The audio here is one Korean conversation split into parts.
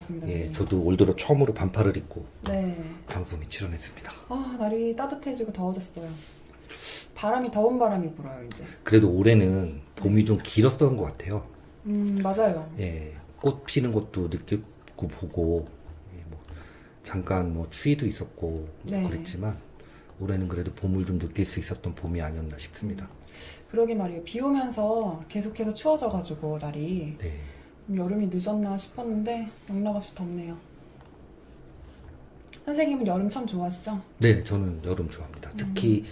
좋습니다. 예, 선생님. 저도 올 들어 처음으로 반팔을 입고 네. 방송에 출연했습니다. 아, 날이 따뜻해지고 더워졌어요. 바람이 더운 바람이 불어요, 이제. 그래도 올해는 봄이 좀 길었던 것 같아요. 맞아요. 예, 꽃 피는 것도 느끼고 보고, 예, 뭐 잠깐 뭐 추위도 있었고 네. 그랬지만 올해는 그래도 봄을 좀 느낄 수 있었던 봄이 아니었나 싶습니다. 그러게 말이에요. 비 오면서 계속해서 추워져가지고 날이 네. 여름이 늦었나 싶었는데 영락없이 덥네요. 선생님은 여름 참 좋아하시죠? 네, 저는 여름 좋아합니다. 특히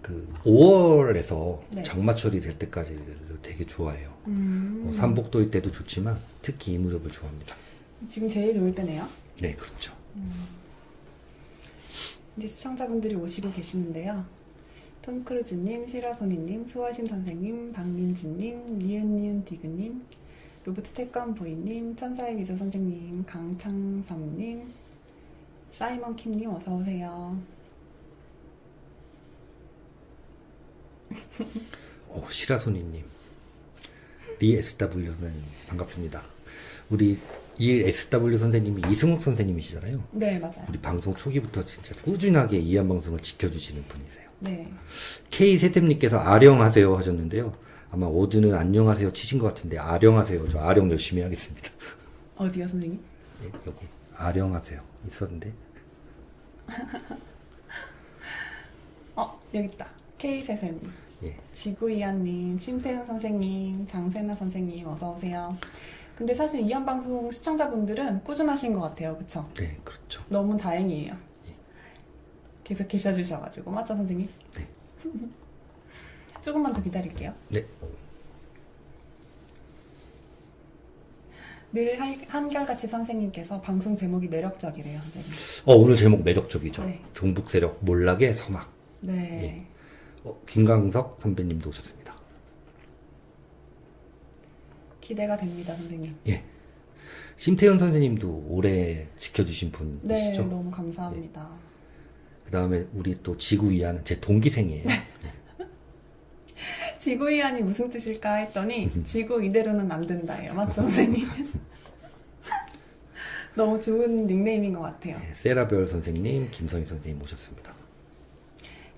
그 5월에서 네. 장마철이 될 때까지 되게 좋아해요. 뭐 삼복도일 때도 좋지만 특히 이 무렵을 좋아합니다. 지금 제일 좋을 때네요. 네, 그렇죠. 이제 시청자분들이 오시고 계시는데요. 톰 크루즈님, 시라소니님, 수아신 선생님, 박민지님, 니은니은 디그님, 로버트 태권보이님, 천사의 미소 선생님, 강창섭님, 사이먼 킴님 어서오세요. 시라소니님, 리 SW 선생님 반갑습니다. 우리 이 SW 선생님이 이승욱 선생님이시잖아요. 네, 맞아요. 우리 방송 초기부터 진짜 꾸준하게 이한 방송을 지켜주시는 분이세요. 네. K세tem님께서 아령하세요 하셨는데요. 아마 오드는 안녕하세요 치신 것 같은데 아령하세요. 저 아령 열심히 하겠습니다. 어디요, 선생님? 네, 여기 아령하세요 있었는데. 여기 있다. K세세님, 예. 지구이한님, 심태훈 선생님, 장세나 선생님 어서오세요. 근데 사실 이한방송 시청자분들은 꾸준하신 것 같아요. 그쵸? 네, 그렇죠. 너무 다행이에요. 계속 계셔주셔가지고. 맞죠, 선생님? 네. 조금만 더 기다릴게요. 네. 늘 한결같이 선생님께서 방송 제목이 매력적이래요, 선생님. 오늘 제목 매력적이죠. 네. 종북 세력 몰락의 서막. 네. 김광석 선배님도 오셨습니다. 기대가 됩니다, 선생님. 예. 심태현 선생님도 오래 지켜주신 네, 분이시죠? 너무 감사합니다. 그 다음에 우리 또 지구이하는 제 동기생이에요. 지구이한이 무슨 뜻일까 했더니 지구 이대로는 안 된다예요. 맞죠, 선생님? 너무 좋은 닉네임인 것 같아요. 네, 세라별 선생님, 김성희 선생님 오셨습니다.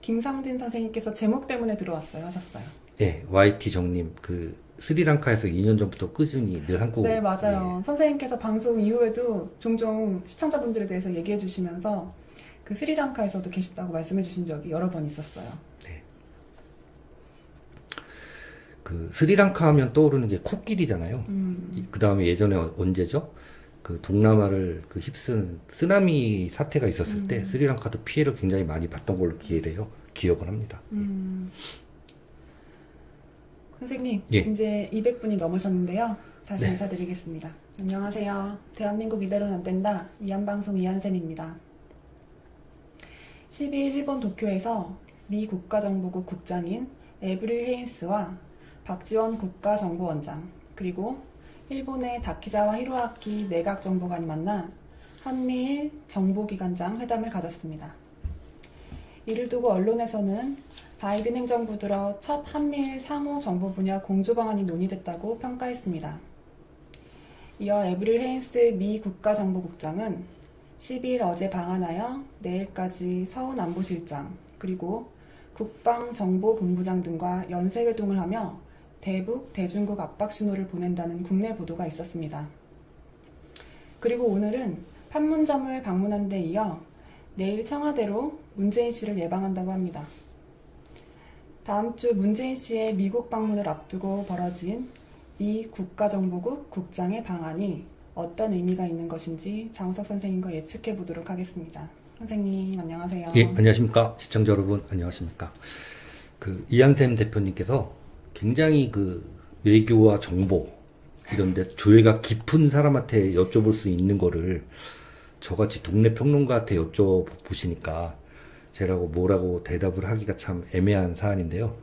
김상진 선생님께서 제목 때문에 들어왔어요 하셨어요. 네, YT 정님 그 스리랑카에서 2년 전부터 꾸준히 늘 한국. 네, 맞아요. 선생님께서 방송 이후에도 종종 시청자분들에 대해서 얘기해 주시면서 그 스리랑카에서도 계시다고 말씀해 주신 적이 여러 번 있었어요. 네. 그 스리랑카 하면 떠오르는 게 코끼리잖아요. 그 다음에 예전에 언제죠? 그 동남아를 그 휩쓴 쓰나미 사태가 있었을 때 스리랑카도 피해를 굉장히 많이 봤던 걸로 기억을 합니다. 선생님, 예. 이제 200분이 넘으셨는데요. 다시 네. 인사드리겠습니다. 안녕하세요. 대한민국 이대로는 안 된다. 이한방송 이한쌤입니다. 12일 일본 도쿄에서 미 국가정보국 국장인 에브릴 헤인스와 박지원 국가정보원장, 그리고 일본의 다키자와 히로아키 내각정보관이 만나 한미일 정보기관장 회담을 가졌습니다. 이를 두고 언론에서는 바이든 행정부 들어 첫 한미일 상호 정보 분야 공조 방안이 논의됐다고 평가했습니다. 이어 에브릴 헤인스 미 국가정보국장은 12일 어제 방한하여 내일까지 서훈 안보실장 그리고 국방정보본부장 등과 연쇄회동을 하며 대북, 대중국 압박 신호를 보낸다는 국내 보도가 있었습니다. 그리고 오늘은 판문점을 방문한 데 이어 내일 청와대로 문재인 씨를 예방한다고 합니다. 다음 주 문재인 씨의 미국 방문을 앞두고 벌어진 미 국가정보국 국장의 방한이 어떤 의미가 있는 것인지 장우석 선생님과 예측해 보도록 하겠습니다. 선생님 안녕하세요. 예, 안녕하십니까. 시청자 여러분 안녕하십니까. 그 이한샘 대표님께서 굉장히 그 외교와 정보 이런데 조예가 깊은 사람한테 여쭤볼 수 있는 거를 저같이 동네 평론가한테 여쭤보시니까 제라고 뭐라고 대답을 하기가 참 애매한 사안인데요.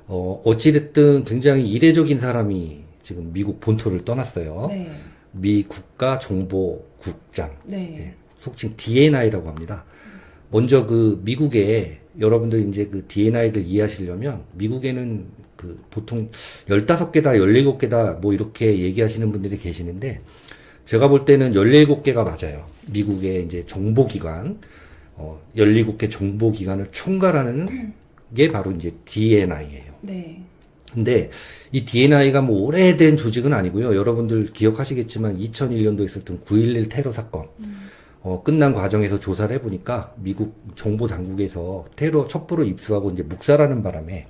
어찌됐든 굉장히 이례적인 사람이 지금 미국 본토를 떠났어요. 네. 미 국가정보국장. 네. 네, 속칭 DNI라고 합니다. 먼저 그 미국에 여러분들 이제 그 DNI를 이해하시려면 미국에는 그 보통 15개다 17개다 뭐 이렇게 얘기하시는 분들이 계시는데 제가 볼 때는 17개가 맞아요. 미국의 이제 정보기관, 17개 정보기관을 총괄하는 게 바로 이제 DNI예요. 네. 근데 이 DNI가 뭐 오래된 조직은 아니고요. 여러분들 기억하시겠지만 2001년도에 있었던 9.11 테러 사건, 끝난 과정에서 조사를 해보니까 미국 정보 당국에서 테러 첩보를 입수하고 이제 묵살하는 바람에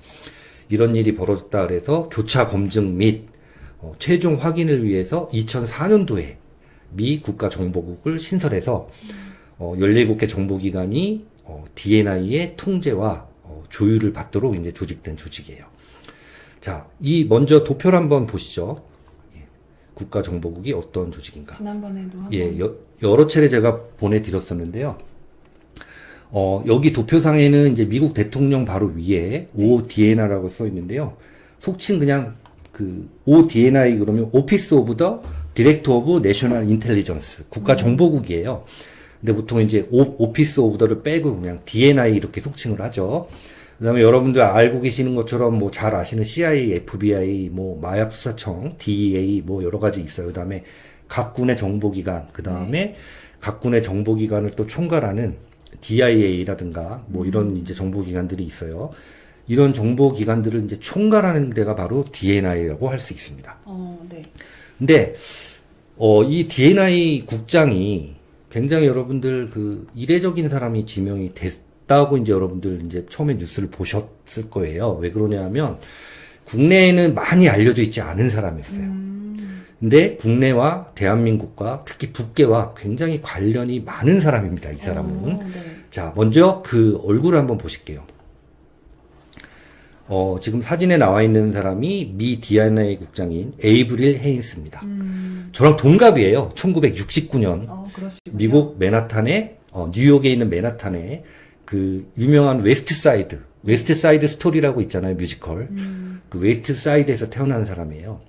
이런 일이 벌어졌다 그래서 교차 검증 및 최종 확인을 위해서 2004년도에 미 국가정보국을 신설해서 17개 정보기관이 DNI의 통제와 조율을 받도록 이제 조직된 조직이에요. 자, 이 먼저 도표를 한번 보시죠. 국가정보국이 어떤 조직인가. 지난번에도 한번. 예, 여러 차례 제가 보내드렸었는데요. 여기 도표상에는 이제 미국 대통령 바로 위에 ODNI라고 써 있는데요. 속칭 그냥 그 ODNI 그러면 오피스 오브 더 디렉터 오브 내셔널 인텔리전스 국가정보국이에요. 근데 보통 이제 오피스 오브 더를 빼고 그냥 DNI 이렇게 속칭을 하죠. 그다음에 여러분들 알고 계시는 것처럼 뭐 잘 아시는 CIA, FBI, 뭐 마약수사청, DEA 뭐 여러 가지 있어요. 그다음에 각 군의 정보기관, 그다음에 각 군의 정보기관을 또 총괄하는 DIA라든가 뭐 이런 이제 정보기관들이 있어요. 이런 정보기관들을 이제 총괄하는 데가 바로 DNI라고 할 수 있습니다. 네. 근데 이 DNI 국장이 굉장히 여러분들 그 이례적인 사람이 지명이 됐다고 이제 여러분들 이제 처음에 뉴스를 보셨을 거예요. 왜 그러냐면 국내에는 많이 알려져 있지 않은 사람이었어요. 근데 국내와 대한민국과 특히 북계와 굉장히 관련이 많은 사람입니다. 이 사람은. 네. 자, 먼저 그 얼굴을 한번 보실게요. 지금 사진에 나와 있는 사람이 미 DNI 국장인 에이브릴 헤인스입니다. 저랑 동갑이에요. 1969년. 그러시군요. 미국 맨하탄에, 뉴욕에 있는 맨하탄에 그 유명한 웨스트 사이드 스토리라고 있잖아요. 뮤지컬. 그 웨스트 사이드에서 태어난 사람이에요.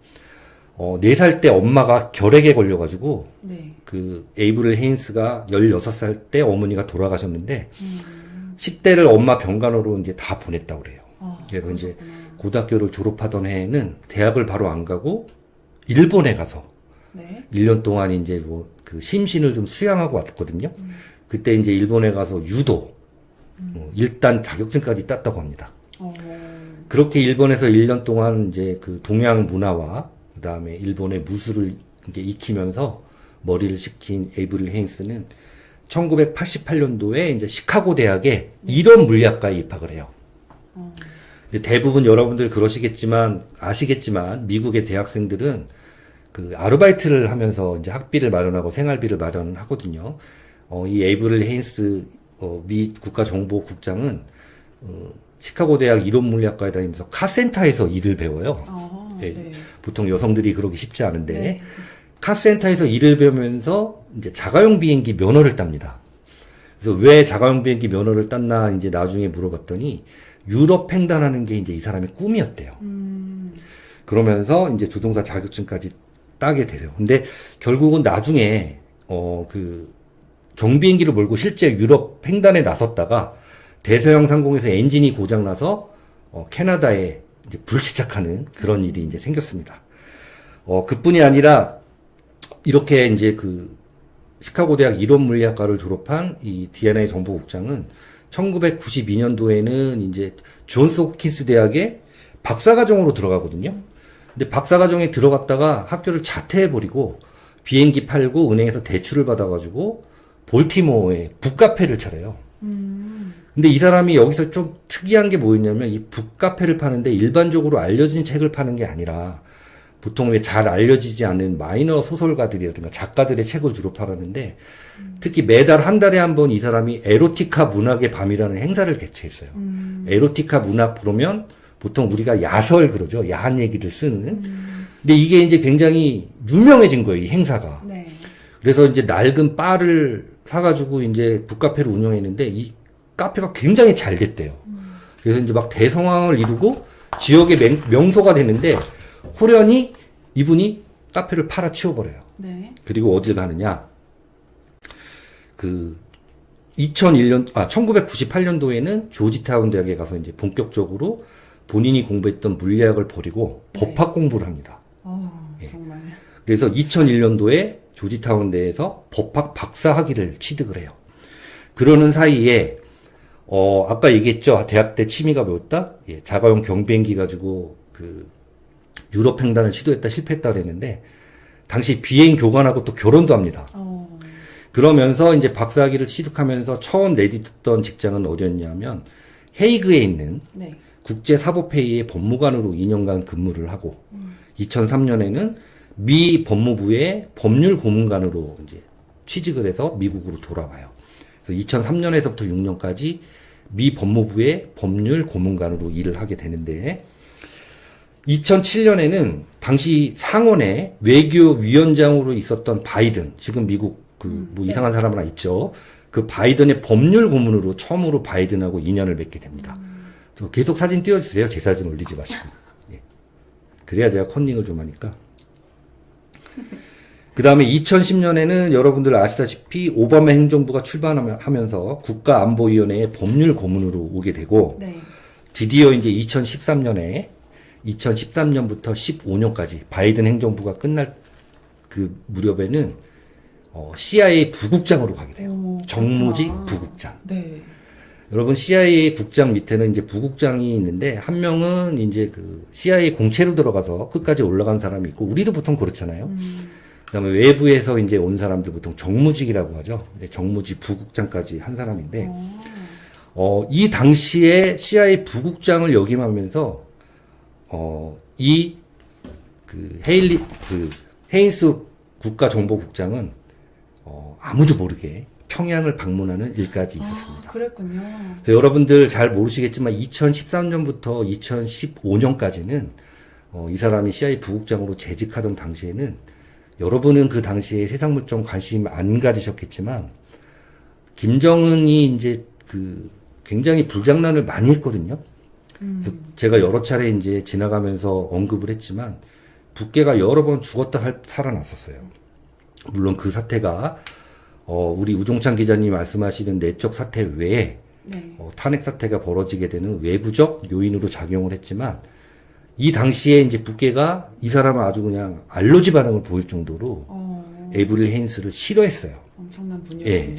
4살 때 엄마가 결핵에 걸려가지고, 네. 그 에이브릴 헤인스가 16살 때 어머니가 돌아가셨는데, 10대를 엄마 병간호로 이제 다 보냈다고 그래요. 그래서 그러셨구나. 이제 고등학교를 졸업하던 해에는 대학을 바로 안 가고 일본에 가서 네. 1년 동안 이제 뭐 그 심신을 좀 수양하고 왔거든요. 그때 이제 일본에 가서 유도 1단 자격증까지 땄다고 합니다. 그렇게 일본에서 1년 동안 이제 그 동양 문화와 그다음에 일본의 무술을 이제 익히면서 머리를 식힌 에이브릴 헤인스는 1988년도에 이제 시카고 대학에 이론 물리학과에 입학을 해요. 근데 대부분 여러분들 그러시겠지만 아시겠지만 미국의 대학생들은 그 아르바이트를 하면서 이제 학비를 마련하고 생활비를 마련하거든요. 이 에이브릴 헤인스 미 국가정보국장은 시카고 대학 이론물리학과에 다니면서 카센터에서 일을 배워요. 네. 보통 여성들이 그러기 쉽지 않은데 네. 카센터에서 일을 배우면서 이제 자가용 비행기 면허를 땁니다. 그래서 왜 자가용 비행기 면허를 땄나 이제 나중에 물어봤더니 유럽 횡단하는 게 이제 이 사람의 꿈이었대요. 그러면서 이제 조종사 자격증까지 따게 돼요. 근데 결국은 나중에 그 경비행기를 몰고 실제 유럽 횡단에 나섰다가 대서양 상공에서 엔진이 고장 나서 캐나다에 이제 불시착하는 그런 일이 이제 생겼습니다. 그뿐이 아니라 이렇게 이제 그 시카고 대학 이론물리학과를 졸업한 이 DNI 정보국장은 1992년도에는 이제 존스 홉킨스 대학에 박사과정으로 들어가거든요. 근데 박사과정에 들어갔다가 학교를 자퇴해버리고 비행기 팔고 은행에서 대출을 받아가지고 볼티모어에 북카페를 차려요. 근데 이 사람이 여기서 좀 특이한 게 뭐였냐면 이 북카페를 파는데 일반적으로 알려진 책을 파는 게 아니라 보통 왜 잘 알려지지 않은 마이너 소설가들이라든가 작가들의 책을 주로 팔았는데 특히 매달 한 달에 한 번 이 사람이 에로티카 문학의 밤이라는 행사를 개최했어요. 에로티카 문학 부르면 보통 우리가 야설 그러죠. 야한 얘기를 쓰는. 근데 이게 이제 굉장히 유명해진 거예요. 이 행사가. 네. 그래서 이제 낡은 바를 사가지고 이제 북카페를 운영했는데 이 카페가 굉장히 잘 됐대요. 그래서 이제 막 대성황을 이루고 지역의 명소가 됐는데 호련히 이분이 카페를 팔아치워버려요. 네. 그리고 어딜 가느냐. 그 1998년도에는 조지타운 대학에 가서 이제 본격적으로 본인이 공부했던 물리학을 버리고 네. 법학 공부를 합니다. 정말. 그래서 2001년도에 조지타운 대에서 법학 박사 학위를 취득을 해요. 그러는 사이에 아까 얘기했죠. 대학 때 취미가 뭐였다? 예, 자가용 경비행기 가지고 그 유럽 횡단을 시도했다 실패했다 그랬는데 당시 비행 교관하고 또 결혼도 합니다. 그러면서 이제 박사학위를 취득하면서 처음 내딛던 직장은 어디였냐면 헤이그에 있는 네. 국제사법회의의 법무관으로 2년간 근무를 하고 2003년에는 미 법무부의 법률 고문관으로 이제 취직을 해서 미국으로 돌아와요. 그래서 2003년에서부터 6년까지 미 법무부의 법률 고문관으로 일을 하게 되는데 2007년에는 당시 상원의 외교위원장으로 있었던 바이든, 지금 미국 뭐 이상한 사람 하나 있죠. 그 바이든의 법률 고문으로 처음으로 바이든하고 인연을 맺게 됩니다. 계속 사진 띄워주세요. 제 사진 올리지 마시고. 예. 그래야 제가 컨닝을 좀 하니까. 그 다음에 2010년에는 여러분들 아시다시피 오바마 행정부가 출범하면서 국가안보위원회의 법률 고문으로 오게 되고, 네. 드디어 이제 2013년부터 15년까지 바이든 행정부가 끝날 그 무렵에는 CIA 부국장으로 가게 돼요. 정무직 부국장. 네. 여러분 CIA 국장 밑에는 이제 부국장이 있는데 한 명은 이제 그 CIA 공채로 들어가서 끝까지 올라간 사람이 있고 우리도 보통 그렇잖아요. 그다음에 외부에서 이제 온 사람들 보통 정무직이라고 하죠. 정무직 부국장까지 한 사람인데 이 당시에 CIA 부국장을 역임하면서 이 그 헤인스 국가정보국장은 아무도 모르게 평양을 방문하는 일까지 있었습니다. 그랬군요. 여러분들 잘 모르시겠지만 2013년부터 2015년까지는 이 사람이 CIA 부국장으로 재직하던 당시에는 여러분은 그 당시에 세상물정 관심 안 가지셨겠지만 김정은이 이제 그 굉장히 불장난을 많이 했거든요. 그래서 제가 여러 차례 이제 지나가면서 언급을 했지만 북괴가 여러 번 죽었다 살아났었어요. 물론 그 사태가 우리 우종찬 기자님 말씀하시는 내적 사태 외에 네. 탄핵 사태가 벌어지게 되는 외부적 요인으로 작용을 했지만 이 당시에 이제 북괴가 이 사람은 아주 그냥 알러지 반응을 보일 정도로 에이브릴 헤인스를 싫어했어요. 엄청난 분이었군요. 예.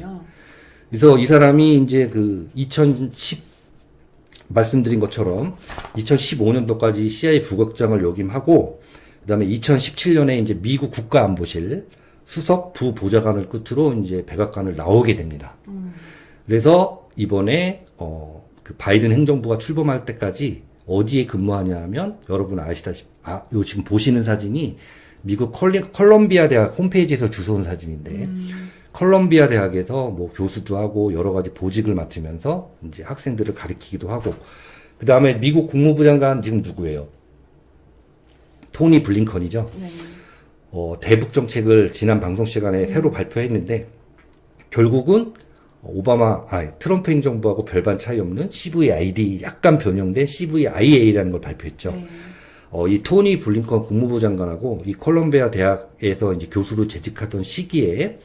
그래서 이 사람이 이제 그 말씀드린 것처럼 2015년도까지 CIA 부국장을 역임하고 그다음에 2017년에 이제 미국 국가안보실 수석 부보좌관을 끝으로 이제 백악관을 나오게 됩니다. 그래서 이번에 그 바이든 행정부가 출범할 때까지 어디에 근무하냐 하면 여러분 아시다시피 요 지금 보시는 사진이 미국 컬럼비아 대학 홈페이지에서 주워온 사진인데 컬럼비아 대학에서 뭐 교수도 하고 여러 가지 보직을 맡으면서 이제 학생들을 가르치기도 하고 그 다음에 미국 국무부 장관 지금 누구예요? 토니 블링컨이죠. 네. 대북 정책을 지난 방송 시간에 새로 발표했는데 결국은 트럼프 행정부하고 별반 차이 없는 CVID 약간 변형된 CVIA라는 걸 발표했죠. 네. 이 토니 블링컨 국무부 장관하고 이 콜롬비아 대학에서 이제 교수로 재직하던 시기에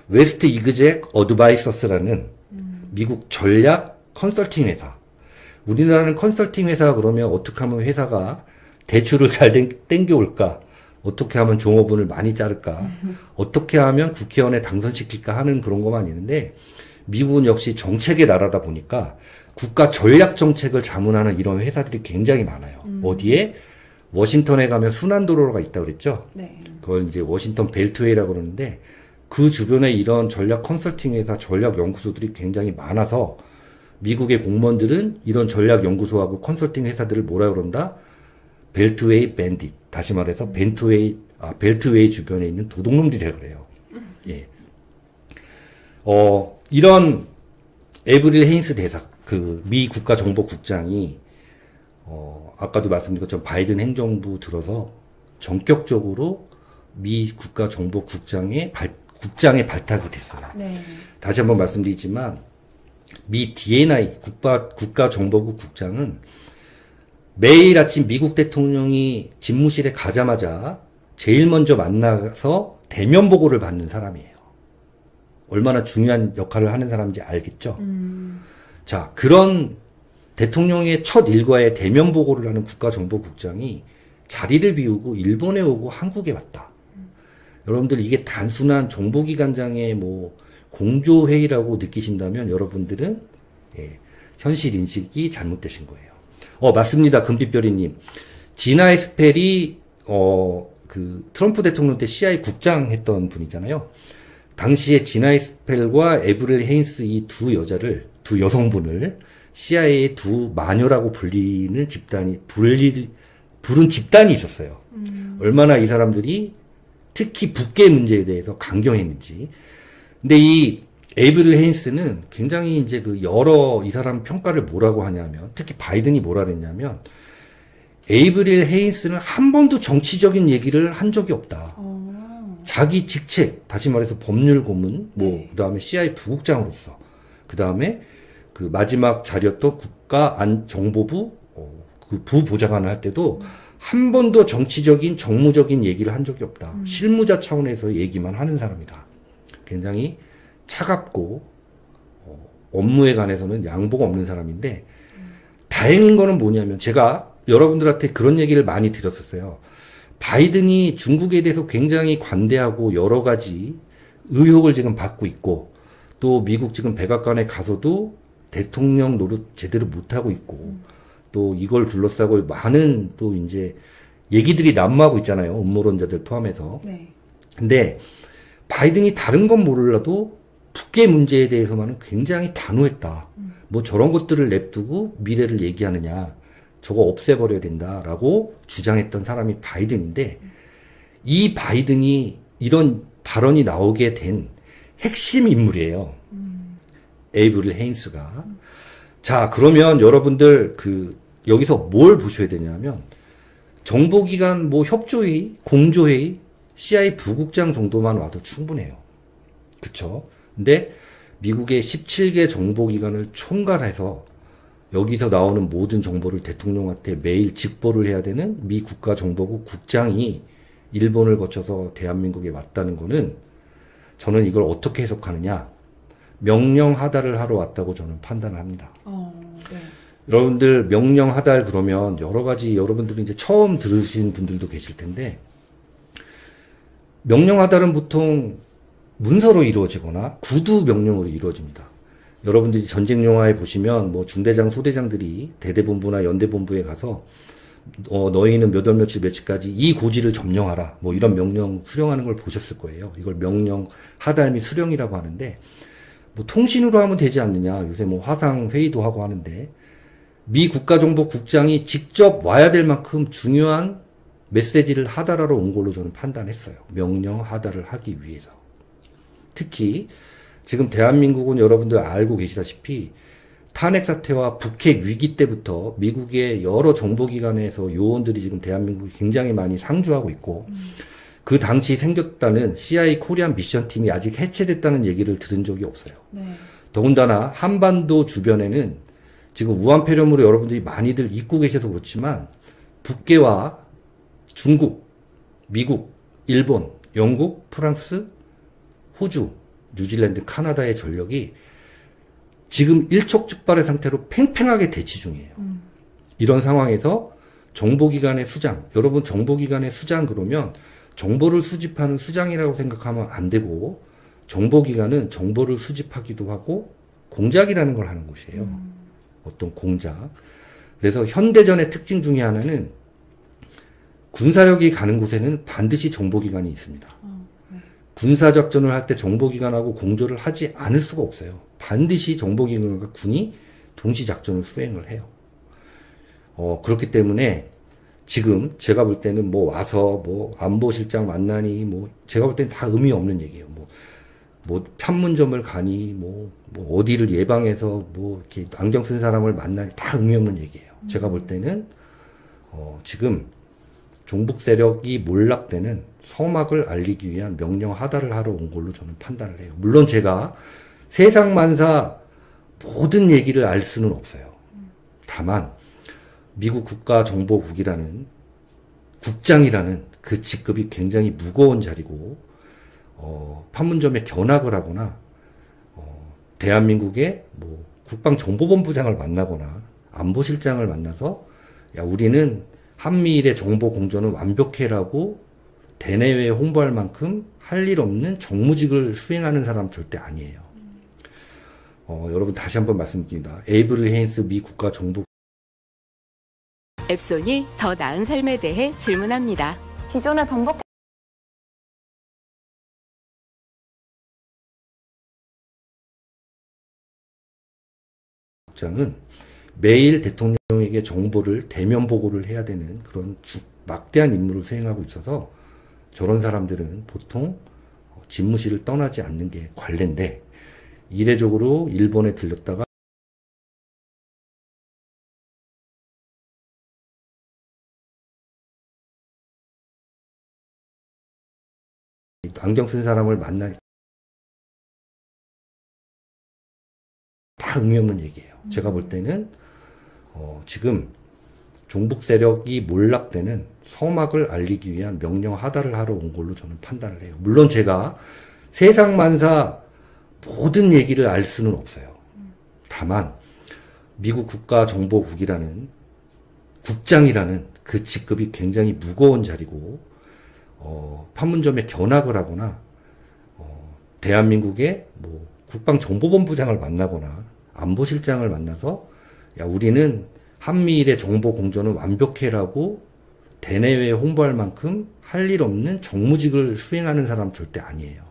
웨스트 이그젝 어드바이서스라는 미국 전략 컨설팅 회사. 우리나라는 컨설팅 회사 그러면 어떻게 하면 회사가 대출을 잘 땡겨올까? 어떻게 하면 종업원을 많이 자를까? 어떻게 하면 국회의원에 당선시킬까 하는 그런 것만 있는데 미국은 역시 정책의 나라다 보니까 국가 전략 정책을 자문하는 이런 회사들이 굉장히 많아요. 어디에? 워싱턴에 가면 순환도로가 있다고 그랬죠? 네. 그걸 이제 워싱턴 벨트웨이라고 그러는데 그 주변에 이런 전략 컨설팅 회사, 전략 연구소들이 굉장히 많아서 미국의 공무원들은 이런 전략 연구소하고 컨설팅 회사들을 뭐라 그런다? 벨트웨이 밴딧. 다시 말해서 벨트웨이 주변에 있는 도둑놈들이라고 그래요. 예. 이런 에이브릴 헤인스 대사, 그 미 국가정보국장이 아까도 말씀드린 것처럼 바이든 행정부 들어서 전격적으로 미 국가정보국장의 국장에 발탁이 됐어요. 네. 다시 한번 말씀드리지만 미 DNI 국가정보국 국장은 매일 아침 미국 대통령이 집무실에 가자마자 제일 먼저 만나서 대면 보고를 받는 사람이에요. 얼마나 중요한 역할을 하는 사람인지 알겠죠? 자, 그런 대통령의 첫 일과에 대면 보고를 하는 국가정보국장이 자리를 비우고 일본에 오고 한국에 왔다. 여러분들 이게 단순한 정보기관장의 뭐 공조회의라고 느끼신다면 여러분들은 예, 현실 인식이 잘못되신 거예요. 맞습니다. 금빛별이님. 지나 에스펠이 그 트럼프 대통령 때 CIA 국장 했던 분이잖아요. 당시에 지나 에스펠과 에브릴 헤인스 이 두 여성분을 CIA의 두 마녀라고 불리는 부른 집단이 있었어요. 얼마나 이 사람들이 특히 북계 문제에 대해서 강경했는지. 근데 이 에이브릴 헤인스는 굉장히 이제 그 여러 이 사람 평가를 뭐라고 하냐면, 특히 바이든이 뭐라 그랬냐면, 에이브릴 헤인스는 한 번도 정치적인 얘기를 한 적이 없다. 자기 직책, 다시 말해서 법률 고문, 네. 그 다음에 CIA 부국장으로서, 그 다음에 그 마지막 자리였던 국가안정보부 그 부보좌관을 할 때도 한 번도 정치적인 정무적인 얘기를 한 적이 없다. 실무자 차원에서 얘기만 하는 사람이다. 굉장히 차갑고 업무에 관해서는 양보가 없는 사람인데 다행인 거는 뭐냐면 제가 여러분들한테 그런 얘기를 많이 드렸었어요. 바이든이 중국에 대해서 굉장히 관대하고 여러 가지 의혹을 지금 받고 있고 또 미국 지금 백악관에 가서도 대통령 노릇 제대로 못하고 있고 또 이걸 둘러싸고 많은 또 이제 얘기들이 난무하고 있잖아요. 음모론자들 포함해서. 네. 근데 바이든이 다른 건 몰라도 북계 문제에 대해서만은 굉장히 단호했다. 뭐 저런 것들을 냅두고 미래를 얘기하느냐. 저거 없애버려야 된다라고 주장했던 사람이 바이든인데 이 바이든이 이런 발언이 나오게 된 핵심 인물이에요. 에이브릴 헤인스가. 자, 그러면 여러분들 여기서 뭘 보셔야 되냐면 정보기관 뭐 협조회의, 공조회의, CIA 부국장 정도만 와도 충분해요. 그쵸? 근데 미국의 17개 정보기관을 총괄해서 여기서 나오는 모든 정보를 대통령한테 매일 직보를 해야 되는 미 국가정보국 국장이 일본을 거쳐서 대한민국에 왔다는 거는 저는 이걸 어떻게 해석하느냐. 명령 하달을 하러 왔다고 저는 판단을 합니다. 네. 여러분들 명령 하달 그러면 여러 가지 여러분들이 이제 처음 들으신 분들도 계실 텐데 명령 하달은 보통 문서로 이루어지거나 구두 명령으로 이루어집니다. 여러분들이 전쟁 영화에 보시면 뭐 중대장, 소대장들이 대대본부나 연대본부에 가서 너희는 몇 월 며칠 며칠까지 이 고지를 점령하라. 뭐 이런 명령 수령하는 걸 보셨을 거예요. 이걸 명령 하달 및 수령이라고 하는데 뭐 통신으로 하면 되지 않느냐. 요새 뭐 화상 회의도 하고 하는데 미 국가정보국장이 직접 와야 될 만큼 중요한 메시지를 하달하러 온 걸로 저는 판단했어요. 명령 하달을 하기 위해서. 특히 지금 대한민국은 여러분들 알고 계시다시피 탄핵 사태와 북핵 위기 때부터 미국의 여러 정보기관에서 요원들이 지금 대한민국에 굉장히 많이 상주하고 있고 그 당시 생겼다는 CIA 코리안 미션 팀이 아직 해체됐다는 얘기를 들은 적이 없어요. 네. 더군다나 한반도 주변에는 지금 우한폐렴으로 여러분들이 많이들 잊고 계셔서 그렇지만 북계와 중국, 미국, 일본, 영국, 프랑스, 호주, 뉴질랜드, 카나다의 전력이 지금 일촉즉발의 상태로 팽팽하게 대치 중이에요. 이런 상황에서 정보기관의 수장, 여러분 정보기관의 수장 그러면 정보를 수집하는 수장이라고 생각하면 안 되고 정보기관은 정보를 수집하기도 하고 공작이라는 걸 하는 곳이에요. 어떤 공작. 그래서 현대전의 특징 중에 하나는 군사력이 가는 곳에는 반드시 정보기관이 있습니다. 네. 군사작전을 할 때 정보기관하고 공조를 하지 않을 수가 없어요. 반드시 정보기관과 군이 동시작전을 수행을 해요. 그렇기 때문에 지금 제가 볼 때는 뭐 와서 뭐 안보실장 만나니 뭐 제가 볼 때는 다 의미 없는 얘기예요. 뭐 판문점을 가니 뭐 어디를 예방해서 뭐 이렇게 안경 쓴 사람을 만나니 다 의미 없는 얘기예요. 제가 볼 때는 지금 종북 세력이 몰락되는 서막을 알리기 위한 명령 하달을 하러 온 걸로 저는 판단을 해요. 물론 제가 세상 만사 모든 얘기를 알 수는 없어요. 다만 미국 국가정보국이라는 국장이라는 그 직급이 굉장히 무거운 자리고 판문점에 견학을 하거나 대한민국의 뭐 국방정보본부장을 만나거나 안보실장을 만나서 야 우리는 한미일의 정보 공조는 완벽해라고 대내외 홍보할 만큼 할 일 없는 정무직을 수행하는 사람 절대 아니에요. 여러분 다시 한번 말씀드립니다. 에이브릴 헤인스 미 국가정보 앱손이 더 나은 삶에 대해 질문합니다. 기존에 반복 국장은 매일 대통령에게 정보를 대면 보고를 해야 되는 그런 막대한 임무를 수행하고 있어서 저런 사람들은 보통 집무실을 떠나지 않는 게 관례인데 이례적으로 일본에 들렸다가 안경 쓴 사람을 만나 다 의미 없는 얘기예요. 제가 볼 때는 지금 종북 세력이 몰락되는 서막을 알리기 위한 명령 하달을 하러 온 걸로 저는 판단을 해요. 물론 제가 세상 만사 모든 얘기를 알 수는 없어요. 다만 미국 국가정보국이라는 국장이라는 그 직급이 굉장히 무거운 자리고 판문점에 견학을 하거나 대한민국의 뭐 국방정보본부장을 만나거나 안보실장을 만나서 야 우리는 한미일의 정보 공조는 완벽해라고 대내외에 홍보할 만큼 할 일 없는 정무직을 수행하는 사람 절대 아니에요.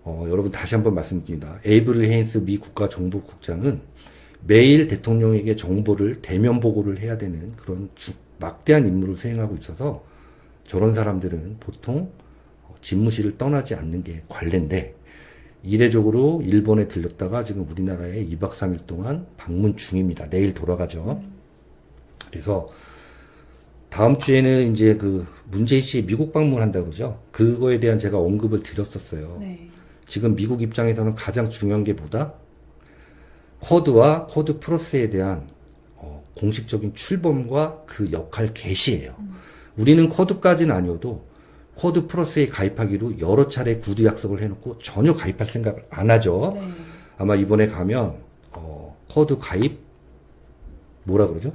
여러분 다시 한번 말씀드립니다. 에이브릴 헤인스 미 국가정보국장은 매일 대통령에게 정보를 대면 보고를 해야 되는 그런 막대한 임무를 수행하고 있어서 저런 사람들은 보통 집무실을 떠나지 않는 게 관례인데 이례적으로 일본에 들렸다가 지금 우리나라에 2박 3일 동안 방문 중입니다. 내일 돌아가죠. 그래서 다음 주에는 이제 그 문재인 씨 미국 방문한다고 그러죠. 그거에 대한 제가 언급을 드렸었어요. 네. 지금 미국 입장에서는 가장 중요한 게 뭐다? 쿼드와 쿼드 플러스에 대한 공식적인 출범과 그 역할 개시예요. 우리는 쿼드까지는 아니어도 쿼드 플러스에 가입하기로 여러 차례 구두 약속을 해놓고 전혀 가입할 생각을 안 하죠. 네. 아마 이번에 가면 쿼드 가입 뭐라 그러죠?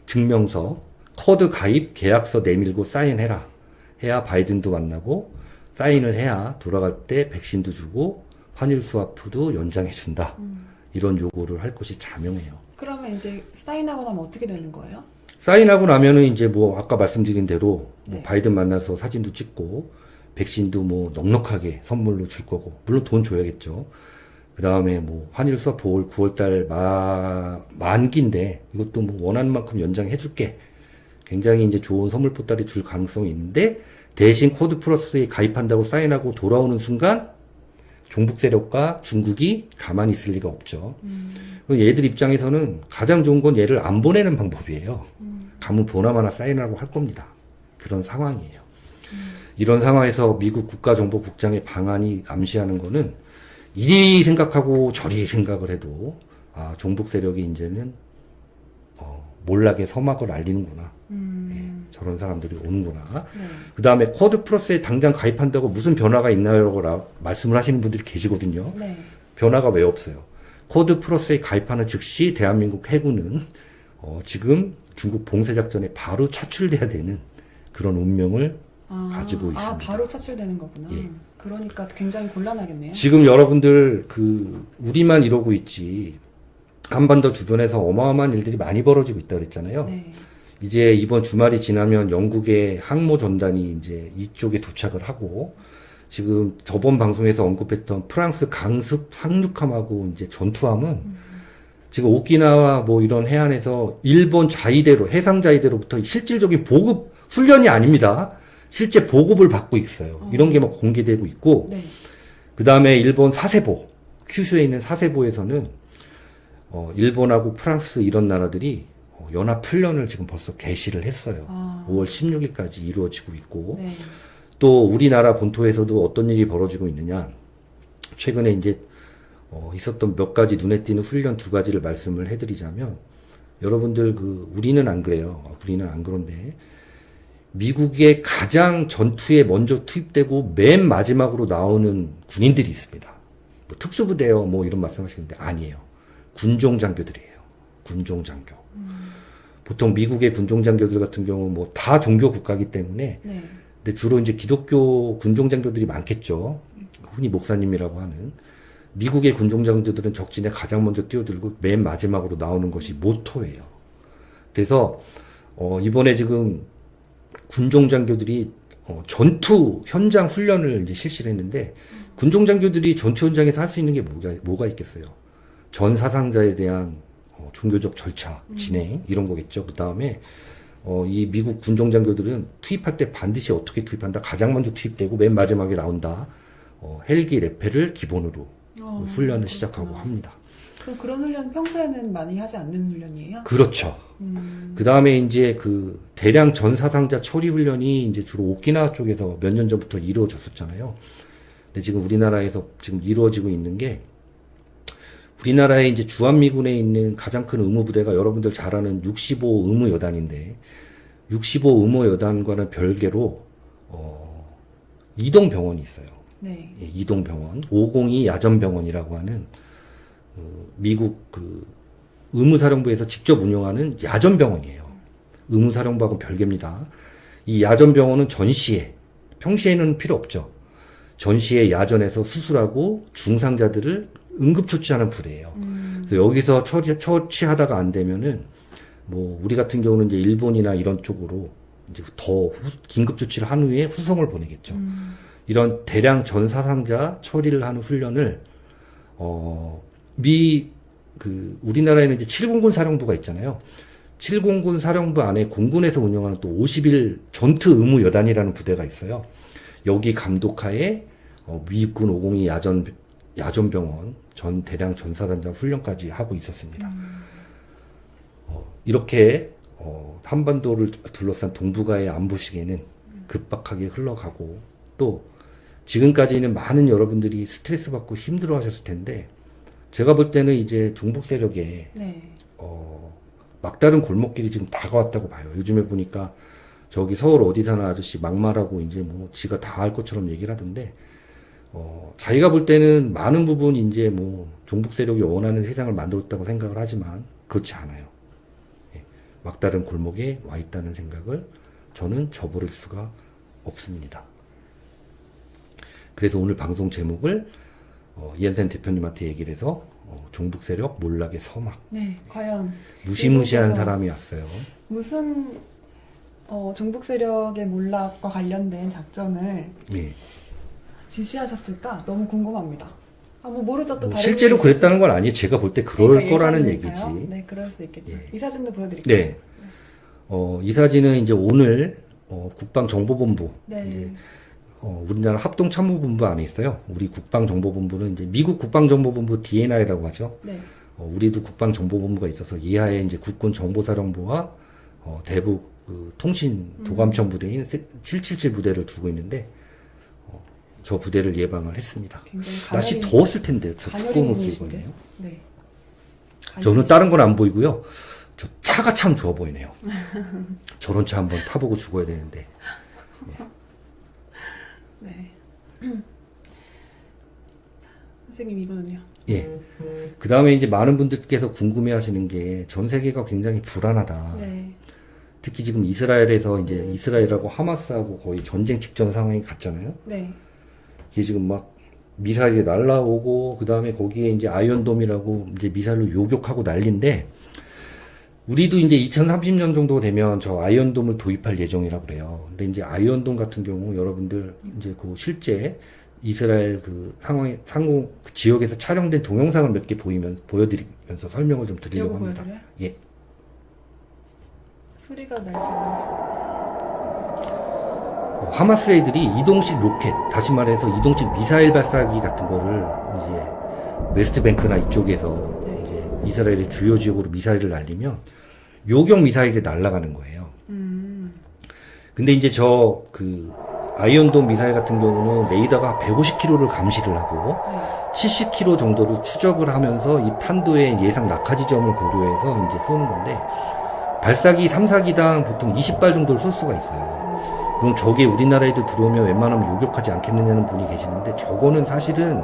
증명서 쿼드 가입 계약서 내밀고 사인해라. 해야 바이든도 만나고 사인을 해야 돌아갈 때 백신도 주고 환율 스와프도 연장해 준다. 이런 요구를 할 것이 자명해요. 그러면 이제 사인하고 나면 어떻게 되는 거예요? 사인하고 나면은 이제 뭐 아까 말씀드린 대로 뭐 네. 바이든 만나서 사진도 찍고 백신도 뭐 넉넉하게 선물로 줄 거고 물론 돈 줘야겠죠. 그 다음에 뭐 환율 스와프 9월달 만기인데 이것도 뭐 원하는 만큼 연장해 줄게. 굉장히 이제 좋은 선물 보따리 줄 가능성이 있는데 대신 코드 플러스에 가입한다고 사인하고 돌아오는 순간 종북 세력과 중국이 가만히 있을 리가 없죠. 얘들 입장에서는 가장 좋은 건 얘를 안 보내는 방법이에요. 가면 보나마나 사인하고 할 겁니다. 그런 상황이에요. 이런 상황에서 미국 국가정보국장의 방안이 암시하는 거는 이리 생각하고 저리 생각을 해도 종북 세력이 이제는 몰락의 서막을 알리는구나. 네, 저런 사람들이 오는구나. 네. 그 다음에 쿼드 플러스에 당장 가입한다고 무슨 변화가 있나요? 말씀을 하시는 분들이 계시거든요. 네. 변화가 왜 없어요? 쿼드 플러스에 가입하는 즉시 대한민국 해군은 지금 중국 봉쇄작전에 바로 차출돼야 되는 그런 운명을 가지고 있습니다. 바로 차출되는 거구나. 예. 그러니까 굉장히 곤란하겠네요. 지금 여러분들 우리만 이러고 있지 한반도 주변에서 어마어마한 일들이 많이 벌어지고 있다 그랬잖아요. 네. 이제 이번 주말이 지나면 영국의 항모 전단이 이제 이쪽에 도착을 하고 지금 저번 방송에서 언급했던 프랑스 강습 상륙함하고 이제 전투함은 지금 오키나와 뭐 이런 해안에서 일본 자위대로 해상 자위대로부터 실질적인 보급 훈련이 아닙니다. 실제 보급을 받고 있어요. 이런 게 막 공개되고 있고 네. 그 다음에 일본 사세보 큐슈에 있는 사세보에서는 일본하고 프랑스 이런 나라들이 연합 훈련을 지금 벌써 개시를 했어요. 5월 16일까지 이루어지고 있고 네. 또 우리나라 본토에서도 어떤 일이 벌어지고 있느냐. 최근에 이제 있었던 몇 가지 눈에 띄는 훈련 2가지를 말씀을 해드리자면 여러분들 우리는 안 그래요. 우리는 안 그런데 미국의 가장 전투에 먼저 투입되고 맨 마지막으로 나오는 군인들이 있습니다. 뭐 특수부대요 뭐 이런 말씀하시는데 아니에요. 군종 장교들이에요. 군종 장교. 보통 미국의 군종 장교들 같은 경우 뭐 다 종교 국가이기 때문에 네. 근데 주로 이제 기독교 군종장교들이 많겠죠. 흔히 목사님이라고 하는. 미국의 군종장교들은 적진에 가장 먼저 뛰어들고 맨 마지막으로 나오는 것이 모토예요. 그래서 이번에 지금 군종장교들이 전투 현장 훈련을 이제 실시를 했는데, 군종장교들이 전투 현장에서 할 수 있는 게 뭐가 있겠어요? 전 사상자에 대한 종교적 절차, 진행, 이런 거겠죠. 그 다음에, 이 미국 군종장교들은 투입할 때 반드시 어떻게 투입한다? 가장 먼저 투입되고 맨 마지막에 나온다. 헬기 레페를 기본으로 훈련을 시작하고 합니다. 그럼 그런 훈련 평소에는 많이 하지 않는 훈련이에요? 그렇죠. 그 다음에 이제 그 대량 전사상자 처리 훈련이 이제 주로 오키나와 쪽에서 몇 년 전부터 이루어졌었잖아요. 근데 지금 우리나라에서 지금 이루어지고 있는 게, 우리나라에 이제 주한미군에 있는 가장 큰 의무부대가 여러분들 잘 아는 65 의무여단인데, 65 의무여단과는 별개로 이동병원이 있어요. 네. 예, 이동병원, 502 야전병원이라고 하는 미국 그 의무사령부에서 직접 운영하는 야전병원이에요. 의무사령부하고는 별개입니다. 이 야전병원은 전시에, 평시에는 필요 없죠. 전시에 야전에서 수술하고 중상자들을 응급처치하는 부대예요. 그래서 여기서 처치하다가 안 되면은, 뭐 우리 같은 경우는 이제 일본이나 이런 쪽으로 이제 더 긴급조치를 한 후에 후송을 보내겠죠. 이런 대량 전사상자 처리를 하는 훈련을 우리나라에는 이제 7공군 사령부가 있잖아요. 7공군 사령부 안에 공군에서 운영하는 또 50일 전투 의무 여단이라는 부대가 있어요. 여기 감독하에 미군 502 야전병원 전 대량 전사상자 훈련까지 하고 있었습니다. 이렇게 한반도를 둘러싼 동북아의 안보 시계는 급박하게 흘러가고, 또 지금까지는 많은 여러분들이 스트레스 받고 힘들어 하셨을 텐데, 제가 볼 때는 이제 종북 세력에 네. 막다른 골목길이 지금 다가왔다고 봐요. 요즘에 보니까 저기 서울 어디 사는 아저씨 막말하고 이제 뭐 지가 다 할 것처럼 얘기를 하던데, 자기가 볼 때는 많은 부분 이제 뭐 종북 세력이 원하는 세상을 만들었다고 생각을 하지만 그렇지 않아요. 예, 막다른 골목에 와 있다는 생각을 저는 저버릴 수가 없습니다. 그래서 오늘 방송 제목을 이한샘 대표님한테 얘기를 해서 종북 세력 몰락의 서막. 네, 과연 무시무시한 사람이 왔어요. 무슨 종북 세력의 몰락과 관련된 작전을 예. 지시하셨을까? 너무 궁금합니다. 뭐 모르죠. 또 다른 실제로 그랬다는 건 아니에요. 제가 볼 때 그럴 그러니까 거라는 예상이니까요. 얘기지. 네, 그럴 수 있겠죠. 예. 이 사진도 보여드릴게요. 네. 이 사진은 이제 오늘 국방정보본부, 네. 이제 우리나라 합동참모본부 안에 있어요. 우리 국방정보본부는 이제 미국 국방정보본부 DNI라고 하죠. 네. 우리도 국방정보본부가 있어서 이하에 이제 국군정보사령부와 대북 통신 도감청 부대인 777 부대를 두고 있는데, 저 부대를 예방을 했습니다. 날씨 더웠을 텐데 저 두꺼운 옷을 입고 있네요. 네. 저는 다른 건 안 보이고요. 저 차가 참 좋아 보이네요. 저런 차 한번 타보고 죽어야 되는데. 네. 선생님 이거는요? 예. 그 다음에 이제 많은 분들께서 궁금해 하시는 게 전 세계가 굉장히 불안하다. 네. 특히 지금 이스라엘에서 이제 이스라엘하고 하마스하고 거의 전쟁 직전 상황이 갔잖아요. 네. 이게 지금 막 미사일이 날라오고, 그 다음에 거기에 이제 아이언돔이라고 이제 미사일로 요격하고 난리인데, 우리도 이제 2030년 정도 되면 저 아이언돔을 도입할 예정이라고 그래요. 근데 이제 아이언돔 같은 경우 여러분들 이제 그 실제 이스라엘 그 상공 그 지역에서 촬영된 동영상을 몇 개 보여드리면서 설명을 좀 드리려고 합니다. 보여드려요? 예. 소리가 날지 모르겠어요. 하마스 애들이 이동식 로켓, 다시 말해서 이동식 미사일 발사기 같은 거를 이제 웨스트뱅크나 이쪽에서 네. 이제 이스라엘의 주요 지역으로 미사일을 날리면 요격 미사일이 날아가는 거예요. 근데 이제 저 그 아이언돔 미사일 같은 경우는 레이더가 150km를 감시를 하고 네. 70km 정도를 추적을 하면서 이 탄도의 예상 낙하 지점을 고려해서 이제 쏘는 건데, 발사기 3사기당 보통 20발 정도를 쏠 수가 있어요. 그럼 저게 우리나라에도 들어오면 웬만하면 요격하지 않겠느냐는 분이 계시는데, 저거는 사실은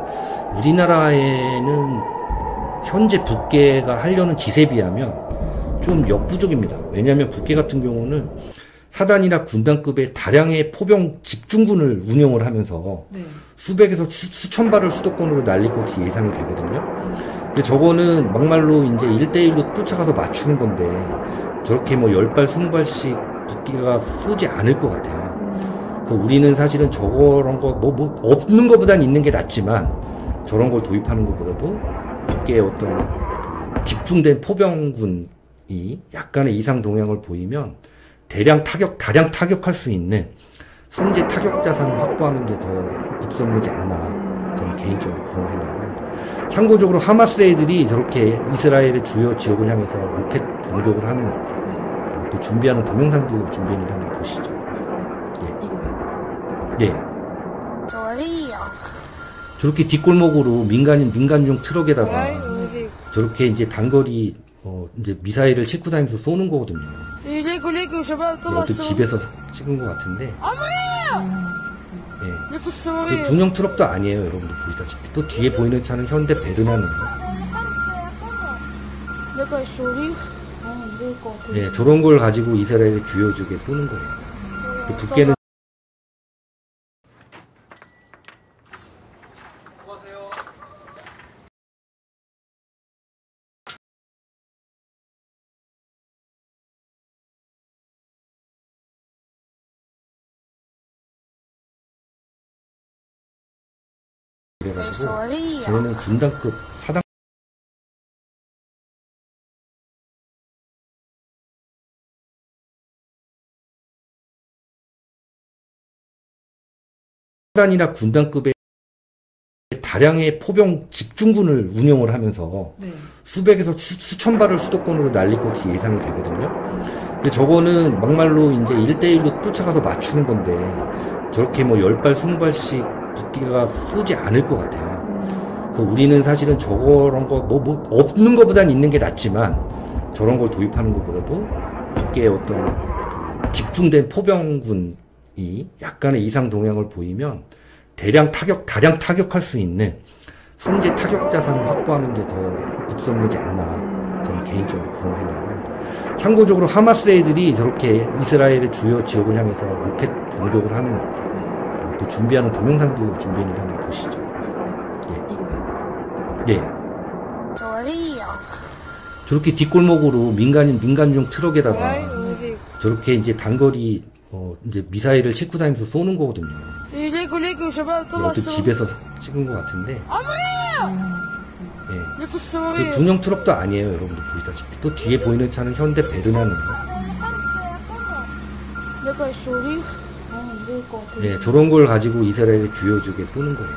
우리나라에는 현재 북계가 하려는 짓에 비하면 좀 역부족입니다. 왜냐하면 북계 같은 경우는 사단이나 군단급의 다량의 포병 집중군을 운영을 하면서 네. 수백에서 수천 발을 수도권으로 날릴 것이 예상이 되거든요. 근데 저거는 막말로 이제 1대1로 쫓아가서 맞추는 건데 저렇게 뭐 10발, 20발씩 북기가 쏘지 않을 것 같아요. 그래서 우리는 사실은 저런 거, 없는 것보단 있는 게 낫지만 저런 걸 도입하는 것보다도 북계의 어떤 그 집중된 포병군이 약간의 이상 동향을 보이면 다량 타격할 수 있는 선제 타격 자산을 확보하는 게 더 급선무지 않나. 저는 개인적으로 그런 생각을 합니다. 참고적으로 하마스 애들이 저렇게 이스라엘의 주요 지역을 향해서 로켓 공격을 하는 그 준비하는 동영상도 준비했는데 한번 보시죠. 이거요. 예. 저렇게 뒷골목으로 민간용 트럭에다가 저렇게 이제 단거리 이제 미사일을 싣고 다니면서 쏘는 거거든요. 어떤 집에서 찍은 것 같은데. 예. 그 군용 트럭도 아니에요, 여러분들 보시다시피. 또 뒤에 보이는 차는 현대 베르나네요. 무서울 것 같아요. 네, 저런 걸 가지고 이스라엘의 주요 지역에 쏘는 거예요. 또 북계는 그래가지고 걔네는 군단급 사단 사단이나 군단급의 다량의 포병 집중군을 운영을 하면서 네. 수백에서 수천 발을 수도권으로 날릴 것이 예상이 되거든요. 근데 저거는 막말로 이제 1대1로 쫓아가서 맞추는 건데 저렇게 뭐 10발, 20발씩 북기가 쏘지 않을 것 같아요. 그래서 우리는 사실은 저런 거, 없는 것보단 있는 게 낫지만 저런 걸 도입하는 것보다도 북계의 어떤 그 집중된 포병군이 약간의 이상 동향을 보이면 다량 타격할 수 있는 선제 타격 자산을 확보하는 게 더 급선무지 않나. 저는 개인적으로 그런 생각을 합니다. 참고적으로 하마스 애들이 저렇게 이스라엘의 주요 지역을 향해서 로켓 공격을 하는 그 준비하는 동영상도 준비했는데 한번 보시죠. 이거요. 예. 저렇게 뒷골목으로 민간용 트럭에다가 저렇게 이제 단거리 이제 미사일을 싣고 다니면서 쏘는 거거든요. 어떤 집에서 찍은 것 같은데. 예. 그 군용 트럭도 아니에요, 여러분들 보시다시피. 또 뒤에 보이는 차는 현대 베르나네요. 무서울 것 같아요. 네, 저런 걸 가지고 이스라엘의 주요 지역에 쏘는 거예요.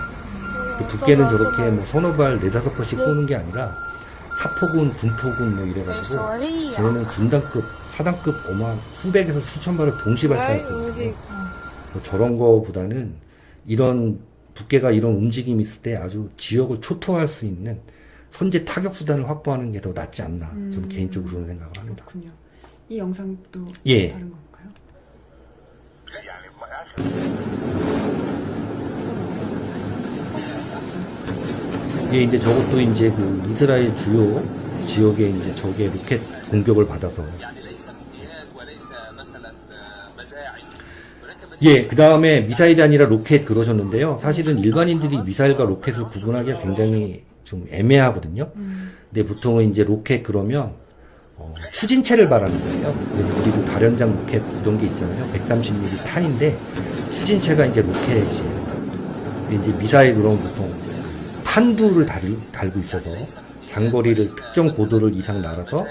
또 북계는 저렇게 뭐 서너 발, 네다섯 발씩 쏘는 게 아니라 사포군, 군포군 뭐 이래가지고 걔네는 군단급, 사단급 수백에서 수천 발을 동시에 발사할 거거든요. 저런 거보다는 이런 북계가 이런 움직임이 있을 때 아주 지역을 초토화할 수 있는 선제 타격 수단을 확보하는 게 더 낫지 않나. 좀 개인적으로 그런 생각을 합니다. 그렇군요. 이 영상도 예. 다른 건가요? 예, 이제 저것도 이제 그 이스라엘 주요 지역에 이제 적의 로켓 공격을 받아서. 예, 그 다음에 미사일이 아니라 로켓 그러셨는데요. 사실은 일반인들이 미사일과 로켓을 구분하기가 굉장히 좀 애매하거든요. 근데 보통은 이제 로켓 그러면 추진체를 말하는 거예요. 그래서 우리도 다련장 로켓 이런 게 있잖아요. 130mm 탄인데 추진체가 이제 로켓이에요. 근데 이제 미사일 그러면 보통 탄두를 달고 있어서 장거리를 특정 고도를 이상 날아서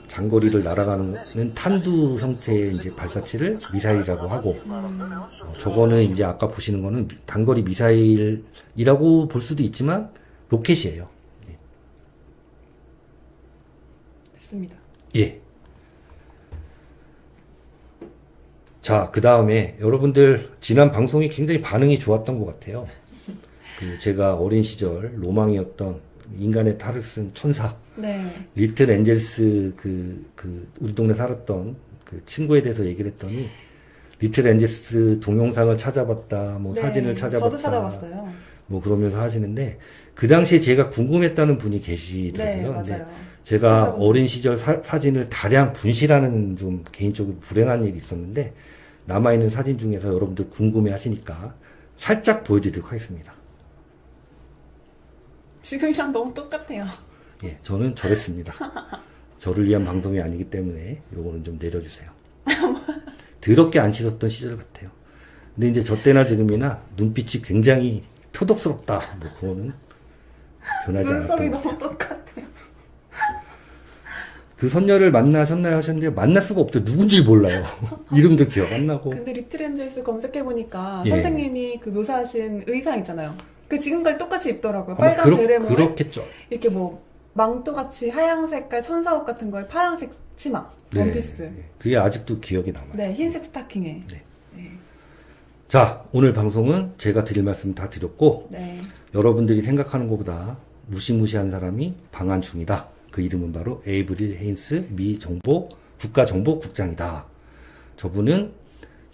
장거리를 날아가는 탄두 형태의 이제 발사체를 미사일이라고 하고, 저거는 이제 아까 보시는 거는 단거리 미사일이라고 볼 수도 있지만 로켓이에요. 예. 됐습니다. 예. 자, 그 다음에 여러분들 지난 방송이 굉장히 반응이 좋았던 것 같아요. 그 제가 어린 시절 로망이었던 인간의 탈을 쓴 천사. 네. 리틀 엔젤스 우리 동네 살았던 그 친구에 대해서 얘기를 했더니 리틀 엔젤스 동영상을 찾아봤다, 뭐 네, 사진을 찾아봤다. 저도 찾아봤어요. 뭐 그러면서 하시는데 그 당시에 제가 궁금했다는 분이 네, 계시더라고요. 근데 맞아요. 제가 시청자분들. 어린 시절 사진을 다량 분실하는 좀 개인적으로 불행한 일이 있었는데 남아있는 사진 중에서 여러분들 궁금해 하시니까 살짝 보여드리도록 하겠습니다. 지금이랑 너무 똑같아요. 예, 저는 저랬습니다. 저를 위한 방송이 아니기 때문에 요거는 좀 내려주세요. 더럽게 안 씻었던 시절 같아요. 근데 이제 저 때나 지금이나 눈빛이 굉장히 표독스럽다. 뭐 그거는 변하지 눈썹이 않았던 것 너무 같아요. 똑같아요. 그 선녀를 만나셨나요 하셨는데 만날 수가 없죠. 누군지 몰라요. 이름도 기억 안 나고. 근데 리틀엔젤스 검색해보니까 예. 선생님이 그 묘사하신 의상 있잖아요. 그 지금까지 똑같이 입더라고요. 아마 빨간 베레모에 그렇겠죠. 이렇게 뭐 망토같이 하양 색깔 천사옷 같은 거에 파란색 치마, 원피스. 네. 그게 아직도 기억이 남아요. 네, 흰색 스타킹에. 네. 네. 자, 오늘 방송은 제가 드릴 말씀 다 드렸고 네. 여러분들이 생각하는 것보다 무시무시한 사람이 방한 중이다. 그 이름은 바로 에이브릴 헤인스 미 정보 국가정보국장이다. 저분은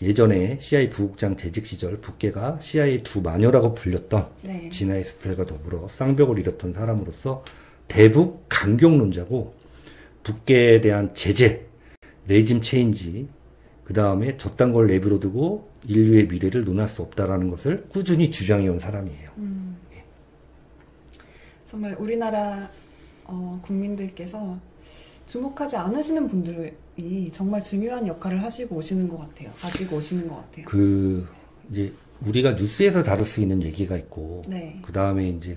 예전에 CIA 부국장 재직 시절 북계가 CIA 두 마녀라고 불렸던 네. 지나 에스펠과 더불어 쌍벽을 이뤘던 사람으로서 대북 강경론자고 북계에 대한 제재, 레짐 체인지, 그 다음에 저딴 걸 내버려 두고 인류의 미래를 논할 수 없다라는 것을 꾸준히 주장해온 사람이에요. 정말 우리나라 국민들께서 주목하지 않으시는 분들이 정말 중요한 역할을 하시고 오시는 것 같아요. 가지고 오시는 것 같아요. 이제 우리가 뉴스에서 다룰 수 있는 얘기가 있고, 네. 그 다음에 이제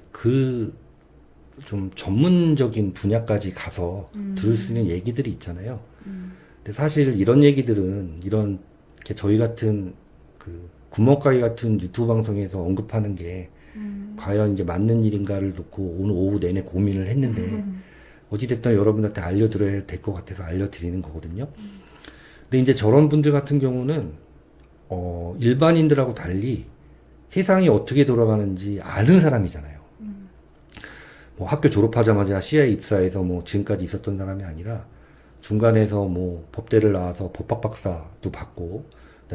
좀 전문적인 분야까지 가서 들을 수 있는 얘기들이 있잖아요. 근데 사실 이런 얘기들은 이렇게 저희 같은 구멍가게 같은 유튜브 방송에서 언급하는 게 과연 이제 맞는 일인가를 놓고 오늘 오후 내내 고민을 했는데 어찌됐든 여러분한테 알려드려야 될 것 같아서 알려드리는 거거든요. 근데 이제 저런 분들 같은 경우는 일반인들하고 달리 세상이 어떻게 돌아가는지 아는 사람이잖아요. 뭐 학교 졸업하자마자 CIA 입사해서 뭐 지금까지 있었던 사람이 아니라 중간에서 뭐 법대를 나와서 법학 박사도 받고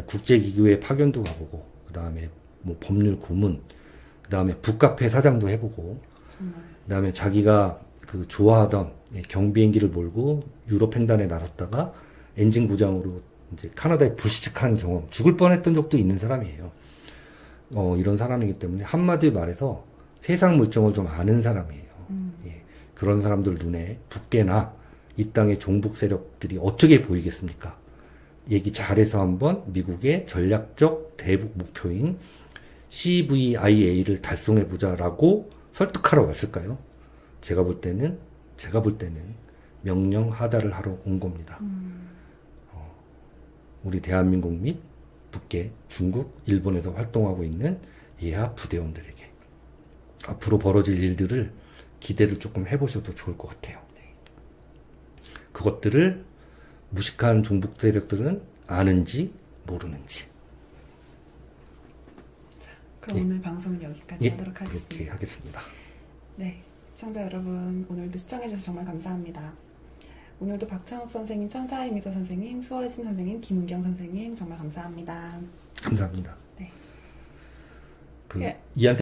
국제기구에 파견도 가보고 그 다음에 뭐 법률 고문 그 다음에 북카페 사장도 해보고 정말. 그 다음에 자기가 좋아하던 경비행기를 몰고 유럽 횡단에 나섰다가 엔진 고장으로 이제 카나다에 불시착한 경험, 죽을 뻔했던 적도 있는 사람이에요. 이런 사람이기 때문에 한마디 말해서 세상 물정을 좀 아는 사람이에요. 예, 그런 사람들 눈에 북계나 이 땅의 종북 세력들이 어떻게 보이겠습니까? 얘기 잘해서 한번 미국의 전략적 대북 목표인 CVIA를 달성해보자라고 설득하러 왔을까요? 제가 볼 때는 명령 하달을 하러 온 겁니다. 우리 대한민국 및 북계, 중국, 일본에서 활동하고 있는 예하 부대원들에게 앞으로 벌어질 일들을 기대를 조금 해보셔도 좋을 것 같아요. 그것들을 무식한 종북 세력들은 아는지 모르는지. 그럼 예. 오늘 방송은 여기까지 하도록 하겠습니다. 그렇게 하겠습니다. 네, 시청자 여러분 오늘도 시청해주셔서 정말 감사합니다. 오늘도 박창욱 선생님, 천사의 미소 선생님, 수호진 선생님, 김은경 선생님 정말 감사합니다. 감사합니다. 네. 예. 이한테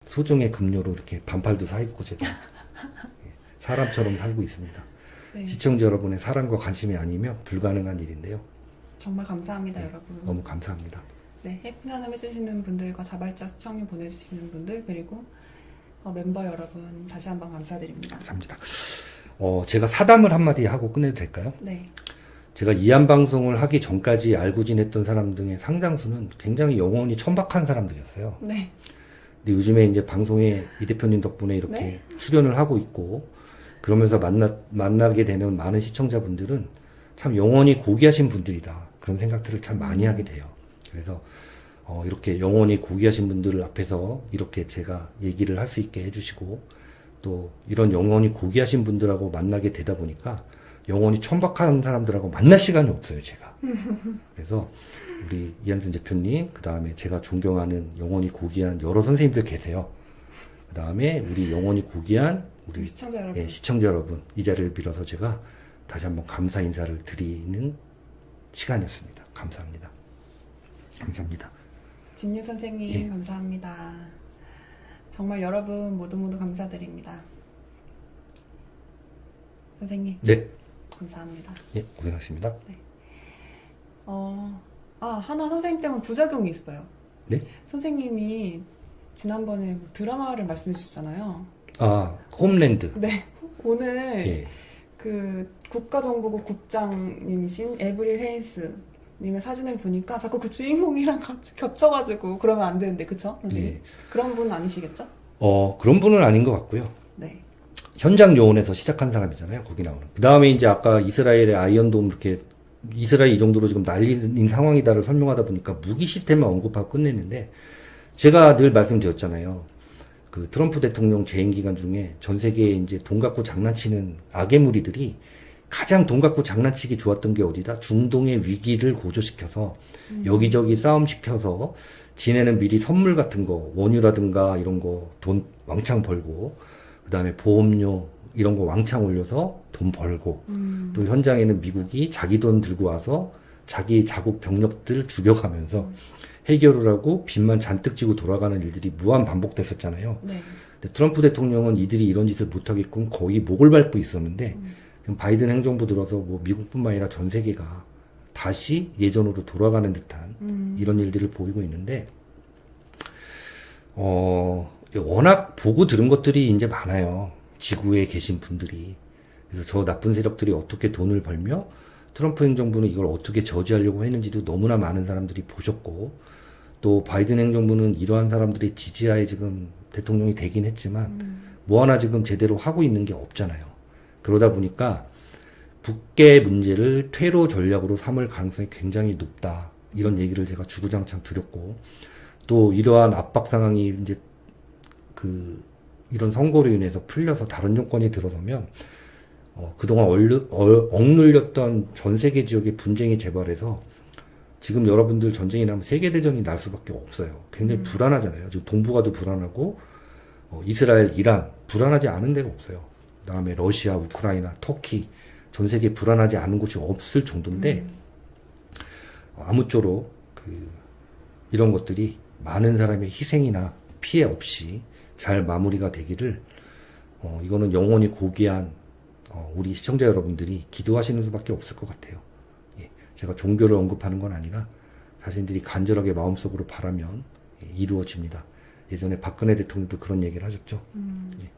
소정의 급료로 이렇게 반팔도 사입고 제가 사람처럼 살고 있습니다. 네. 시청자 여러분의 사랑과 관심이 아니면 불가능한 일인데요. 정말 감사합니다, 네, 여러분. 너무 감사합니다. 네, 예쁜 한음 해주시는 분들과 자발적 시청률 보내주시는 분들 그리고 멤버 여러분 다시 한번 감사드립니다. 감사합니다. 제가 사담을 한마디 하고 끝내도 될까요? 네. 제가 이한 방송을 하기 전까지 알고 지냈던 사람 등의 상당수는 굉장히 영혼이 천박한 사람들이었어요. 네. 근데 요즘에 이제 방송에 이 대표님 덕분에 이렇게 네. 출연을 하고 있고 그러면서 만나게 되는 많은 시청자분들은 참 영혼이 고귀하신 분들이다. 그런 생각들을 참 많이 하게 돼요. 그래서 이렇게 영혼이 고귀하신 분들 앞에서 이렇게 제가 얘기를 할 수 있게 해주시고 또 이런 영혼이 고귀하신 분들하고 만나게 되다 보니까 영혼이 천박한 사람들하고 만날 시간이 없어요, 제가. 그래서 우리 이한순 대표님, 그 다음에 제가 존경하는 영혼이 고귀한 여러 선생님들 계세요. 그 다음에 우리 영혼이 고귀한 우리 시청자 여러분. 시청자 여러분, 이 자리를 빌어서 제가 다시 한번 감사 인사를 드리는 시간이었습니다. 감사합니다. 감사합니다. 진유 선생님 예. 감사합니다. 정말 여러분 모두 감사드립니다. 선생님. 네. 감사합니다. 예, 고생하셨습니다. 하나 선생님 때문에 부작용이 있어요. 네? 선생님이 지난번에 뭐 드라마를 말씀해 주셨잖아요. 아, 홈랜드. 네. 오늘 예. 그 국가정보국 국장님이신 에브릴 헤인스 님의 사진을 보니까 자꾸 그 주인공이랑 같이 겹쳐가지고 그러면 안 되는데, 그쵸? 선생님? 예. 그런 분 아니시겠죠? 그런 분은 아닌 것 같고요. 네. 현장 요원에서 시작한 사람이잖아요. 거기 나오는. 그 다음에 이제 아까 이스라엘의 아이언돔 이렇게 이스라엘 이 정도로 지금 난리인 상황이다를 설명하다 보니까 무기 시스템만 언급하고 끝냈는데, 제가 늘 말씀드렸잖아요. 그 트럼프 대통령 재임 기간 중에 전 세계에 이제 돈 갖고 장난치는 악의 무리들이 가장 돈 갖고 장난치기 좋았던 게 어디다? 중동의 위기를 고조시켜서 여기저기 싸움시켜서 지네는 미리 선물 같은 거, 원유라든가 이런 거 돈 왕창 벌고, 그 다음에 보험료 이런 거 왕창 올려서 돈 벌고, 또 현장에는 미국이 자기 돈 들고 와서 자기 자국 병력들 죽여가면서 해결을 하고 빚만 잔뜩 지고 돌아가는 일들이 무한 반복됐었잖아요. 네. 근데 트럼프 대통령은 이들이 이런 짓을 못하게끔 거의 목을 밟고 있었는데, 지금 바이든 행정부 들어서 뭐 미국뿐만 아니라 전 세계가 다시 예전으로 돌아가는 듯한 이런 일들을 보이고 있는데, 워낙 보고 들은 것들이 이제 많아요. 지구에 계신 분들이. 그래서 저 나쁜 세력들이 어떻게 돈을 벌며 트럼프 행정부는 이걸 어떻게 저지하려고 했는지도 너무나 많은 사람들이 보셨고, 또 바이든 행정부는 이러한 사람들의 지지하에 지금 대통령이 되긴 했지만 뭐 하나 지금 제대로 하고 있는 게 없잖아요. 그러다 보니까 북계 문제를 퇴로 전략으로 삼을 가능성이 굉장히 높다. 이런 얘기를 제가 주구장창 드렸고, 또 이러한 압박 상황이 이제 이런 선거로 인해서 풀려서 다른 정권이 들어서면 그동안 억눌렸던 전 세계 지역의 분쟁이 재발해서 지금 여러분들 전쟁이 나면 세계대전이 날 수밖에 없어요. 굉장히 불안하잖아요. 지금 동북아도 불안하고, 이스라엘, 이란, 불안하지 않은 데가 없어요. 그 다음에 러시아, 우크라이나, 터키, 전 세계에 불안하지 않은 곳이 없을 정도인데, 아무쪼록 이런 것들이 많은 사람의 희생이나 피해 없이 잘 마무리가 되기를, 이거는 영원히 고귀한 우리 시청자 여러분들이 기도하시는 수밖에 없을 것 같아요. 예, 제가 종교를 언급하는 건 아니라 자신들이 간절하게 마음속으로 바라면 이루어집니다. 예전에 박근혜 대통령도 그런 얘기를 하셨죠. 예.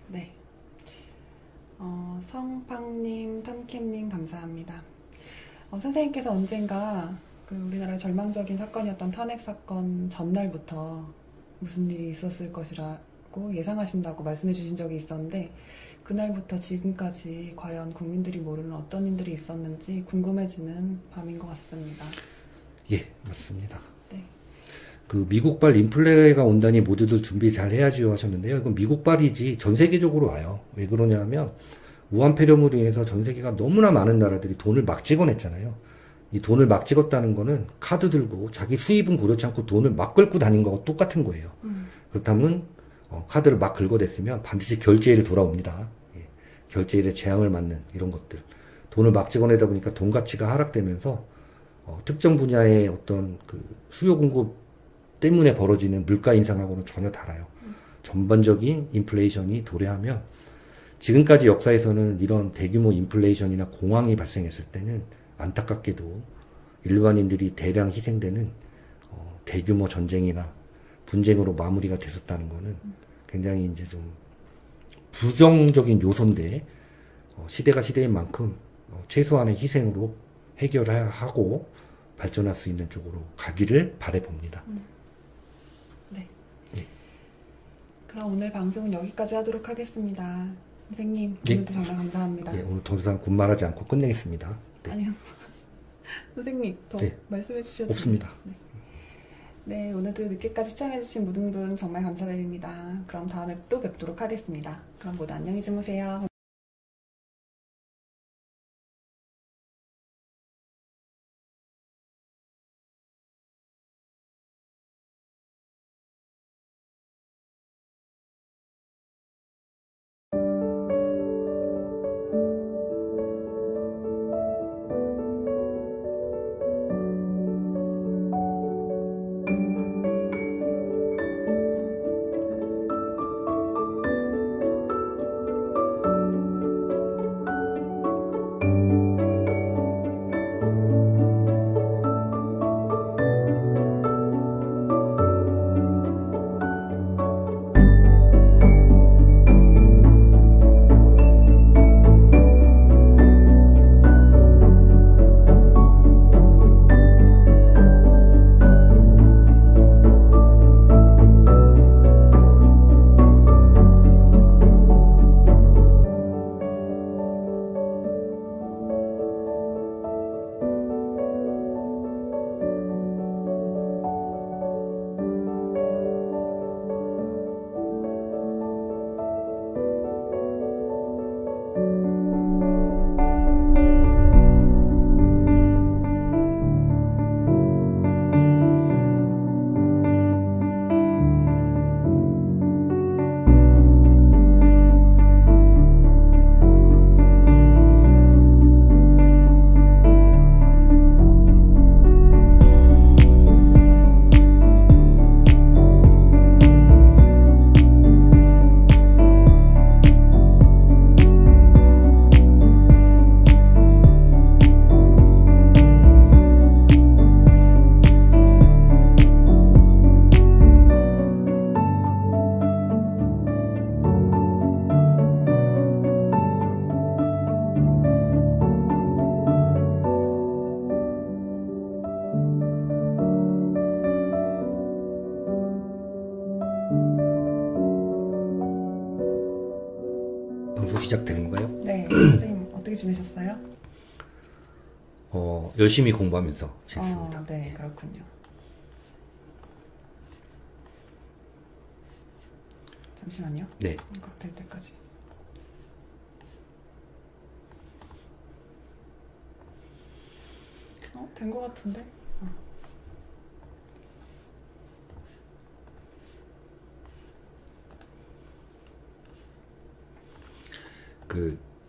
네. 성팡님, 탐캠님 감사합니다. 선생님께서 언젠가 우리나라의 절망적인 사건이었던 탄핵 사건 전날부터 무슨 일이 있었을 것이라고 예상하신다고 말씀해 주신 적이 있었는데, 그날부터 지금까지 과연 국민들이 모르는 어떤 일들이 있었는지 궁금해지는 밤인 것 같습니다. 예, 맞습니다. 네. 미국발 인플레가 온다니 모두들 준비 잘 해야지요 하셨는데요. 이건 미국발이지 전 세계적으로 와요. 왜 그러냐면 우한 폐렴으로 인해서 전 세계가 너무나 많은 나라들이 돈을 막 찍어냈잖아요. 이 돈을 막 찍었다는 거는 카드 들고 자기 수입은 고려치 않고 돈을 막 긁고 다닌 거하고 똑같은 거예요. 그렇다면 카드를 막 긁어댔으면 반드시 결제일에 돌아옵니다. 예. 결제일에 재앙을 맞는 이런 것들. 돈을 막 찍어내다 보니까 돈 가치가 하락되면서 특정 분야의 어떤 수요 공급 때문에 벌어지는 물가 인상하고는 전혀 달라요. 전반적인 인플레이션이 도래하면, 지금까지 역사에서는 이런 대규모 인플레이션이나 공황이 발생했을 때는 안타깝게도 일반인들이 대량 희생되는 대규모 전쟁이나 분쟁으로 마무리가 됐었다는 거는 굉장히 이제 좀 부정적인 요소인데, 시대가 시대인 만큼 최소한의 희생으로 해결하고 발전할 수 있는 쪽으로 가기를 바라봅니다. 네. 예. 그럼 오늘 방송은 여기까지 하도록 하겠습니다. 선생님, 예. 오늘도 정말 감사합니다. 예, 오늘 더 이상 군말하지 않고 끝내겠습니다. 네. 아니요. 선생님, 더 네. 말씀해 주셔도 없습니다. 네, 오늘도 늦게까지 시청해주신 모든 분 정말 감사드립니다. 그럼 다음에 또 뵙도록 하겠습니다. 그럼 모두 안녕히 주무세요. 시작된 건가요? 네, 선생님 어떻게 지내셨어요? 열심히 공부하면서 지냈습니다. 네, 그렇군요. 잠시만요. 네. 이거 될 때까지. 된 것 같은데?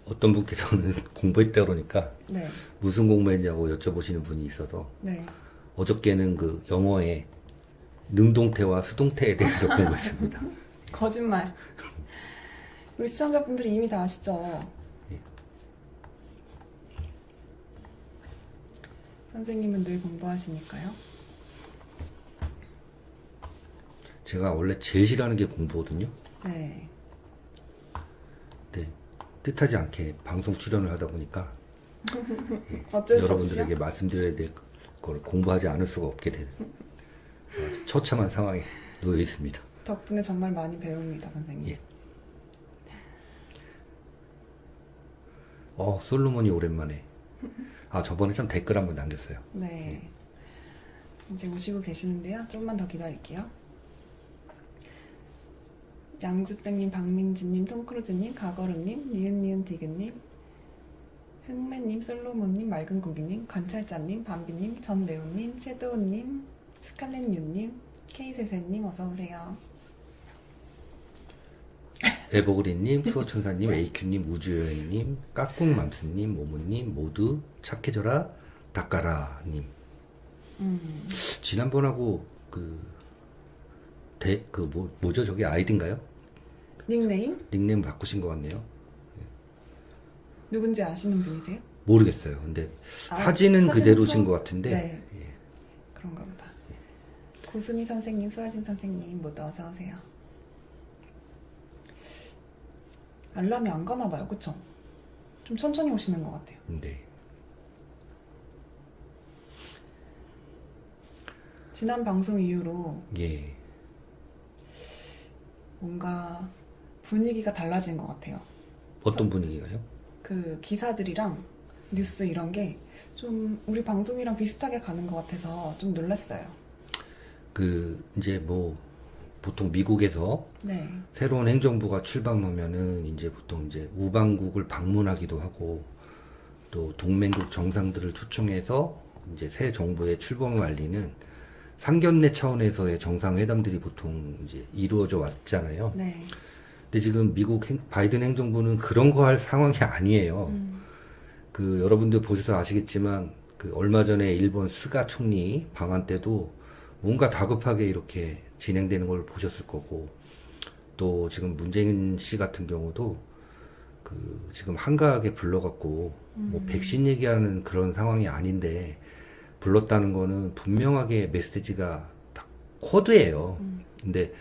어떤 분께서는 공부했다 그러니까 네. 무슨 공부했냐고 여쭤보시는 분이 있어서 네. 어저께는 영어의 능동태와 수동태에 대해서 공부했습니다. 거짓말. 우리 시청자분들이 이미 다 아시죠? 예. 선생님은 늘 공부하시니까요. 제가 원래 제일 싫어하는 게 공부거든요. 네. 네. 뜻하지 않게 방송 출연을 하다 보니까 어쩔 수 여러분들에게 없이요? 말씀드려야 될 걸 공부하지 않을 수가 없게 되는 처참한 상황에 놓여 있습니다. 덕분에 정말 많이 배웁니다, 선생님. 예. 솔로몬이 오랜만에. 저번에 참 댓글 한번 남겼어요. 네. 이제 오시고 계시는데요. 조금만 더 기다릴게요. 양주땡님, 박민지님, 톰크루즈님, 가거루님, 니은니은 디그님, 흥매님, 솔로몬님, 맑은고기님, 관찰자님, 밤비님, 전대우님, 최도우님, 스칼렛유님, K세세님 어서오세요. 에버그린님, 수호천사님, AQ님, 우주여행님, 까꿍맘스님, 모모님 모두 착해져라 닦아라님. 지난번하고 뭐죠? 저게 아이디인가요? 닉네임? 닉네임 바꾸신 것 같네요. 누군지 아시는 분이세요? 모르겠어요. 근데 사진은 그대로신 것 같은데. 네. 예. 그런가 보다. 고순이 선생님, 수아진 선생님 모두 어서 오세요. 알람이 안 가나 봐요. 그쵸? 좀 천천히 오시는 것 같아요. 네. 지난 방송 이후로 예. 뭔가 분위기가 달라진 것 같아요. 어떤 분위기가요? 그 기사들이랑 뉴스 이런 게 좀 우리 방송이랑 비슷하게 가는 것 같아서 좀 놀랐어요. 이제 보통 미국에서 네. 새로운 행정부가 출범하면은 이제 보통 이제 우방국을 방문하기도 하고 또 동맹국 정상들을 초청해서 이제 새 정부의 출범을 알리는 상견례 차원에서의 정상회담들이 보통 이제 이루어져 왔잖아요. 네. 근데 지금 미국 바이든 행정부는 그런 거 할 상황이 아니에요. 여러분들 보셔서 아시겠지만 얼마 전에 일본 스가 총리 방한 때도 뭔가 다급하게 이렇게 진행되는 걸 보셨을 거고, 또 지금 문재인 씨 같은 경우도 지금 한가하게 불러갖고 백신 얘기하는 그런 상황이 아닌데 불렀다는 거는 분명하게 메시지가 다 코드예요. 근데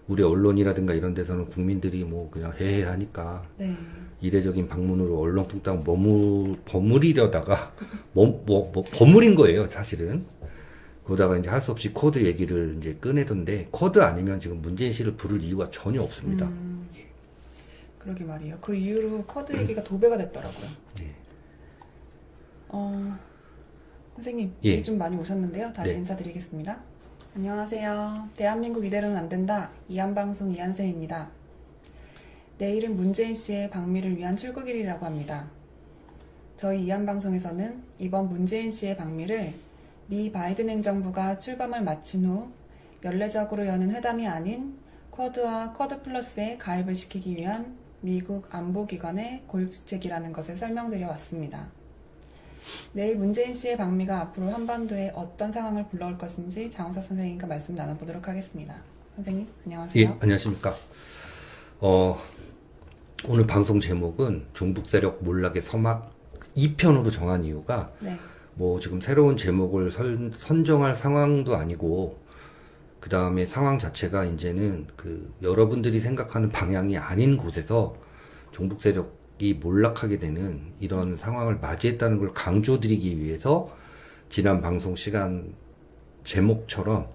우리 언론이라든가 이런 데서는 국민들이 그냥 해해하니까 네. 이례적인 방문으로 얼렁뚱땅 버무리려다가 버무린 거예요, 사실은. 그러다가 이제 할 수 없이 코드 얘기를 이제 꺼내던데, 코드 아니면 지금 문재인 씨를 부를 이유가 전혀 없습니다. 그러게 말이에요. 그 이후로 코드 얘기가 도배가 됐더라고요. 네. 선생님, 예. 얘기 좀 많이 오셨는데요. 다시 네. 인사드리겠습니다. 안녕하세요. 대한민국 이대로는 안 된다. 이한방송 이한쌤입니다. 내일은 문재인 씨의 방미를 위한 출국일이라고 합니다. 저희 이한방송에서는 이번 문재인 씨의 방미를 미 바이든 행정부가 출범을 마친 후 연례적으로 여는 회담이 아닌 쿼드와 쿼드 플러스에 가입을 시키기 위한 미국 안보기관의 고육지책이라는 것을 설명드려 왔습니다. 내일 문재인 씨의 방미가 앞으로 한반도에 어떤 상황을 불러올 것인지 장우석 선생님과 말씀 나눠보도록 하겠습니다. 선생님, 안녕하세요. 예, 안녕하십니까. 오늘 방송 제목은 종북 세력 몰락의 서막 2편으로 정한 이유가 네. 지금 새로운 제목을 선정할 상황도 아니고, 그 다음에 상황 자체가 이제는 여러분들이 생각하는 방향이 아닌 곳에서 종북 세력이 몰락하게 되는 이런 상황을 맞이했다는 걸 강조드리기 위해서 지난 방송 시간 제목처럼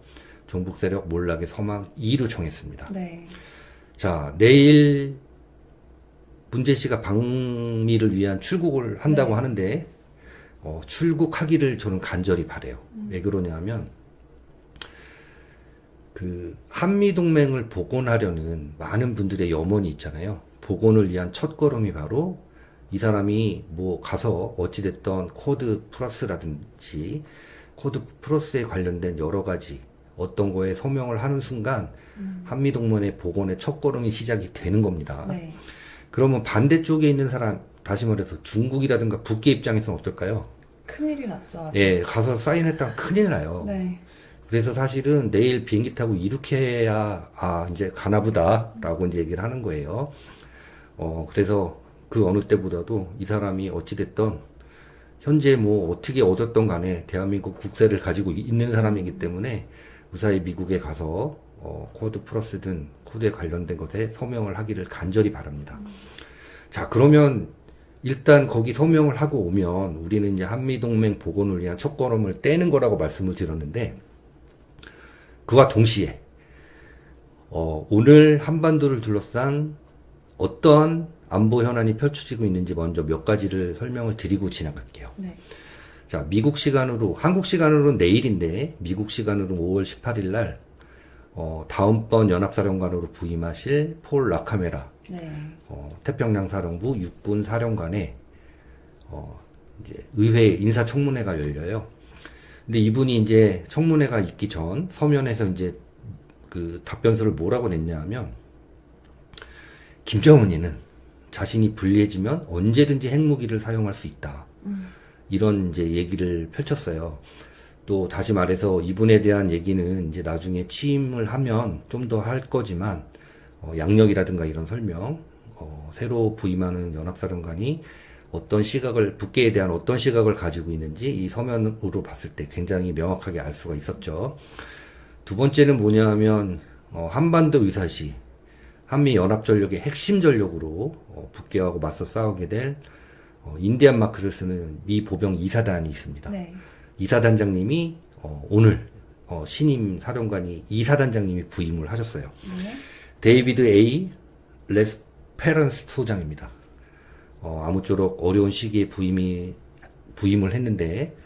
종북 세력 몰락의 서막 2로 정했습니다. 네. 자, 내일 문재 씨가 방미를 위한 출국을 한다고 네. 하는데 출국하기를 저는 간절히 바래요. 왜 그러냐면 그 한미 동맹을 복원하려는 많은 분들의 염원이 있잖아요. 복원을 위한 첫걸음이 바로 이 사람이 뭐 가서 어찌됐던 코드 플러스라든지 코드 플러스에 관련된 여러 가지 어떤 거에 서명을 하는 순간 한미 동맹의 복원의 첫걸음이 시작이 되는 겁니다. 네. 그러면 반대쪽에 있는 사람, 다시 말해서 중국이라든가 북계 입장에서는 어떨까요? 큰일이 났죠. 아직. 예, 가서 사인했다면 큰일 나요. 네. 그래서 사실은 내일 비행기 타고 이륙해야, 이제 가나보다, 라고 이제 얘기를 하는 거예요. 그래서 그 어느 때보다도 이 사람이 어찌됐던, 현재 뭐 어떻게 얻었던 간에 대한민국 국세를 가지고 있는 사람이기 때문에 무사히 미국에 가서, 코드 플러스든 코드에 관련된 것에 서명을 하기를 간절히 바랍니다. 자, 그러면 일단 거기 서명을 하고 오면 우리는 이제 한미동맹 복원을 위한 첫걸음을 떼는 거라고 말씀을 드렸는데, 그와 동시에 오늘 한반도를 둘러싼 어떤 안보 현안이 펼쳐지고 있는지 먼저 몇 가지를 설명을 드리고 지나갈게요. 네. 자, 미국 시간으로, 한국 시간으로는 내일인데 미국 시간으로 5월 18일 날 다음번 연합사령관으로 부임하실 폴 라카메라 네. 태평양 사령부 육군 사령관의 이제 의회 인사청문회가 열려요. 근데 이분이 이제 청문회가 있기 전 서면에서 이제 그 답변서를 뭐라고 냈냐 하면, 김정은이는 자신이 불리해지면 언제든지 핵무기를 사용할 수 있다. 이런 이제 얘기를 펼쳤어요. 또 다시 말해서 이분에 대한 얘기는 이제 나중에 취임을 하면 좀 더 할 거지만, 양력이라든가 이런 설명, 새로 부임하는 연합사령관이 어떤 시각을, 북계에 대한 어떤 시각을 가지고 있는지 이 서면으로 봤을 때 굉장히 명확하게 알 수가 있었죠. 두 번째는 뭐냐 하면, 한반도 의사시, 한미 연합전력의 핵심 전력으로 북계하고 맞서 싸우게 될 인디안 마크를 쓰는 미 보병 2사단이 있습니다. 네. 2사단장님이 오늘 신임 사령관이 2사단장님이 부임을 하셨어요. 네. 데이비드 A. 레스페런스 소장입니다. 아무쪼록 어려운 시기에 부임을 했는데,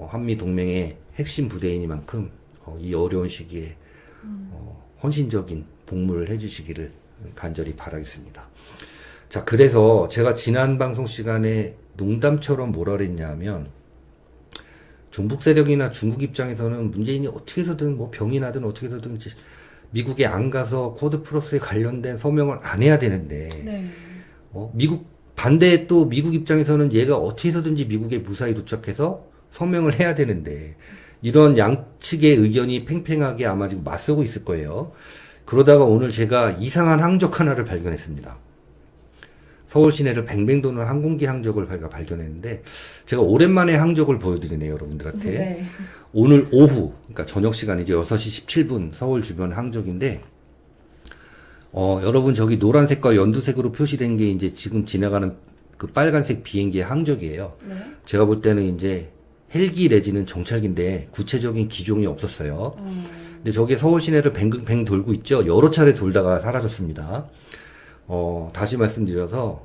한미 동맹의 핵심 부대이니만큼, 이 어려운 시기에, 헌신적인 복무를 해주시기를 간절히 바라겠습니다. 자, 그래서 제가 지난 방송 시간에 농담처럼 뭐라 그랬냐면, 종북 세력이나 중국 입장에서는 문재인이 어떻게 해서든 뭐 병이 나든 어떻게 해서든 미국에 안 가서 코드 플러스에 관련된 서명을 안 해야 되는데, 네. 반대에 또 미국 입장에서는 얘가 어떻게 해서든지 미국에 무사히 도착해서 서명을 해야 되는데, 이런 양측의 의견이 팽팽하게 아마 지금 맞서고 있을 거예요. 그러다가 오늘 제가 이상한 항적 하나를 발견했습니다. 서울 시내를 뱅뱅 도는 항공기 항적을 발견했는데, 제가 오랜만에 항적을 보여드리네요, 여러분들한테. 네. 오늘 오후, 그러니까 저녁 시간이죠. 6시 17분 서울 주변 항적인데, 여러분 저기 노란색과 연두색으로 표시된 게 이제 지금 지나가는 그 빨간색 비행기의 항적이에요. 네. 제가 볼 때는 이제 헬기 내지는 정찰기인데 구체적인 기종이 없었어요. 근데 저게 서울 시내를 뱅뱅 돌고 있죠. 여러 차례 돌다가 사라졌습니다. 다시 말씀드려서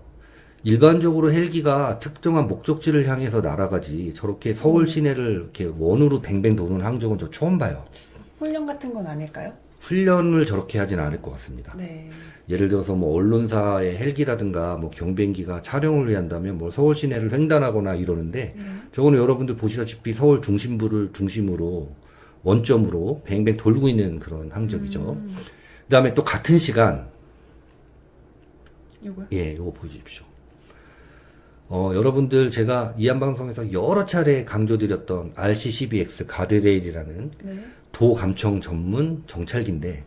일반적으로 헬기가 특정한 목적지를 향해서 날아가지 저렇게 서울 시내를 이렇게 원으로 뱅뱅 도는 항적은 저 처음 봐요. 훈련 같은 건 아닐까요? 훈련을 저렇게 하진 않을 것 같습니다. 네. 예를 들어서 뭐 언론사의 헬기라든가 뭐 경비행기가 촬영을 위한다면 뭐 서울 시내를 횡단하거나 이러는데, 저거는 여러분들 보시다시피 서울 중심부를 중심으로 원점으로 뱅뱅 돌고 있는 그런 항적이죠. 그 다음에 또 같은 시간, 요거요? 예, 요거 보여주십시오. 여러분들 제가 이한방송에서 여러 차례 강조드렸던 RC-12X 가드레일이라는 네. 도감청 전문 정찰기인데,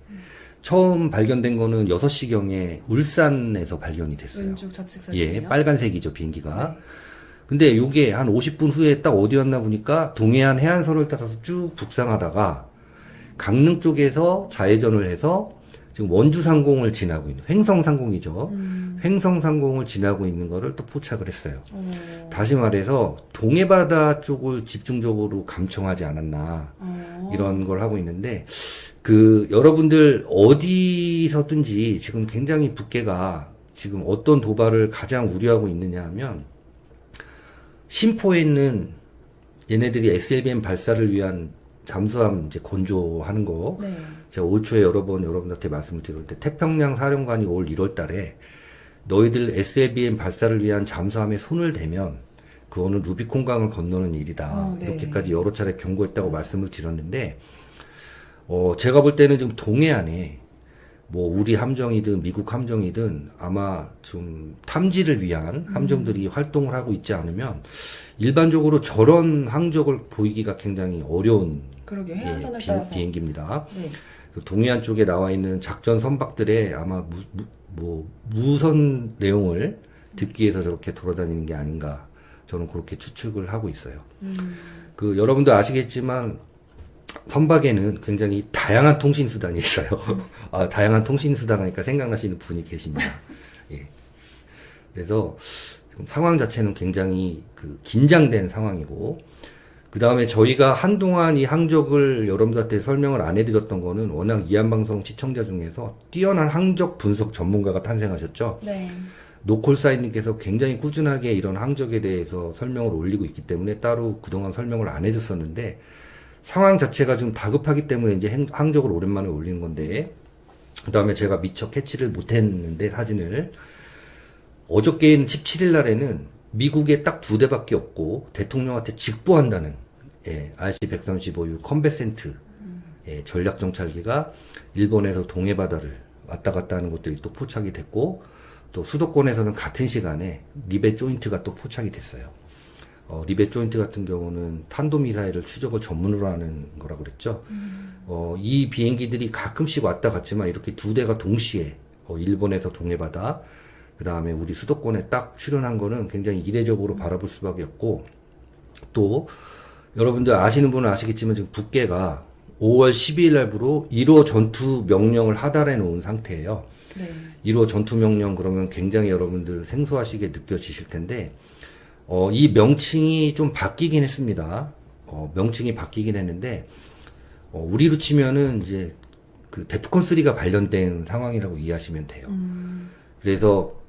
처음 발견된 거는 6시경에 울산에서 발견이 됐어요. 왼쪽 좌측 사진이요? 예, 빨간색이죠, 비행기가. 네. 근데 요게 한 50분 후에 딱 어디 왔나 보니까 동해안 해안선을 따라서 쭉 북상하다가 강릉 쪽에서 좌회전을 해서 지금 원주상공을 지나고 있는, 횡성상공이죠. 횡성상공을 지나고 있는 거를 또 포착을 했어요. 다시 말해서 동해바다 쪽을 집중적으로 감청하지 않았나, 이런 걸 하고 있는데, 여러분들 어디서든지 지금 굉장히 북계가 지금 어떤 도발을 가장 우려하고 있느냐 하면 심포에 있는 얘네들이 SLBM 발사를 위한 잠수함 이제 건조하는 거. 네. 제가 올 초에 여러 번 여러분들한테 말씀을 드렸는데 태평양 사령관이 올 1월 달에 너희들 SLBM 발사를 위한 잠수함에 손을 대면 그거는 루비콘강을 건너는 일이다. 네. 이렇게까지 여러 차례 경고했다고 말씀을 드렸는데 제가 볼 때는 지금 동해안에 뭐 우리 함정이든 미국 함정이든 아마 좀 탐지를 위한 함정들이 활동을 하고 있지 않으면 일반적으로 저런 항적을 보이기가 굉장히 어려운 그러게 해안선을 따라서. 비행기입니다. 네. 동해안 쪽에 나와 있는 작전 선박들의 아마 무선 내용을 듣기 위해서 저렇게 돌아다니는 게 아닌가 저는 그렇게 추측을 하고 있어요. 그 여러분도 아시겠지만 선박에는 굉장히 다양한 통신 수단이 있어요. 다양한 통신 수단 하니까 생각나시는 분이 계십니다. 예. 그래서 상황 자체는 굉장히 긴장된 상황이고, 그 다음에 저희가 한동안 이 항적을 여러분들한테 설명을 안 해드렸던 거는 워낙 이한방송 시청자 중에서 뛰어난 항적 분석 전문가가 탄생하셨죠. 네. 노콜사인님께서 굉장히 꾸준하게 이런 항적에 대해서 설명을 올리고 있기 때문에 따로 그동안 설명을 안 해줬었는데, 상황 자체가 좀 다급하기 때문에 이제 항적을 오랜만에 올리는 건데, 그 다음에 제가 미처 캐치를 못했는데 사진을 어저께인 17일 날에는 미국에 딱 2대밖에 없고 대통령한테 직보한다는 RC-135U 컴베센트 전략 정찰기가 일본에서 동해 바다를 왔다 갔다 하는 것들이 또 포착이 됐고, 또 수도권에서는 같은 시간에 리베 조인트가 또 포착이 됐어요. 리베 조인트 같은 경우는 탄도미사일을 추적을 전문으로 하는 거라 그랬죠. 이 비행기들이 가끔씩 왔다 갔지만 이렇게 2대가 동시에 일본에서 동해바다, 그 다음에 우리 수도권에 딱 출현한 거는 굉장히 이례적으로 바라볼 수밖에 없고, 또 여러분들 아시는 분은 아시겠지만 지금 북계가 5월 12일 날부로 1호 전투 명령을 하달해 놓은 상태예요. 네. 1호 전투 명령 그러면 굉장히 여러분들 생소하시게 느껴지실 텐데, 이 명칭이 좀 바뀌긴 했습니다. 명칭이 바뀌긴 했는데, 우리로 치면은 이제 그 데프콘3가 발견된 상황이라고 이해하시면 돼요. 그래서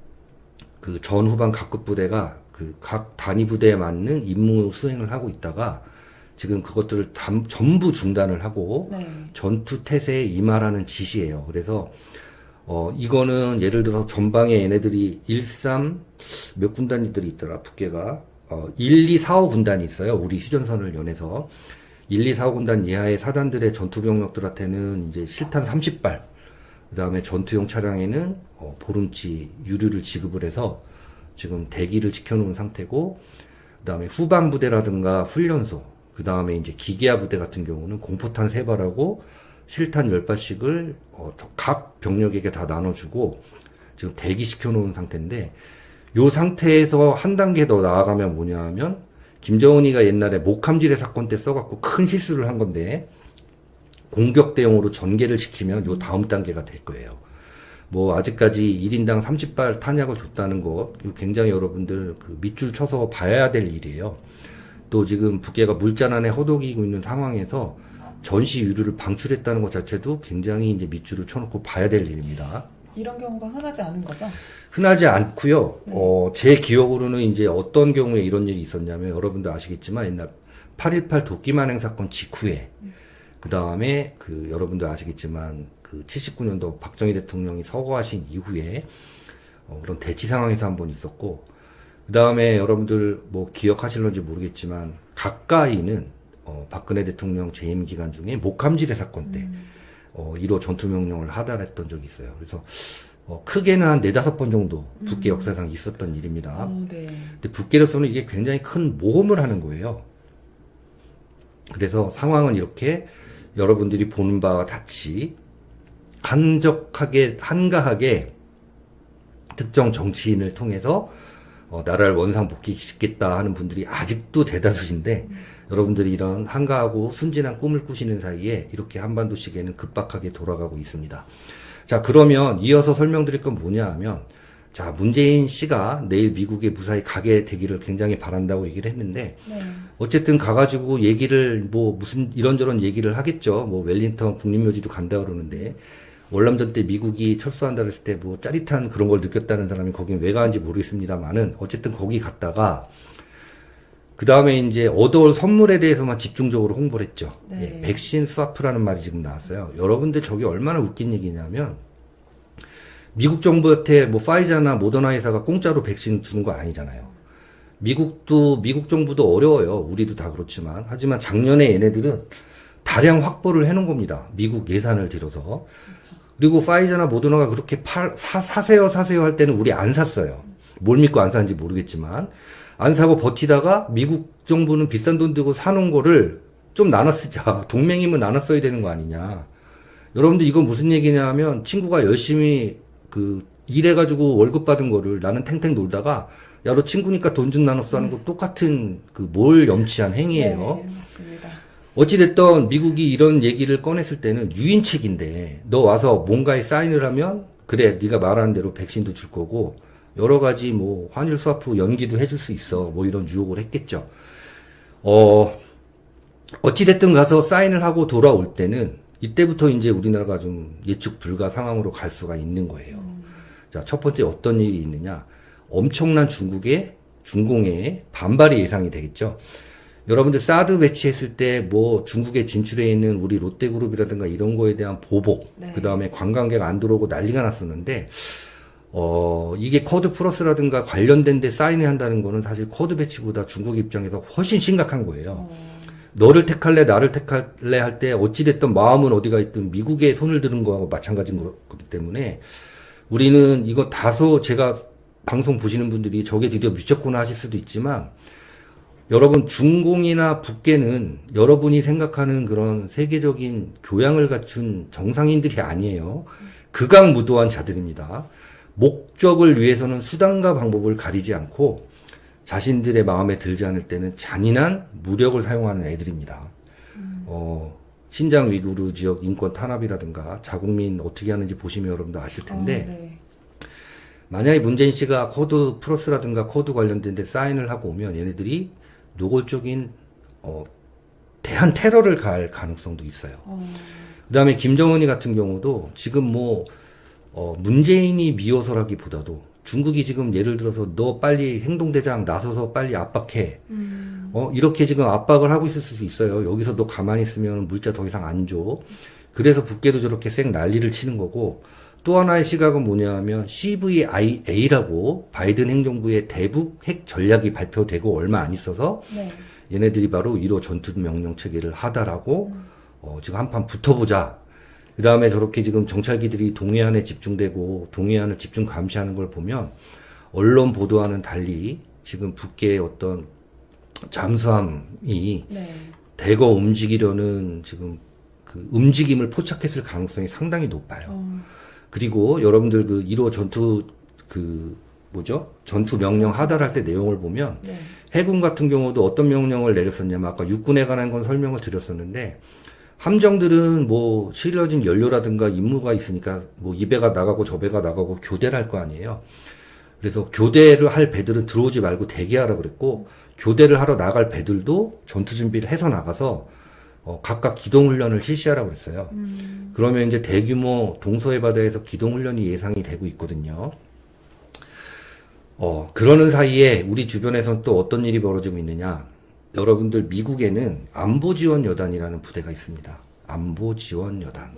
그 전후반 각급 부대가 그 각 단위 부대에 맞는 임무 수행을 하고 있다가 지금 그것들을 전부 중단을 하고 네. 전투 태세에 임하라는 지시예요. 그래서 이거는 예를 들어서 전방에 얘네들이 13 몇 군단이들이 있더라, 북계가. 1, 2, 4, 5 군단이 있어요. 우리 휴전선을 연해서. 1, 2, 4, 5 군단 이하의 사단들의 전투병력들한테는 이제 실탄 30발, 그 다음에 전투용 차량에는 보름치 유류를 지급을 해서 지금 대기를 지켜놓은 상태고, 그 다음에 후방 부대라든가 훈련소, 그 다음에 이제 기계화 부대 같은 경우는 공포탄 3발하고 실탄 10발씩을 각 병력에게 다 나눠주고 지금 대기시켜 놓은 상태인데, 요 상태에서 한 단계 더 나아가면 뭐냐 하면 김정은이가 옛날에 목함지뢰 사건 때 써갖고 큰 실수를 한 건데, 공격 대용으로 전개를 시키면 요 다음 단계가 될 거예요. 뭐 아직까지 1인당 30발 탄약을 줬다는 거 굉장히 여러분들 그 밑줄 쳐서 봐야 될 일이에요. 또 지금 북계가 물잔 안에 허덕이고 있는 상황에서 전시 유류를 방출했다는 것 자체도 굉장히 이제 밑줄을 쳐놓고 봐야 될 일입니다. 이런 경우가 흔하지 않은 거죠? 흔하지 않고요. 네. 제 기억으로는 이제 어떤 경우에 이런 일이 있었냐면, 여러분도 아시겠지만 옛날 8.18 도끼만행 사건 직후에 그 다음에 그 여러분도 아시겠지만 그 79년도 박정희 대통령이 서거하신 이후에 그런 대치 상황에서 한번 있었고, 그 다음에 여러분들 뭐 기억하실런지 모르겠지만 가까이는 박근혜 대통령 재임 기간 중에 목함지뢰 사건 때 1호 전투명령을 하달했던 적이 있어요. 그래서 크게는 한 4-5번 정도 북계 역사상 있었던 일입니다. 네. 근데 북계로서는 이게 굉장히 큰 모험을 하는 거예요. 그래서 상황은 이렇게 여러분들이 보는 바와 같이 한가하게 특정 정치인을 통해서 나라를 원상복귀시키겠다 하는 분들이 아직도 대다수신데, 여러분들이 이런 한가하고 순진한 꿈을 꾸시는 사이에 이렇게 한반도 시계는 급박하게 돌아가고 있습니다. 자, 그러면 이어서 설명드릴 건 뭐냐 하면, 자, 문재인 씨가 내일 미국에 무사히 가게 되기를 굉장히 바란다고 얘기를 했는데, 네. 어쨌든 가가지고 얘기를 무슨 이런저런 얘기를 하겠죠. 뭐 웰링턴 국립묘지도 간다 그러는데, 월남전 때 미국이 철수한다 그랬을 때 뭐 짜릿한 그런 걸 느꼈다는 사람이 거긴 왜 가는지 모르겠습니다만은 어쨌든 거기 갔다가 그 다음에 이제 얻어올 선물에 대해서만 집중적으로 홍보를 했죠. 네. 예, 백신 스와프라는 말이 지금 나왔어요. 여러분들 저게 얼마나 웃긴 얘기냐면 미국 정부한테 뭐 파이자나 모더나 회사가 공짜로 백신 주는 거 아니잖아요. 미국 정부도 어려워요. 우리도 다 그렇지만. 하지만 작년에 얘네들은 다량 확보를 해놓은 겁니다. 미국 예산을 들여서. 그렇죠. 그리고 파이자나 모더나가 그렇게 사세요 할 때는 우리 안 샀어요. 뭘 믿고 안 샀는지 모르겠지만. 안 사고 버티다가 미국 정부는 비싼 돈 들고 사놓은 거를 좀 나눠 쓰자. 동맹이면 나눠 써야 되는 거 아니냐. 여러분들 이건 무슨 얘기냐면 친구가 열심히 일해가지고 월급 받은 거를 나는 탱탱 놀다가 야, 너 친구니까 돈 좀 나눠 써는 거 똑같은 뭘 염치한 행위예요. 네, 맞습니다. 어찌됐든 미국이 이런 얘기를 꺼냈을 때는 유인책인데 너 와서 뭔가에 사인을 하면 그래 네가 말하는 대로 백신도 줄 거고 여러 가지 뭐 환율 스와프 연기도 해줄 수 있어 뭐 이런 유혹을 했겠죠. 어찌됐든 가서 사인을 하고 돌아올 때는 이때부터 이제 우리나라가 좀 예측 불가 상황으로 갈 수가 있는 거예요. 자, 첫 번째 어떤 일이 있느냐. 엄청난 중공의 반발이 예상이 되겠죠. 여러분들 사드 배치했을 때 뭐 중국에 진출해 있는 우리 롯데그룹이라든가 이런 거에 대한 보복, 네. 그 다음에 관광객 안 들어오고 난리가 났었는데, 이게 코드 플러스라든가 관련된 데 사인을 한다는 거는 사실 코드 배치보다 중국 입장에서 훨씬 심각한 거예요. 너를 택할래, 나를 택할래 할 때 어찌됐든 마음은 어디가 있든 미국에 손을 드는 거하고 마찬가지인 거기 때문에 우리는 이거 다소 제가 방송 보시는 분들이 저게 드디어 미쳤구나 하실 수도 있지만 여러분 중공이나 북계는 여러분이 생각하는 그런 세계적인 교양을 갖춘 정상인들이 아니에요. 극악무도한 자들입니다. 목적을 위해서는 수단과 방법을 가리지 않고 자신들의 마음에 들지 않을 때는 잔인한 무력을 사용하는 애들입니다. 신장 위구르 지역 인권 탄압이라든가 자국민 어떻게 하는지 보시면 여러분도 아실 텐데 네. 만약에 문재인 씨가 코드 플러스라든가 코드 관련된 데 사인을 하고 오면 얘네들이 노골적인 대한 테러를 가할 가능성도 있어요. 그 다음에 김정은이 같은 경우도 지금 문재인이 미워서라기보다도 중국이 지금 예를 들어서 너 빨리 행동대장 나서서 빨리 압박해. 이렇게 지금 압박을 하고 있을 수 있어요. 여기서 너 가만히 있으면 물자 더 이상 안 줘. 그래서 북계도 저렇게 쌩 난리를 치는 거고 또 하나의 시각은 뭐냐면 CVIA라고 바이든 행정부의 대북 핵 전략이 발표되고 얼마 안 있어서 네. 얘네들이 바로 1호 전투 명령 체계를 하다라고 지금 한판 붙어보자. 그 다음에 저렇게 지금 정찰기들이 동해안에 집중되고 동해안을 집중 감시하는 걸 보면 언론 보도와는 달리 지금 북계의 어떤 잠수함이 네. 대거 움직이려는 지금 그 움직임을 포착했을 가능성이 상당히 높아요. 그리고 여러분들 1호 전투 전투 명령 하달할 때 내용을 보면 네. 해군 같은 경우도 어떤 명령을 내렸었냐면 아까 육군에 관한 건 설명을 드렸었는데 함정들은 실려진 연료라든가 임무가 있으니까 이 배가 나가고 저 배가 나가고 교대를 할 거 아니에요. 그래서 교대를 할 배들은 들어오지 말고 대기하라 그랬고 교대를 하러 나갈 배들도 전투 준비를 해서 나가서 각각 기동훈련을 실시하라고 그랬어요. 그러면 이제 대규모 동서해 바다에서 기동훈련이 예상이 되고 있거든요. 그러는 사이에 우리 주변에선 또 어떤 일이 벌어지고 있느냐. 여러분들 미국에는 안보지원여단이라는 부대가 있습니다. 안보지원여단.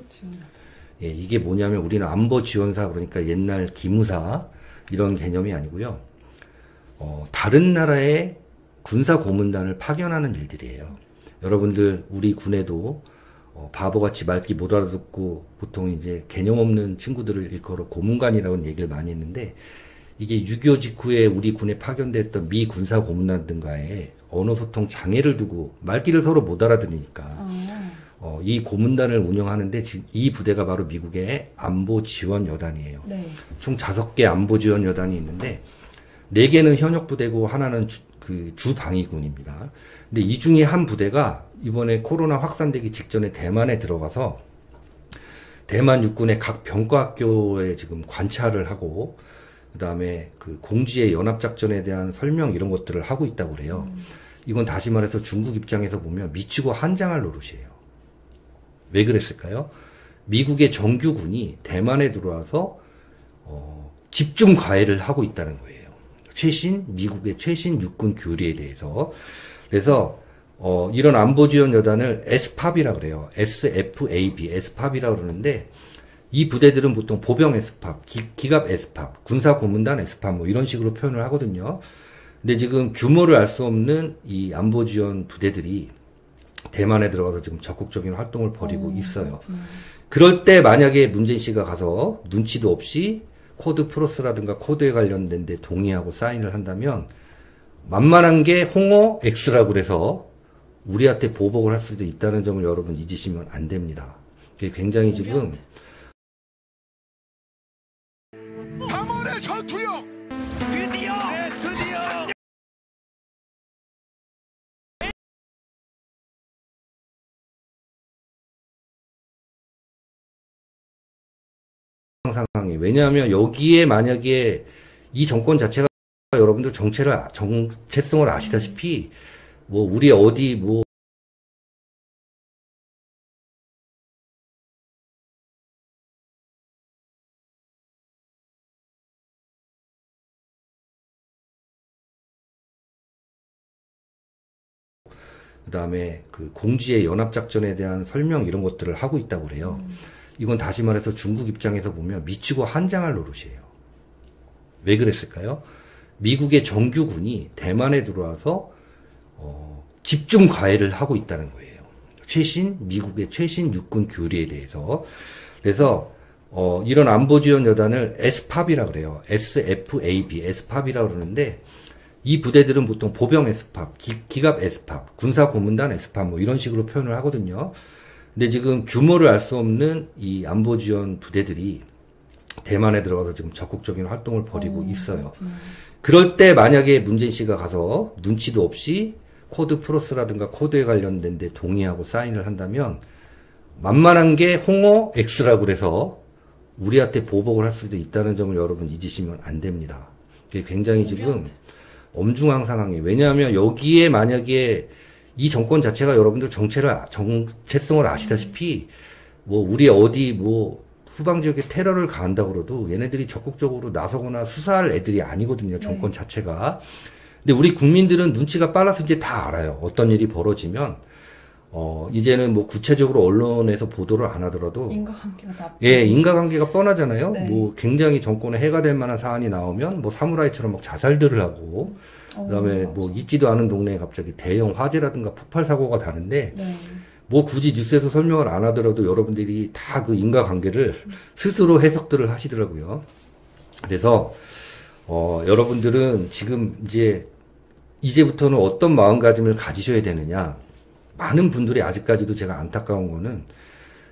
예, 이게 뭐냐면 우리는 안보지원사 그러니까 옛날 기무사 이런 개념이 아니고요. 다른 나라의 군사고문단을 파견하는 일들이에요. 여러분들 우리 군에도 바보같이 말귀 못 알아듣고 보통 이제 개념 없는 친구들을 일컬어 고문관이라고 얘기를 많이 했는데 이게 6.25 직후에 우리 군에 파견됐던 미 군사 고문단들과의 언어소통 장애를 두고 말귀를 서로 못 알아들으니까 이 고문단을 운영하는데 이 부대가 바로 미국의 안보지원여단이에요. 네. 총 5개 안보지원여단이 있는데 4개는 현역부대고 하나는 주방위군입니다. 근데 이 중에 한 부대가 이번에 코로나 확산되기 직전에 대만에 들어가서 대만 육군의 각 병과학교에 지금 관찰을 하고 그 다음에 공지의 연합작전에 대한 설명 이런 것들을 하고 있다고 그래요. 이건 다시 말해서 중국 입장에서 보면 미치고 한장할 노릇이에요. 왜 그랬을까요? 미국의 정규군이 대만에 들어와서 집중 과외를 하고 있다는 거예요. 미국의 최신 육군 교리에 대해서. 그래서 이런 안보지원 여단을 SFAB이라고 그래요. SFAB, SFAB이라고 그러는데, 이 부대들은 보통 보병 SFAB, 기갑 SFAB, 군사고문단 SFAB 뭐 이런 식으로 표현을 하거든요. 근데 지금 규모를 알 수 없는 이 안보지원 부대들이 대만에 들어가서 지금 적극적인 활동을 벌이고 있어요. 그렇구나. 그럴 때 만약에 문재인 씨가 가서 눈치도 없이 코드 프로스라든가 코드에 관련된 데 동의하고 사인을 한다면 만만한 게 홍어 X라고 그래서 우리한테 보복을 할 수도 있다는 점을 여러분 잊으시면 안 됩니다. 이게 굉장히 지금 방언의 전투력 드디어 상황이. 왜냐하면 여기에 만약에 이 정권 자체가 여러분들 정체성을 아시다시피 뭐 우리 어디 뭐 그다음에 그 공지의 연합작전에 대한 설명 이런 것들을 하고 있다고 그래요. 이건 다시 말해서 중국 입장에서 보면 미치고 한장할 노릇이에요. 왜 그랬을까요? 미국의 정규군이 대만에 들어와서 집중 과외를 하고 있다는 거예요. 미국의 최신 육군 교리에 대해서. 그래서 이런 안보지원 여단을 SFAB이라고 그래요. SFAB, SFAB이라고 그러는데, 이 부대들은 보통 보병 SFAB, 기갑 SFAB, 군사고문단 SFAB 뭐 이런 식으로 표현을 하거든요. 근데 지금 규모를 알 수 없는 이 안보지원 부대들이 대만에 들어가서 지금 적극적인 활동을 벌이고 있어요. 그렇구나. 그럴 때 만약에 문재인 씨가 가서 눈치도 없이 코드 프로스라든가 코드에 관련된 데 동의하고 사인을 한다면 만만한 게 홍어 X라고 그래서 우리한테 보복을 할 수도 있다는 점을 여러분 잊으시면 안 됩니다. 이게 굉장히 지금 엄중한 상황이에요. 왜냐하면 여기에 만약에 이 정권 자체가 여러분들 정체성을 아시다시피 뭐 우리 어디 뭐 후방 지역에 테러를 가한다고 그래도 얘네들이 적극적으로 나서거나 수사할 애들이 아니거든요. 정권 자체가. 근데 우리 국민들은 눈치가 빨라서 이제 다 알아요. 어떤 일이 벌어지면 이제는 뭐 구체적으로 언론에서 보도를 안 하더라도 인과관계가 다. 예, 인과관계가 뻔하잖아요. 네. 뭐 굉장히 정권에 해가 될 만한 사안이 나오면 뭐 사무라이처럼 막 자살들을 하고 그다음에 맞아. 뭐 있지도 않은 동네에 갑자기 대형 화재라든가 폭발 사고가 나는데 네. 뭐 굳이 뉴스에서 설명을 안 하더라도 여러분들이 다 그 인과관계를 스스로 해석들을 하시더라고요. 그래서 여러분들은 지금 이제부터는 어떤 마음가짐을 가지셔야 되느냐. 많은 분들이 아직까지도 제가 안타까운 거는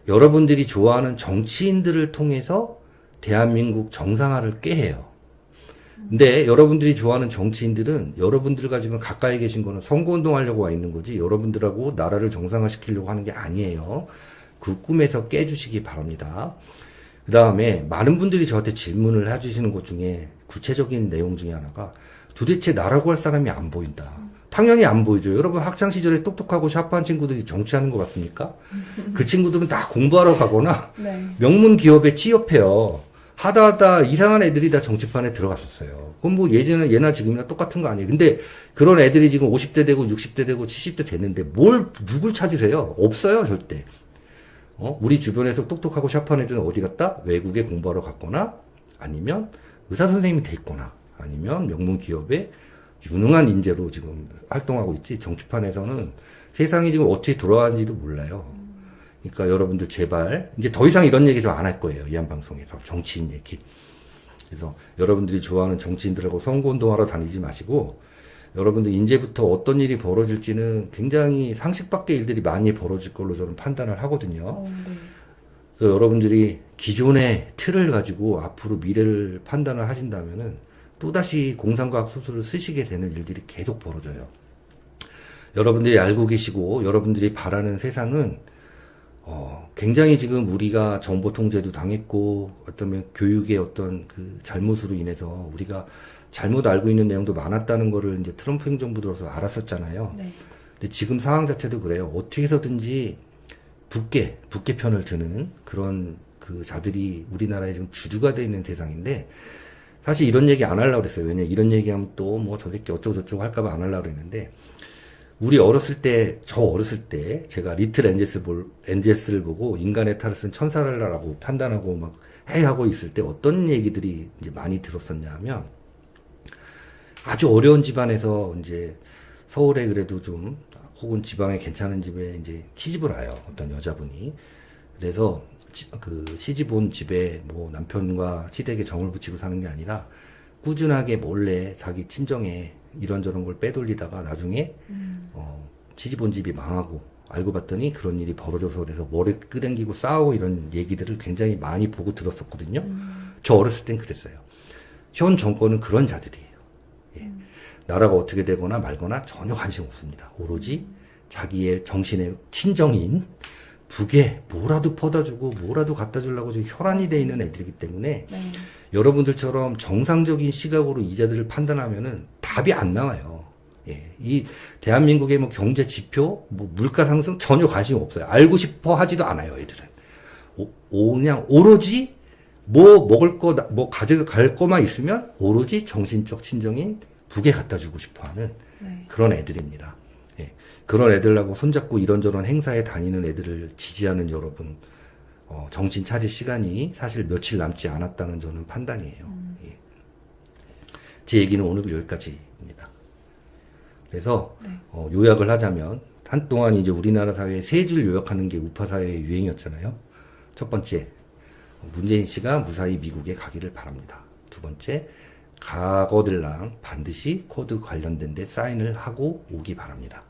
여러분들이 좋아하는 정치인들을 통해서 대한민국 정상화를 꾀해요. 근데 여러분들이 좋아하는 정치인들은 여러분들과 지금 가까이 계신 거는 선거운동 하려고 와 있는 거지 여러분들하고 나라를 정상화시키려고 하는 게 아니에요. 그 꿈에서 깨주시기 바랍니다. 그 다음에 많은 분들이 저한테 질문을 해주시는 것 중에 구체적인 내용 중에 하나가 도대체 나라고 할 사람이 안 보인다. 당연히 안 보이죠. 여러분 학창시절에 똑똑하고 샤프한 친구들이 정치하는 것 같습니까? 그 친구들은 다 공부하러 가거나 네. 명문 기업에 취업해요. 하다 이상한 애들이 다 정치판에 들어갔었어요. 그럼 뭐 예나 지금이나 똑같은 거 아니에요. 근데 그런 애들이 지금 50대 되고 60대 되고 70대 됐는데 누굴 찾으세요? 없어요, 절대. 우리 주변에서 똑똑하고 샤프한 애들은 어디 갔다? 외국에 공부하러 갔거나 아니면 의사 선생님이 돼 있거나 아니면 명문 기업에 유능한 인재로 지금 활동하고 있지 정치판에서는 세상이 지금 어떻게 돌아가는지도 몰라요. 그러니까 여러분들 제발 이제 더 이상 이런 얘기 좀 안 할 거예요. 이 한 방송에서 정치인 얘기. 그래서 여러분들이 좋아하는 정치인들하고 선거운동하러 다니지 마시고 여러분들 이제부터 어떤 일이 벌어질지는 굉장히 상식 밖의 일들이 많이 벌어질 걸로 저는 판단을 하거든요. 네. 그래서 여러분들이 기존의 틀을 가지고 앞으로 미래를 판단을 하신다면은 또다시 공상과학 소설을 쓰시게 되는 일들이 계속 벌어져요. 여러분들이 알고 계시고 여러분들이 바라는 세상은 굉장히 지금 우리가 정보 통제도 당했고 어떤 교육의 어떤 그 잘못으로 인해서 우리가 잘못 알고 있는 내용도 많았다는 거를 이제 트럼프 행정부 들어서 알았었잖아요. 네. 근데 지금 상황 자체도 그래요. 어떻게 해서든지 북계 편을 드는 그런 그 자들이 우리나라에 지금 주류가 되어 있는 세상인데, 사실 이런 얘기 안 하려고 그랬어요. 왜냐, 이런 얘기하면 또 뭐 저 새끼 어쩌고저쩌고 할까봐 안 하려고 그랬는데, 우리 어렸을 때, 제가 리틀 엔젤스를 보고 인간의 탈을 쓴 천사라고 판단하고 막 해하고 있을 때 어떤 얘기들이 이제 많이 들었었냐 하면, 아주 어려운 집안에서 이제 서울에 그래도 좀, 혹은 지방에 괜찮은 집에 이제 시집을 와요. 어떤 여자분이. 그래서 그 시집 온 집에 뭐 남편과 시댁에 정을 붙이고 사는 게 아니라 꾸준하게 몰래 자기 친정에 이런저런 걸 빼돌리다가 나중에 시집 온 집이 망하고 알고 봤더니 그런 일이 벌어져서 그래서 머리 끄댕기고 싸우고 이런 얘기들을 굉장히 많이 보고 들었었거든요. 저 어렸을 땐 그랬어요. 현 정권은 그런 자들이에요. 예. 나라가 어떻게 되거나 말거나 전혀 관심 없습니다. 오로지 자기의 정신의 친정인 북에 뭐라도 퍼다주고 뭐라도 갖다 주려고 지금 혈안이 돼 있는 애들이기 때문에 네. 여러분들처럼 정상적인 시각으로 이 자들을 판단하면은 답이 안 나와요. 예. 이 대한민국의 뭐 경제 지표, 뭐 물가 상승 전혀 관심 없어요. 알고 싶어 하지도 않아요, 애들은. 그냥 오로지 뭐 먹을 거, 뭐 가져갈 거만 있으면 오로지 정신적 친정인 북에 갖다 주고 싶어 하는 네. 그런 애들입니다. 예. 그런 애들하고 손잡고 이런저런 행사에 다니는 애들을 지지하는 여러분, 정신 차릴 시간이 사실 며칠 남지 않았다는 저는 판단이에요. 예. 제 얘기는 오늘 여기까지입니다. 그래서 네. 요약을 하자면 한동안 이제 우리나라 사회에 세 줄 요약하는 게 우파 사회의 유행이었잖아요. 첫 번째, 문재인 씨가 무사히 미국에 가기를 바랍니다. 두 번째, 과거들랑 반드시 코드 관련된 데 사인을 하고 오기 바랍니다.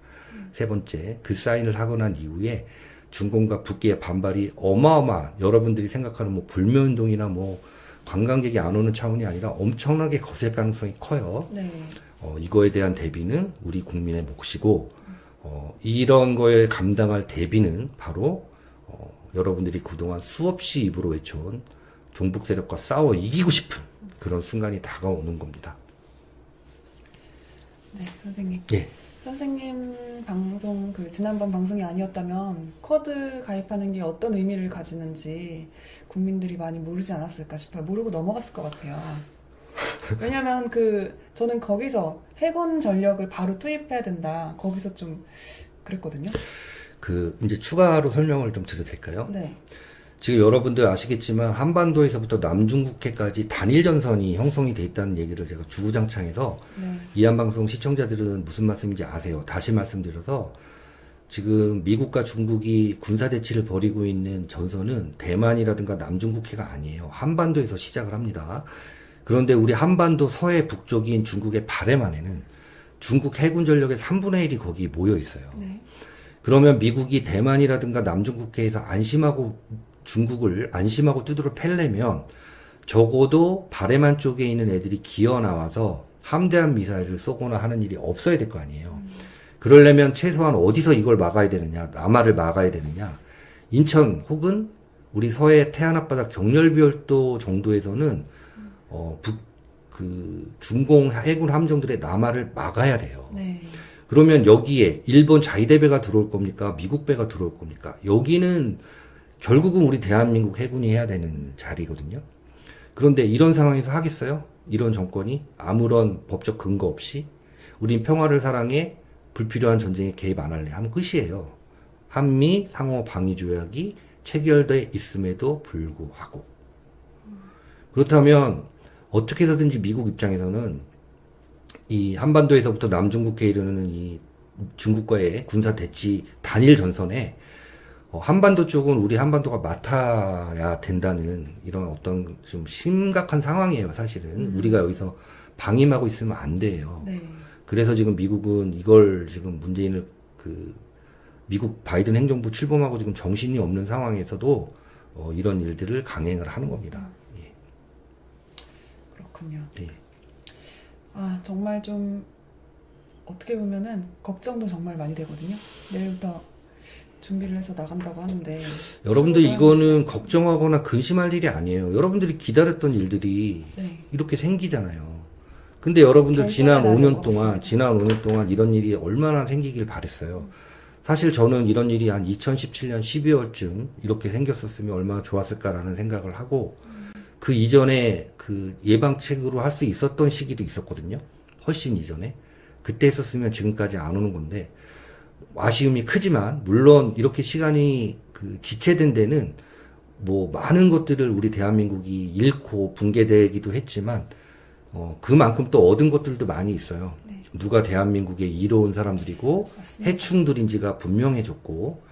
세 번째, 그 사인을 하고 난 이후에 중공과 북계의 반발이 여러분들이 생각하는 뭐 불매운동이나 뭐 관광객이 안 오는 차원이 아니라 엄청나게 거셀 가능성이 커요. 네. 이거에 대한 대비는 우리 국민의 몫이고, 이런 거에 감당할 대비는 바로, 여러분들이 그동안 수없이 입으로 외쳐온 종북 세력과 싸워 이기고 싶은 그런 순간이 다가오는 겁니다. 네, 선생님. 예. 선생님 방송, 지난번 방송이 아니었다면 쿼드 가입하는 게 어떤 의미를 가지는지 국민들이 많이 모르지 않았을까 싶어요. 모르고 넘어갔을 것 같아요. 왜냐면 저는 거기서 해군 전력을 바로 투입해야 된다. 거기서 좀 그랬거든요. 이제 추가로 설명을 좀 드려도 될까요? 네. 지금 여러분들 아시겠지만 한반도에서부터 남중국해까지 단일 전선이 형성이 돼 있다는 얘기를 제가 주구장창해서 네. 이한방송 시청자들은 무슨 말씀인지 아세요. 다시 말씀드려서 지금 미국과 중국이 군사대치를 벌이고 있는 전선은 대만이라든가 남중국해가 아니에요. 한반도에서 시작을 합니다. 그런데 우리 한반도 서해 북쪽인 중국의 발해만에는 중국 해군 전력의 3분의 1이 거기 모여 있어요. 네. 그러면 미국이 대만이라든가 남중국해에서 중국을 안심하고 두드러 패려면 적어도 발해만 쪽에 있는 애들이 기어 나와서 함대한 미사일을 쏘거나 하는 일이 없어야 될 거 아니에요. 그러려면 최소한 어디서 이걸 막아야 되느냐, 남하를 막아야 되느냐. 인천 혹은 우리 서해 태안 앞바다 경렬비열도 정도에서는 중공 해군 함정들의 남하를 막아야 돼요. 네. 그러면 여기에 일본 자위대배가 들어올 겁니까? 미국 배가 들어올 겁니까? 여기는 결국은 우리 대한민국 해군이 해야 되는 자리거든요. 그런데 이런 상황에서 하겠어요? 이런 정권이 아무런 법적 근거 없이 우린 평화를 사랑해 불필요한 전쟁에 개입 안 할래 하면 끝이에요. 한미 상호 방위 조약이 체결돼 있음에도 불구하고. 그렇다면 어떻게 해서든지 미국 입장에서는 이 한반도에서부터 남중국해에 이르는 이 중국과의 군사 대치 단일 전선에 한반도 쪽은 우리 한반도가 맡아야 된다는 이런 어떤 좀 심각한 상황이에요, 사실은. 우리가 여기서 방임하고 있으면 안 돼요. 네. 그래서 지금 미국은 이걸 지금 문재인을 미국 바이든 행정부 출범하고 지금 정신이 없는 상황에서도 이런 일들을 강행을 하는 겁니다. 예. 그렇군요. 예. 정말 좀 어떻게 보면은 걱정도 정말 많이 되거든요. 내일부터 준비를 해서 나간다고 하는데 여러분들 이거는 걱정하거나 근심할 일이 아니에요. 여러분들이 기다렸던 일들이 네. 이렇게 생기잖아요. 근데 여러분들 지난 결정의 날이 5년 동안 없습니다. 이런 일이 얼마나 생기길 바랬어요. 사실 저는 이런 일이 한 2017년 12월쯤 이렇게 생겼었으면 얼마나 좋았을까라는 생각을 하고, 그 이전에 그 예방책으로 할 수 있었던 시기도 있었거든요. 훨씬 이전에. 그때 했었으면 지금까지 안 오는 건데, 아쉬움이 크지만, 물론 이렇게 시간이 그 지체된 데는 뭐 많은 것들을 우리 대한민국이 잃고 붕괴되기도 했지만, 그만큼 또 얻은 것들도 많이 있어요. 네. 누가 대한민국에 이로운 사람들이고, 맞습니다. 해충들인지가 분명해졌고,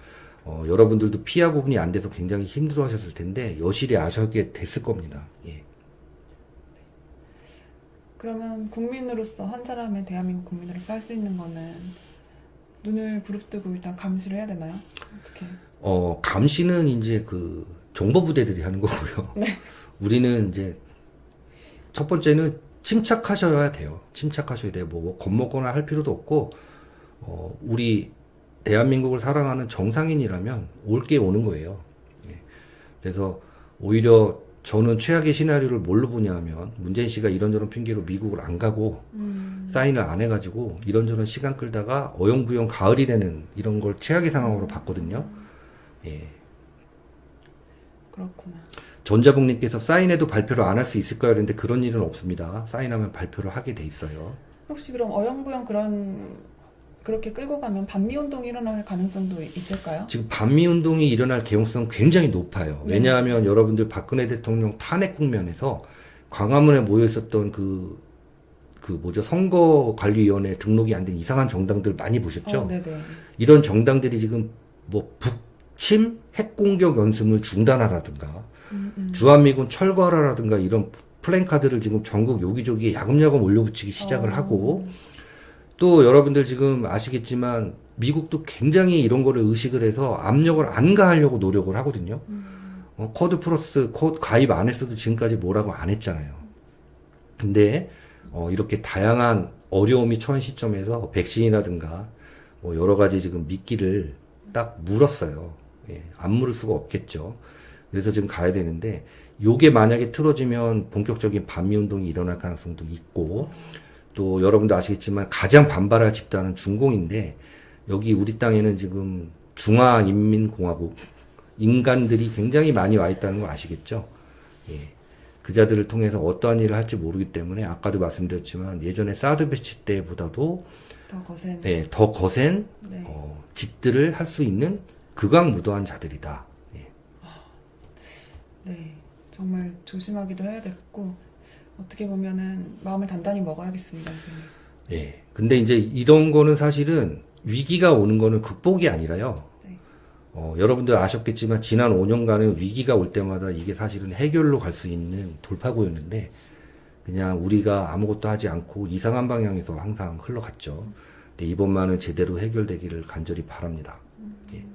여러분들도 피하 구분이 안 돼서 굉장히 힘들어 하셨을 텐데, 여실히 아셨게 됐을 겁니다. 예. 그러면 국민으로서 한 사람의 대한민국 국민으로서 할 수 있는 거는 눈을 부릅뜨고 일단 감시를 해야 되나요? 어떻게? 감시는 이제 그 정보부대들이 하는 거고요. 네. 우리는 이제 첫 번째는 침착하셔야 돼요. 침착하셔야 돼요. 뭐 겁먹거나 할 필요도 없고, 우리 대한민국을 사랑하는 정상인이라면 올 게 오는 거예요. 예. 그래서 오히려 저는 최악의 시나리오를 뭘로 보냐면, 문재인 씨가 이런저런 핑계로 미국을 안 가고 사인을 안 해가지고 이런저런 시간 끌다가 어영부영 가을이 되는 이런 걸 최악의 상황으로 봤거든요. 예. 그렇구나. 전자복님께서 사인해도 발표를 안 할 수 있을까요? 그런데 그런 일은 없습니다. 사인하면 발표를 하게 돼 있어요. 혹시 그럼 어영부영 그렇게 끌고 가면 반미운동이 일어날 가능성도 있을까요? 지금 반미운동이 일어날 개연성 굉장히 높아요. 네. 왜냐하면 여러분들 박근혜 대통령 탄핵 국면에서 광화문에 모여 있었던 선거관리위원회 등록이 안 된 이상한 정당들 많이 보셨죠? 네네. 이런 정당들이 지금 뭐 북침 핵공격 연습을 중단하라든가, 주한미군 철거하라라든가 이런 플랜카드를 지금 전국 여기저기에 야금야금 올려붙이기 시작을 하고, 또 여러분들 지금 아시겠지만 미국도 굉장히 이런 거를 의식을 해서 압력을 안 가하려고 노력을 하거든요. 코드 플러스 가입 안 했어도 지금까지 뭐라고 안 했잖아요. 근데 이렇게 다양한 어려움이 처한 시점에서 백신이라든가 뭐 여러 가지 지금 미끼를 딱 물었어요. 예, 안 물을 수가 없겠죠. 그래서 지금 가야 되는데, 요게 만약에 틀어지면 본격적인 반미운동이 일어날 가능성도 있고, 또 여러분도 아시겠지만 가장 반발할 집단은 중공인데, 여기 우리 땅에는 지금 중화인민공화국 인간들이 굉장히 많이 와 있다는 거 아시겠죠? 예. 그 자들을 통해서 어떠한 일을 할지 모르기 때문에, 아까도 말씀드렸지만 예전에 사드 배치 때보다도 더 거센. 네, 더 거센 네. 짓들을 할 수 있는 극악무도한 자들이다. 예. 네. 정말 조심하기도 해야 되겠고, 어떻게 보면은 마음을 단단히 먹어야겠습니다, 선생님. 예. 근데 이제 이런 거는 사실은 위기가 오는 거는 극복이 아니라요. 네. 여러분들 아셨겠지만 지난 5년간은 위기가 올 때마다 이게 사실은 해결로 갈 수 있는 돌파구였는데, 그냥 우리가 아무것도 하지 않고 이상한 방향에서 항상 흘러갔죠. 근데 이번만은 제대로 해결되기를 간절히 바랍니다. 예.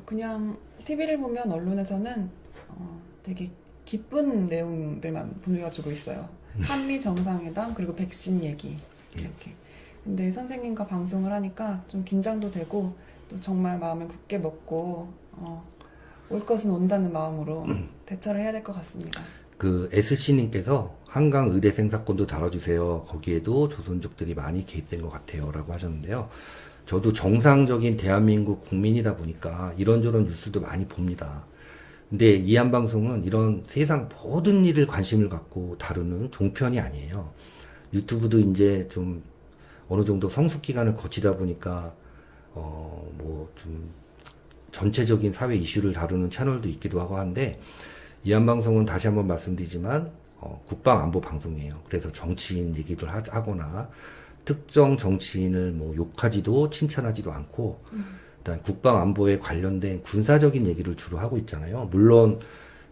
그냥 TV를 보면 언론에서는 되게 기쁜 내용들만 보여주고 있어요. 한미 정상회담, 그리고 백신 얘기 이렇게. 근데 선생님과 방송을 하니까 좀 긴장도 되고, 또 정말 마음을 굳게 먹고 올 것은 온다는 마음으로 대처를 해야 될 것 같습니다. 그 SC님께서 한강 의대생 사건도 다뤄주세요. 거기에도 조선족들이 많이 개입된 것 같아요. 라고 하셨는데요. 저도 정상적인 대한민국 국민이다 보니까 이런저런 뉴스도 많이 봅니다. 근데 이한방송은 이런 세상 모든 일을 관심을 갖고 다루는 종편이 아니에요. 유튜브도 이제 좀 어느 정도 성숙 기간을 거치다 보니까 뭐 좀 전체적인 사회 이슈를 다루는 채널도 있기도 하고 한데, 이한방송은 다시 한번 말씀드리지만 국방안보 방송이에요. 그래서 정치인 얘기를 하거나 특정 정치인을 뭐 욕하지도 칭찬하지도 않고, 일단 국방안보에 관련된 군사적인 얘기를 주로 하고 있잖아요. 물론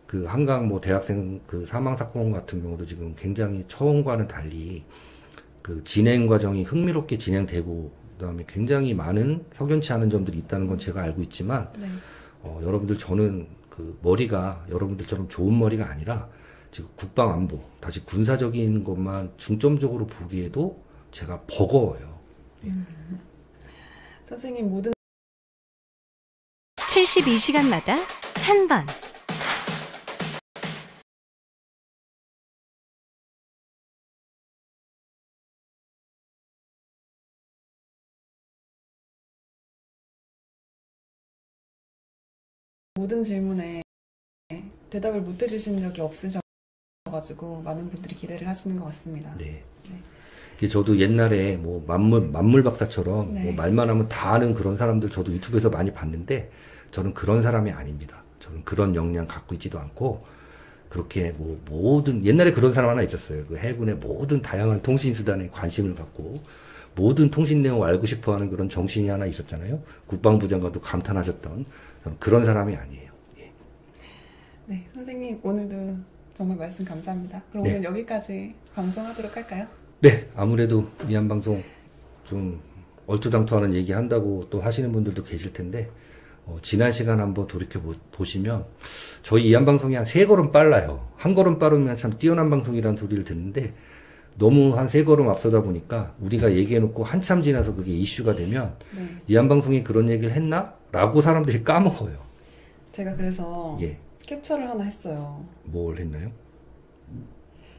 그 한강 뭐 대학생 그 사망 사건 같은 경우도 지금 굉장히 처음과는 달리 그 진행 과정이 흥미롭게 진행되고, 그다음에 굉장히 많은 석연치 않은 점들이 있다는 건 제가 알고 있지만, 네. 여러분들, 저는 그 머리가 여러분들처럼 좋은 머리가 아니라 지금 국방안보, 다시 군사적인 것만 중점적으로 보기에도 제가 버거워요. 선생님 모든 72시간마다 한 번. 모든 질문에 대답을 못 해주신 적이 없으셔가지고 많은 분들이 기대를 하시는 것 같습니다. 네. 네. 이게 저도 옛날에 뭐 만물 박사처럼 네. 뭐 말만 하면 다 아는 그런 사람들 저도 유튜브에서 많이 봤는데 저는 그런 사람이 아닙니다. 저는 그런 역량 갖고 있지도 않고 그렇게 뭐 모든 옛날에 그런 사람 하나 있었어요. 그 해군의 모든 다양한 통신 수단에 관심을 갖고 모든 통신 내용을 알고 싶어하는 그런 정신이 하나 있었잖아요. 국방부 장관도 감탄하셨던 저는 그런 사람이 아니에요. 예. 네, 선생님 오늘도 정말 말씀 감사합니다. 그럼 네. 오늘 여기까지 방송하도록 할까요? 네, 아무래도 이한 방송 좀 얼토당토하는 얘기 한다고 또 하시는 분들도 계실 텐데 지난 시간 한번 돌이켜 보시면 저희 이한 방송이 한 3걸음 빨라요. 한 걸음 빠르면 참 뛰어난 방송이라는 소리를 듣는데 너무 한 3걸음 앞서다 보니까 우리가 얘기해놓고 한참 지나서 그게 이슈가 되면 네. 이한 방송이 그런 얘기를 했나? 라고 사람들이 까먹어요. 제가 그래서 예. 캡처를 하나 했어요. 뭘 했나요?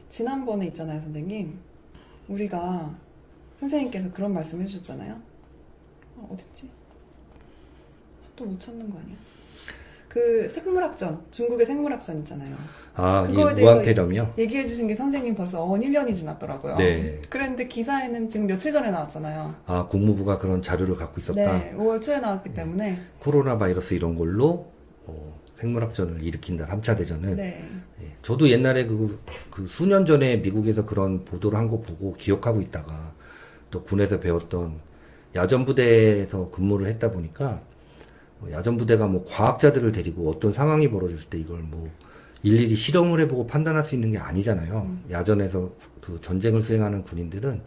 지난번에 있잖아요, 선생님. 우리가 선생님께서 그런 말씀 해주셨잖아요. 어딨지? 또 못 찾는 거 아니야? 그 생물학전, 중국의 생물학전 있잖아요. 아, 이 그거에 대해서 무한폐렴이요? 얘기해 주신 게 선생님 벌써 1년이 지났더라고요. 네. 그런데 기사에는 지금 며칠 전에 나왔잖아요. 아, 국무부가 그런 자료를 갖고 있었다? 네, 5월 초에 나왔기 때문에. 코로나 바이러스 이런 걸로 생물학전을 일으킨다. 3차 대전은. 네. 예, 저도 옛날에 그 수년 전에 미국에서 그런 보도를 한 거 보고 기억하고 있다가 또 군에서 배웠던 야전부대에서 근무를 했다 보니까 야전부대가 뭐 과학자들을 데리고 어떤 상황이 벌어졌을 때 이걸 뭐 일일이 실험을 해보고 판단할 수 있는 게 아니잖아요. 야전에서 그 전쟁을 수행하는 군인들은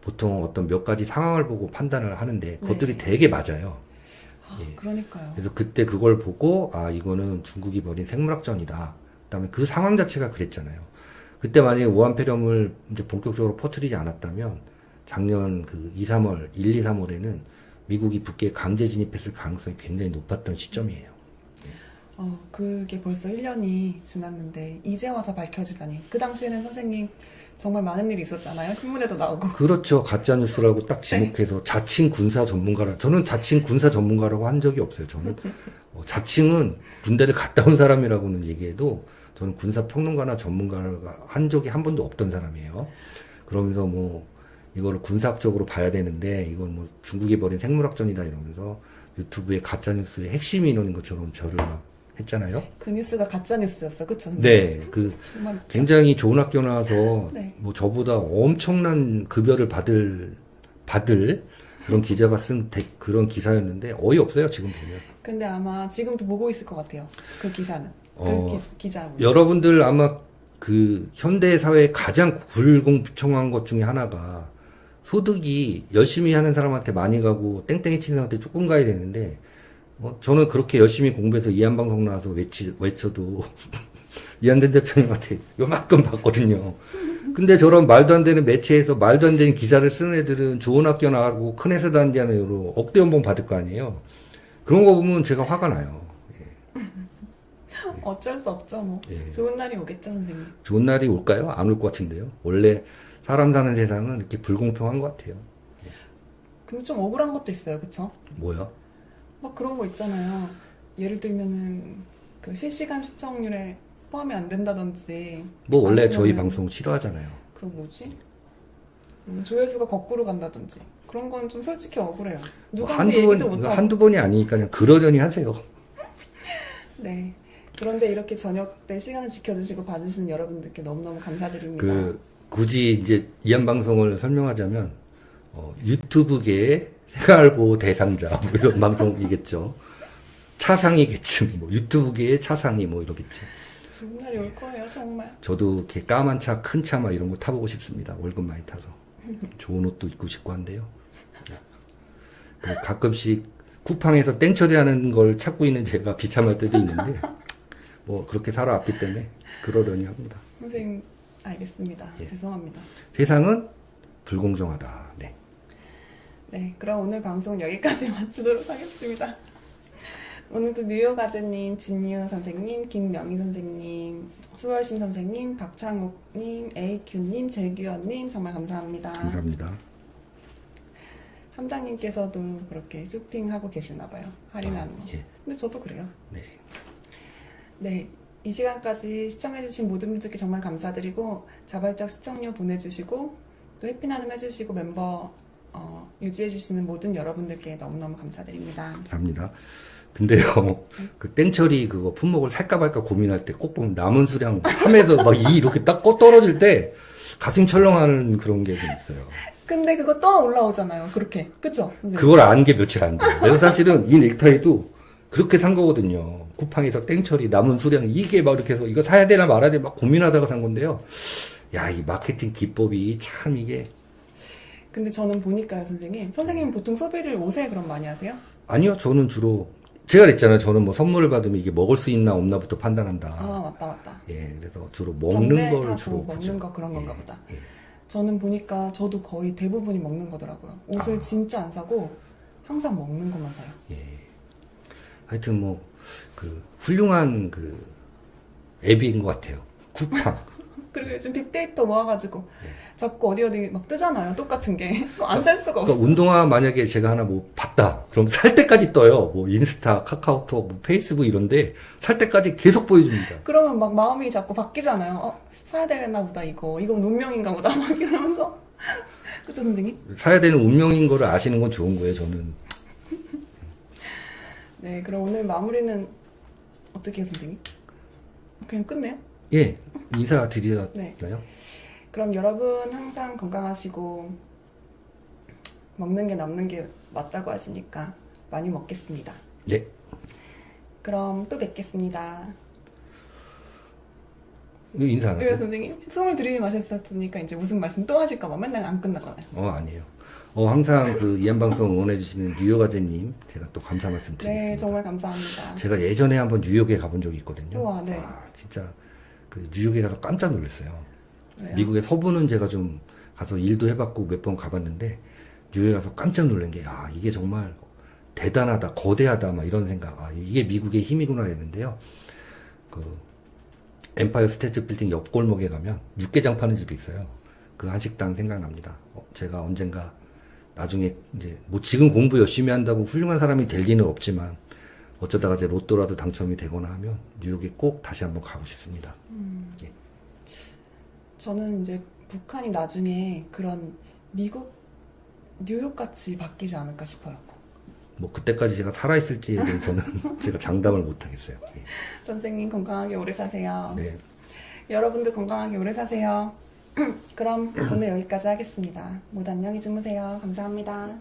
보통 어떤 몇 가지 상황을 보고 판단을 하는데 그것들이 네. 되게 맞아요. 예. 그러니까요. 그래서 그때 그걸 보고 아 이거는 중국이 벌인 생물학전이다. 그다음에 그 상황 자체가 그랬잖아요. 그때 만약에 우한폐렴을 이제 본격적으로 퍼뜨리지 않았다면 작년 그 1, 2, 3월에는 미국이 북계에 강제 진입했을 가능성이 굉장히 높았던 시점이에요. 그게 벌써 1년이 지났는데 이제 와서 밝혀지다니. 그 당시에는 선생님 정말 많은 일이 있었잖아요. 신문에도 나오고. 그렇죠. 가짜뉴스라고 딱 지목해서 자칭 군사 전문가라. 저는 자칭 군사 전문가라고 한 적이 없어요. 저는 자칭은 군대를 갔다 온 사람이라고는 얘기해도 저는 군사 평론가나 전문가가 한 적이 한 번도 없던 사람이에요. 그러면서 뭐 이거를 군사학적으로 봐야 되는데 이건 뭐 중국이 벌인 생물학전이다 이러면서 유튜브에 가짜뉴스의 핵심 인원인 것처럼 저를 막 했잖아요. 그 뉴스가 가짜 뉴스였어, 그쵸? 네, 그 정말 굉장히 좋은 학교 나와서 네. 뭐 저보다 엄청난 급여를 받을 그런 기자가 쓴 그런 기사였는데 어이없어요 지금 보면. 근데 아마 지금도 보고 있을 것 같아요. 그 기사는. 기자분. 여러분들 아마 그 현대 사회에 가장 불공평한 것 중에 하나가 소득이 열심히 하는 사람한테 많이 가고 땡땡이 치는 사람한테 조금 가야 되는데 저는 그렇게 열심히 공부해서 이한방송 나와서 외쳐도 이한된 대표님한테 요만큼 받거든요. 근데 저런 말도 안 되는 매체에서 말도 안 되는 기사를 쓰는 애들은 좋은 학교 나가고 큰 회사 다니는 애로 억대 연봉 받을 거 아니에요. 그런 거 보면 제가 화가 나요. 예. 어쩔 수 없죠, 뭐. 예. 좋은 날이 오겠죠, 선생님. 좋은 좋은 날이 올까요? 안 올 것 같은데요. 원래 사람 사는 세상은 이렇게 불공평한 것 같아요. 근데 좀 억울한 것도 있어요, 그쵸? 뭐요? 막 그런 거 있잖아요. 예를 들면은 그 실시간 시청률에 포함이 안 된다든지. 뭐 원래 아니면은 저희 방송 싫어하잖아요. 그 뭐지? 조회수가 거꾸로 간다든지. 그런 건 좀 솔직히 억울해요. 누구한테 얘기도 못하고. 한두 번이 아니니까 그냥 그러려니 하세요. 네. 그런데 이렇게 저녁 때 시간을 지켜주시고 봐주시는 여러분들께 너무너무 감사드립니다. 굳이 이제 이한 방송을 설명하자면 유튜브계의 생활보호 대상자 뭐 이런 방송이겠죠. 차상이겠죠. 뭐 유튜브계의 차상이 뭐 이러겠죠. 좋은 날이 올 거예요, 정말. 저도 이렇게 까만 차, 큰 차 막 이런 거 타보고 싶습니다. 월급 많이 타서. 좋은 옷도 입고 싶고 한데요. 가끔씩 쿠팡에서 땡처리하는 걸 찾고 있는 제가 비참할 때도 있는데 뭐 그렇게 살아왔기 때문에 그러려니 합니다. 선생님, 알겠습니다. 예. 죄송합니다. 세상은 불공정하다. 네. 네, 그럼 오늘 방송 여기까지 마치도록 하겠습니다. 오늘도 뉴욕아재님, 진유 선생님, 김명희 선생님, 수월신 선생님, 박창욱님, AQ님, 재규현님 정말 감사합니다. 감사합니다. 함장님께서도 그렇게 쇼핑하고 계시나 봐요. 할인하는 거. 예. 근데 저도 그래요. 네. 네, 이 시간까지 시청해주신 모든 분들께 정말 감사드리고 자발적 시청료 보내주시고 또 해피나눔 해주시고 멤버 유지해주시는 모든 여러분들께 너무너무 감사드립니다. 감사합니다. 근데요, 그 땡처리 그거 품목을 살까 말까 고민할 때 꼭 보면 남은 수량 3에서 막 2 이렇게 딱 떨어질 때 가슴 철렁하는 그런 게 좀 있어요. 근데 그거 또 올라오잖아요. 그렇게. 그쵸? 선생님? 그걸 안 게 며칠 안 돼요. 그래서 사실은 이 넥타이도 그렇게 산 거거든요. 쿠팡에서 땡처리 남은 수량 이게 막 이렇게 해서 이거 사야 되나 말아야 되나 막 고민하다가 산 건데요. 야, 이 마케팅 기법이 참 이게. 근데 저는 보니까요, 선생님. 선생님은 보통 소비를 옷에 그럼 많이 하세요? 아니요, 저는 주로 제가 그랬잖아요. 저는 뭐 선물을 받으면 이게 먹을 수 있나 없나부터 판단한다. 아, 맞다. 예, 그래서 주로 먹는 걸 담배하고 주로 먹는 보죠. 거 그런 건가 보다. 예. 저는 보니까 저도 거의 대부분이 먹는 거더라고요. 옷을 진짜 안 사고 항상 먹는 것만 사요. 예. 하여튼 뭐 그 훌륭한 그 앱인 것 같아요. 쿠팡. 그리고 요즘 빅데이터 모아가지고 자꾸 어디 막 뜨잖아요. 똑같은 게. 그거 안 살 수가 그러니까 없어. 운동화 만약에 제가 하나 뭐 봤다. 그럼 살 때까지 떠요. 뭐 인스타, 카카오톡, 뭐 페이스북 이런데 살 때까지 계속 보여줍니다. 그러면 막 마음이 자꾸 바뀌잖아요. 사야 되나 보다 이거 운명인가 보다 막 이러면서. 그쵸 선생님? 사야 되는 운명인 거를 아시는 건 좋은 거예요. 저는. 네, 그럼 오늘 마무리는 어떻게 해요, 선생님? 그냥 끝내요? 예, 인사드리나요? 네. 그럼 여러분 항상 건강하시고 먹는 게 남는 게 맞다고 하시니까 많이 먹겠습니다. 네. 그럼 또 뵙겠습니다. 인사 안 그래서 하세요? 선생님 숨을 들이마셨으니까 이제 무슨 말씀 또 하실까 봐 맨날 안 끝나잖아요. 아니에요. 항상 그 이한방송 응원해주시는 뉴욕 아재님, 제가 또 감사 말씀 드리겠습니다. 네, 정말 감사합니다. 제가 예전에 한번 뉴욕에 가본 적이 있거든요. 우와, 네. 진짜 그 뉴욕에 가서 깜짝 놀랐어요. 왜요? 미국의 서부는 제가 좀 가서 일도 해봤고 몇 번 가봤는데 뉴욕에 가서 깜짝 놀란 게 이게 정말 대단하다, 거대하다 막 이런 생각. 이게 미국의 힘이구나 했는데요. 그 엠파이어 스테이트 빌딩 옆 골목에 가면 육개장 파는 집이 있어요. 그 한식당 생각납니다. 제가 언젠가 나중에 이제 뭐 지금 공부 열심히 한다고 훌륭한 사람이 될 리는 없지만 어쩌다가 이제 로또라도 당첨이 되거나 하면 뉴욕에 꼭 다시 한번 가고 싶습니다. 예. 저는 이제 북한이 나중에 그런 미국 뉴욕 같이 바뀌지 않을까 싶어요. 뭐 그때까지 제가 살아있을지에 대해서는 제가 장담을 못하겠어요. 예. 선생님 건강하게 오래 사세요. 네. 여러분도 건강하게 오래 사세요. 그럼 오늘 여기까지 하겠습니다. 모두 안녕히 주무세요. 감사합니다.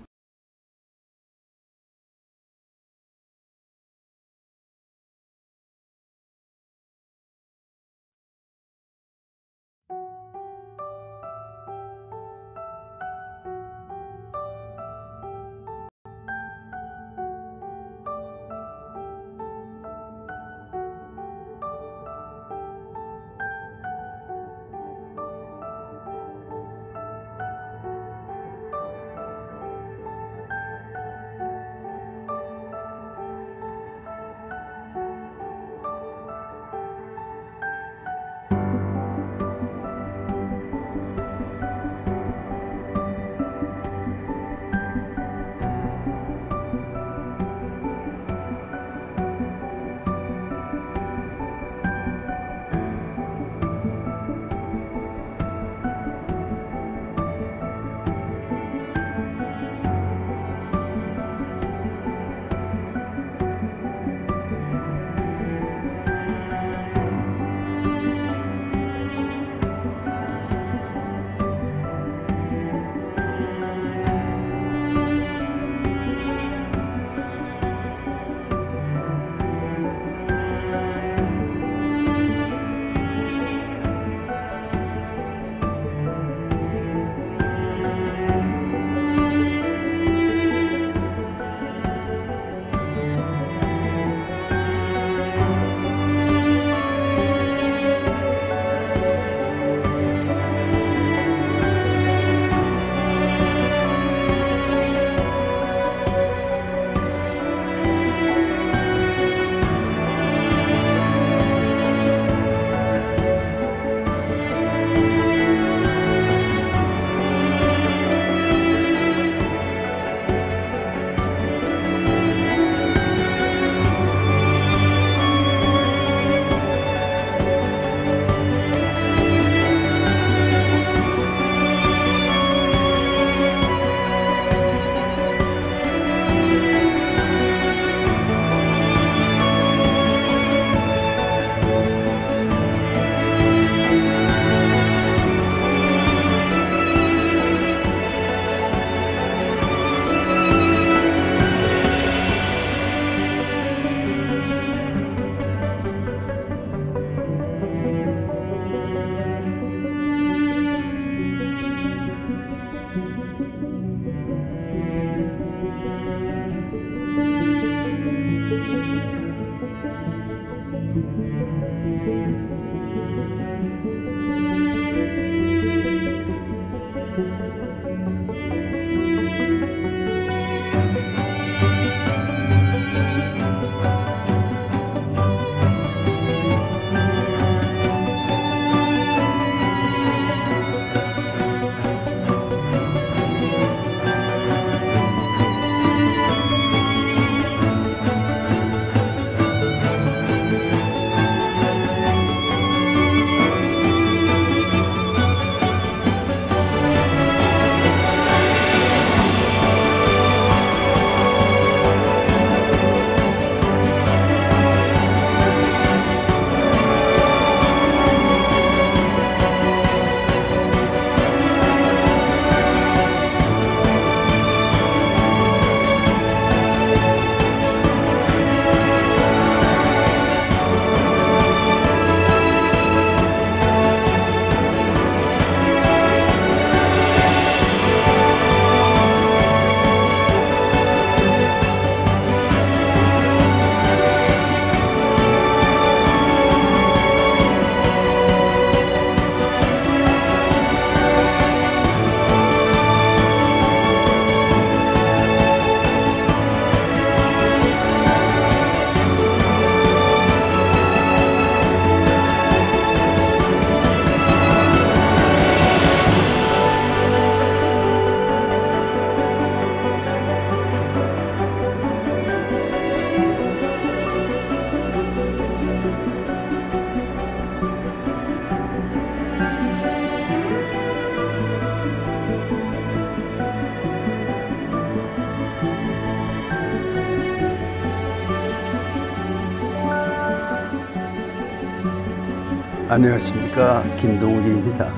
안녕하십니까, 김동욱입니다.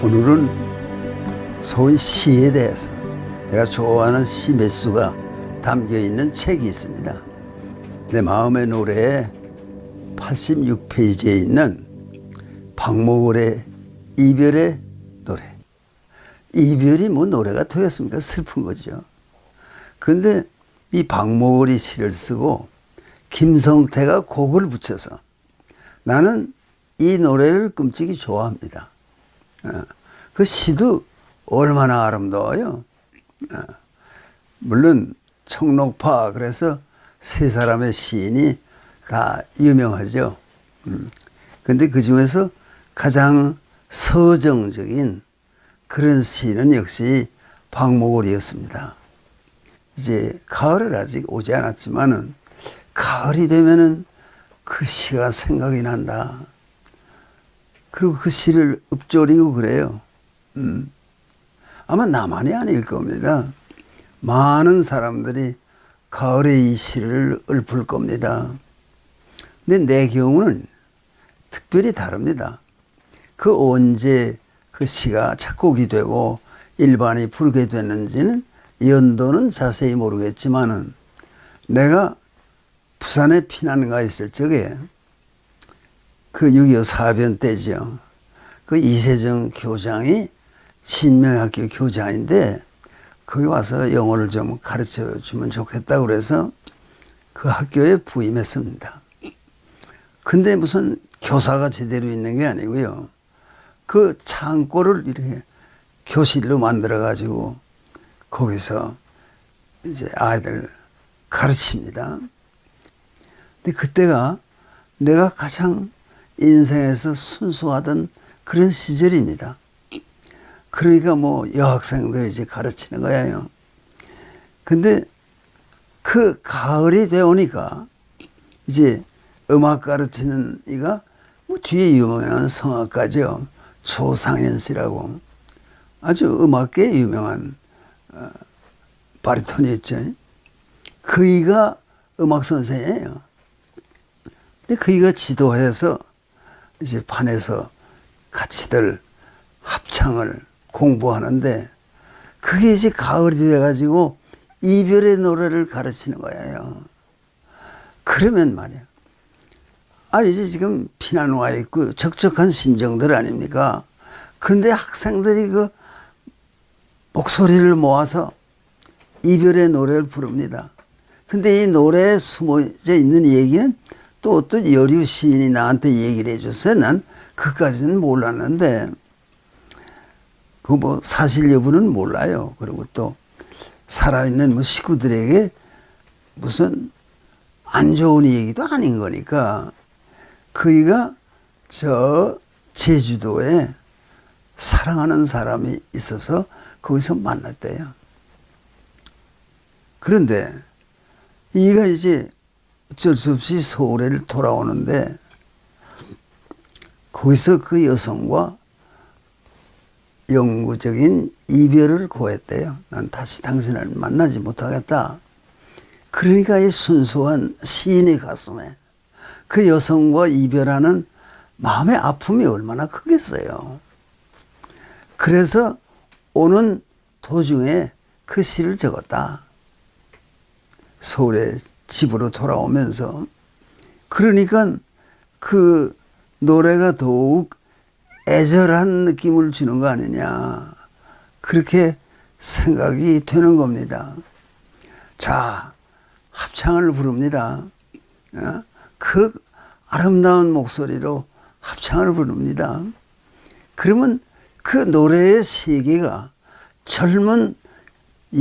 오늘은 소위 시에 대해서 내가 좋아하는 시 몇 수가 담겨있는 책이 있습니다. 내 마음의 노래에 86페이지에 있는 박목월의 이별의 노래. 이별이 뭐 노래가 되겠습니까? 슬픈 거죠. 근데 이 박목월이 시를 쓰고 김성태가 곡을 붙여서 나는 이 노래를 끔찍이 좋아합니다. 그 시도 얼마나 아름다워요. 물론 청록파, 그래서 세 사람의 시인이 다 유명하죠. 근데 그 중에서 가장 서정적인 그런 시인은 역시 박목월이었습니다. 이제 가을은 아직 오지 않았지만은 가을이 되면은 그 시가 생각이 난다. 그리고 그 시를 읊조리고 그래요. 아마 나만이 아닐 겁니다. 많은 사람들이 가을에 이 시를 읊을 겁니다. 근데 내 경우는 특별히 다릅니다. 그 언제 그 시가 작곡이 되고 일반이 부르게 됐는지는 연도는 자세히 모르겠지만은 내가 부산에 피난 가 있을 적에 그 6.25 사변 때죠. 그 이세정 교장이 진명학교 교장인데 거기 와서 영어를 좀 가르쳐 주면 좋겠다고 그래서 그 학교에 부임했습니다. 근데 무슨 교사가 제대로 있는 게 아니고요. 그 창고를 이렇게 교실로 만들어 가지고 거기서 이제 아이들 가르칩니다. 근데 그때가 내가 가장 인생에서 순수하던 그런 시절입니다. 그러니까 뭐 여학생들이 이제 가르치는 거예요. 근데 그 가을이 되오니까 이제 음악 가르치는 이가 뭐 뒤에 유명한 성악가죠. 조상현 씨라고 아주 음악계에 유명한 바리톤이었죠. 그이가 음악 선생이에요. 근데 그이가 지도해서 이제 반에서 같이들 합창을 공부하는데 그게 이제 가을이 돼가지고 이별의 노래를 가르치는 거예요. 그러면 말이야. 이제 지금 피난 와 있고 적적한 심정들 아닙니까? 근데 학생들이 그 목소리를 모아서 이별의 노래를 부릅니다. 근데 이 노래에 숨어져 있는 얘기는 또 어떤 여류 시인이 나한테 얘기를 해줬어요. 난 그까지는 몰랐는데 그 뭐 사실 여부는 몰라요. 그리고 또 살아있는 뭐 식구들에게 무슨 안 좋은 얘기도 아닌 거니까 그이가 저 제주도에 사랑하는 사람이 있어서 거기서 만났대요. 그런데 이가 이제 어쩔 수 없이 서울에 돌아오는데 거기서 그 여성과 영구적인 이별을 고했대요. 난 다시 당신을 만나지 못하겠다. 그러니까 이 순수한 시인의 가슴에 그 여성과 이별하는 마음의 아픔이 얼마나 크겠어요. 그래서 오는 도중에 그 시를 적었다. 서울에 집으로 돌아오면서. 그러니까 그 노래가 더욱 애절한 느낌을 주는 거 아니냐. 그렇게 생각이 되는 겁니다. 자, 합창을 부릅니다. 그 아름다운 목소리로 합창을 부릅니다. 그러면 그 노래의 세계가 젊은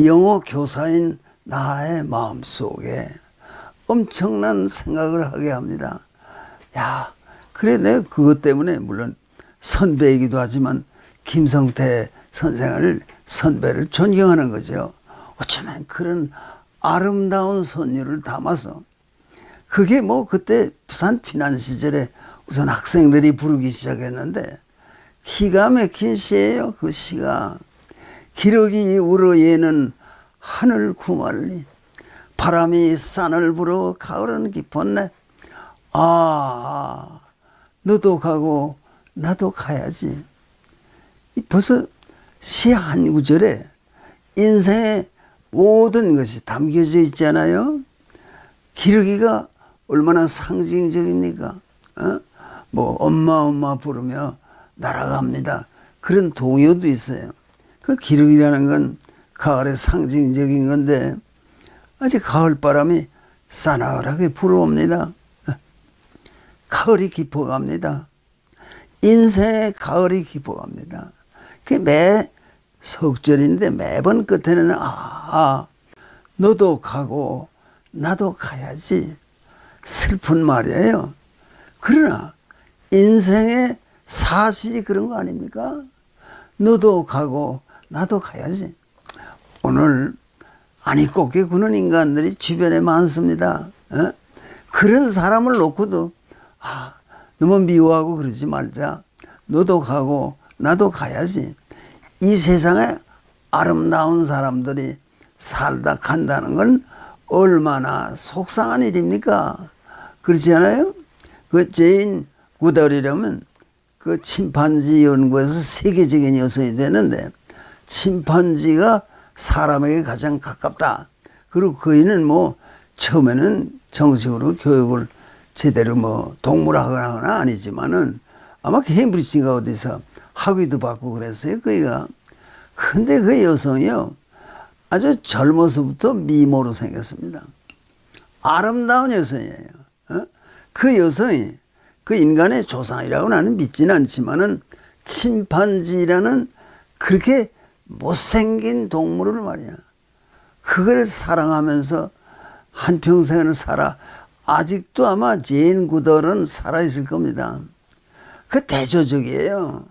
영어 교사인 나의 마음속에 엄청난 생각을 하게 합니다. 야, 그래 내가 그것 때문에 물론 선배이기도 하지만 김성태 선배를 존경하는 거죠. 어쩌면 그런 아름다운 선율을 담아서 그게 뭐 그때 부산 피난 시절에 우선 학생들이 부르기 시작했는데 기가 막힌 시예요. 그 시가 기러기 울어 얘는 하늘 구말리 바람이 산을 불어 가을은 깊었네. 너도 가고 나도 가야지. 벌써 시 한 구절에 인생의 모든 것이 담겨져 있잖아요. 기러기가 얼마나 상징적입니까? 뭐 엄마 부르며 날아갑니다. 그런 동요도 있어요. 그 기러기라는 건 가을의 상징적인 건데 아직 가을바람이 싸늘하게 불어옵니다. 가을이 깊어갑니다. 인생의 가을이 깊어갑니다. 그게 매 석절인데 매번 끝에는 너도 가고 나도 가야지. 슬픈 말이에요. 그러나 인생의 사실이 그런 거 아닙니까? 너도 가고 나도 가야지. 오늘 아니 꼽게 구는 인간들이 주변에 많습니다. 그런 사람을 놓고도 너무 미워하고 그러지 말자. 너도 가고 나도 가야지. 이 세상에 아름다운 사람들이 살다 간다는 건 얼마나 속상한 일입니까? 그렇지 않아요? 그 제인 구달이라면 그 침판지 연구에서 세계적인 여성이 되는데 침판지가 사람에게 가장 가깝다. 그리고 그이는 뭐 처음에는 정식으로 교육을 제대로 뭐 동물학을 아니지만은 아마 케임브리지인가 어디서 학위도 받고 그랬어요, 그이가. 근데 그 여성이요, 아주 젊어서부터 미모로 생겼습니다. 아름다운 여성이에요. 그 여성이 그 인간의 조상이라고 나는 믿지는 않지만은 침판지라는 그렇게 못생긴 동물을 말이야. 그걸 사랑하면서 한평생을 살아. 아직도 아마 제인 구덜은 살아있을 겁니다. 그 대조적이에요.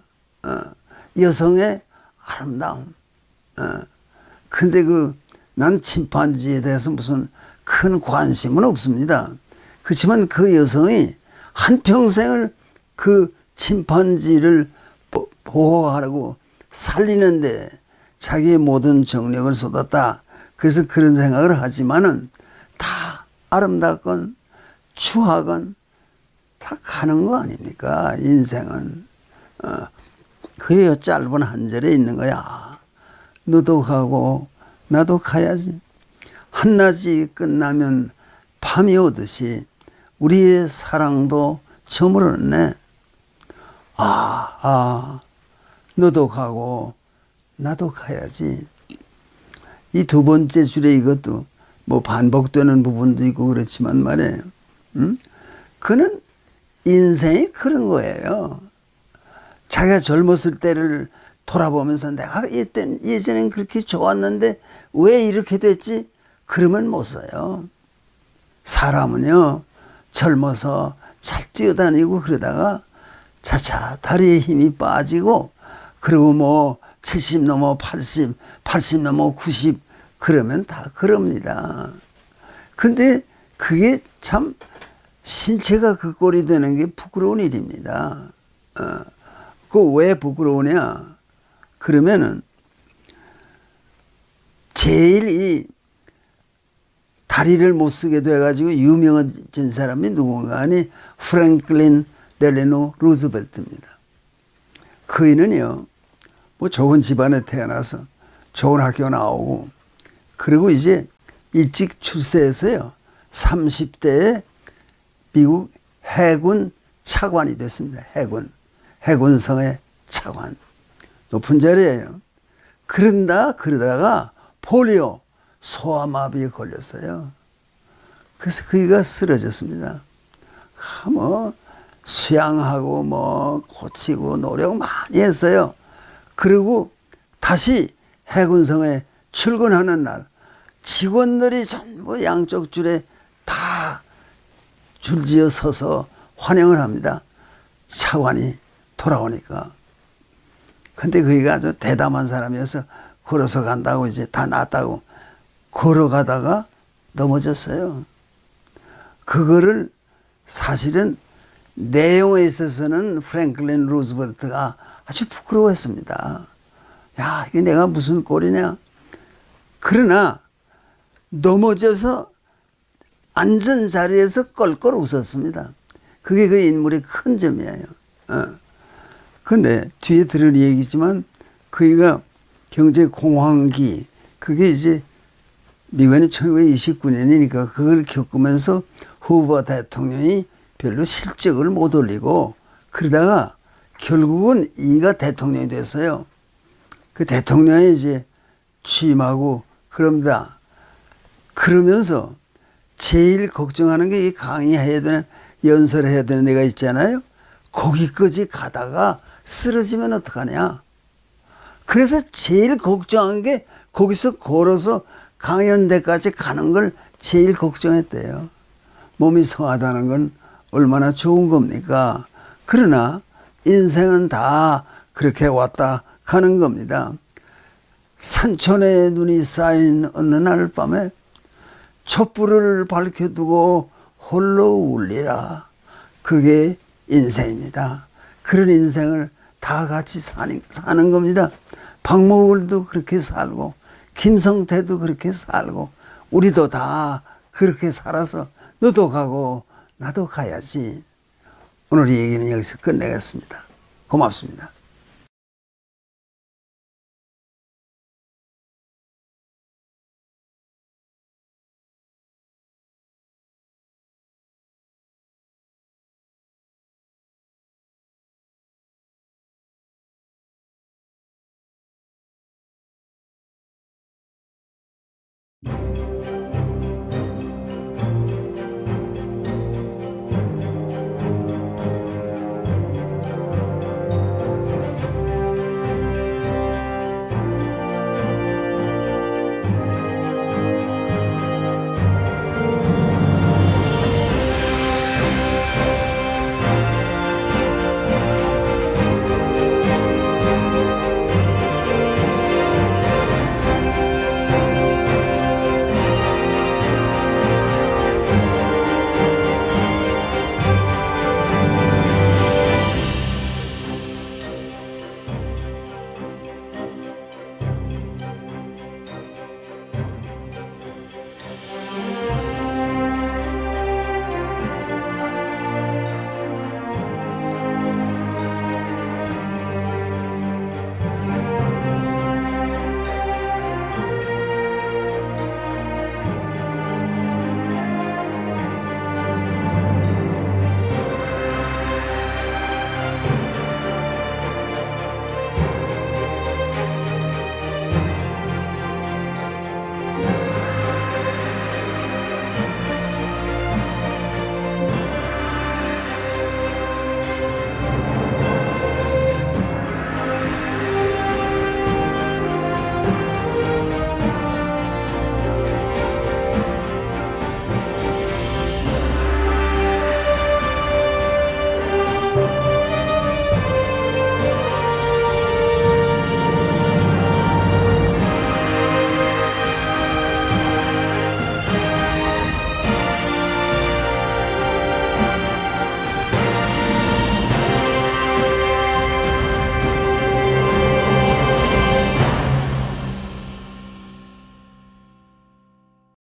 여성의 아름다움. 근데 난 침판지에 대해서 무슨 큰 관심은 없습니다. 그렇지만 그 여성이 한평생을 그 침판지를 보호하려고 살리는데 자기의 모든 정력을 쏟았다. 그래서 그런 생각을 하지만은 다 아름답건 추하건 다 가는 거 아닙니까? 인생은. 그의 짧은 한 절에 있는 거야. 너도 가고 나도 가야지. 한낮이 끝나면 밤이 오듯이 우리의 사랑도 저물었네. 너도 가고 나도 가야지. 이 두 번째 줄에 이것도 뭐 반복되는 부분도 있고 그렇지만 말이에요. 그는 인생이 그런 거예요. 자기가 젊었을 때를 돌아보면서 내가 예전엔 그렇게 좋았는데 왜 이렇게 됐지? 그러면 못 써요. 사람은요, 젊어서 잘 뛰어다니고 그러다가 차차 다리에 힘이 빠지고 그리고 뭐 70 넘어 80, 80 넘어 90 그러면 다 그럽니다. 근데 그게 참 신체가 그 꼴이 되는 게 부끄러운 일입니다. 그 왜 부끄러우냐? 그러면은 제일 이 다리를 못 쓰게 돼가지고 유명해진 사람이 누군가 하니 프랭클린 델레노 루즈벨트입니다. 그이는요, 뭐 좋은 집안에 태어나서 좋은 학교 나오고 그리고 이제 일찍 출세해서요 30대에 미국 해군 차관이 됐습니다. 해군성의 차관. 높은 자리예요. 그러다가 폴리오 소아마비에 걸렸어요. 그래서 그이가 쓰러졌습니다. 뭐 수양하고 뭐 고치고 노력 많이 했어요. 그리고 다시 해군성에 출근하는 날 직원들이 전부 양쪽 줄에 다 줄지어 서서 환영을 합니다. 차관이 돌아오니까. 근데 그이가 아주 대담한 사람이어서 걸어서 간다고 이제 다 낫다고 걸어가다가 넘어졌어요. 그거를 사실은 내용에 있어서는 프랭클린 루즈벨트가 아주 부끄러워했습니다. 야, 이게 내가 무슨 꼴이냐. 그러나 넘어져서 앉은 자리에서 껄껄 웃었습니다. 그게 그 인물의 큰 점이에요. 근데 뒤에 들을 얘기지만 그이가 경제 공황기, 그게 이제 미국에는 1929년이니까 그걸 겪으면서 후보 대통령이 별로 실적을 못 올리고 그러다가 결국은 이가 대통령이 됐어요. 그 대통령이 이제 취임하고 그럽니다. 그러면서 제일 걱정하는 게 이 강의해야 되는, 연설해야 되는 데가 있잖아요. 거기까지 가다가 쓰러지면 어떡하냐. 그래서 제일 걱정한 게 거기서 걸어서 강연대까지 가는 걸 제일 걱정했대요. 몸이 성하다는 건 얼마나 좋은 겁니까? 그러나 인생은 다 그렇게 왔다 가는 겁니다. 산천에 눈이 쌓인 어느 날 밤에 촛불을 밝혀두고 홀로 울리라. 그게 인생입니다. 그런 인생을 다 같이 사는 겁니다. 박모을도 그렇게 살고 김성태도 그렇게 살고 우리도 다 그렇게 살아서 너도 가고 나도 가야지. 오늘 이 얘기는 여기서 끝내겠습니다. 고맙습니다.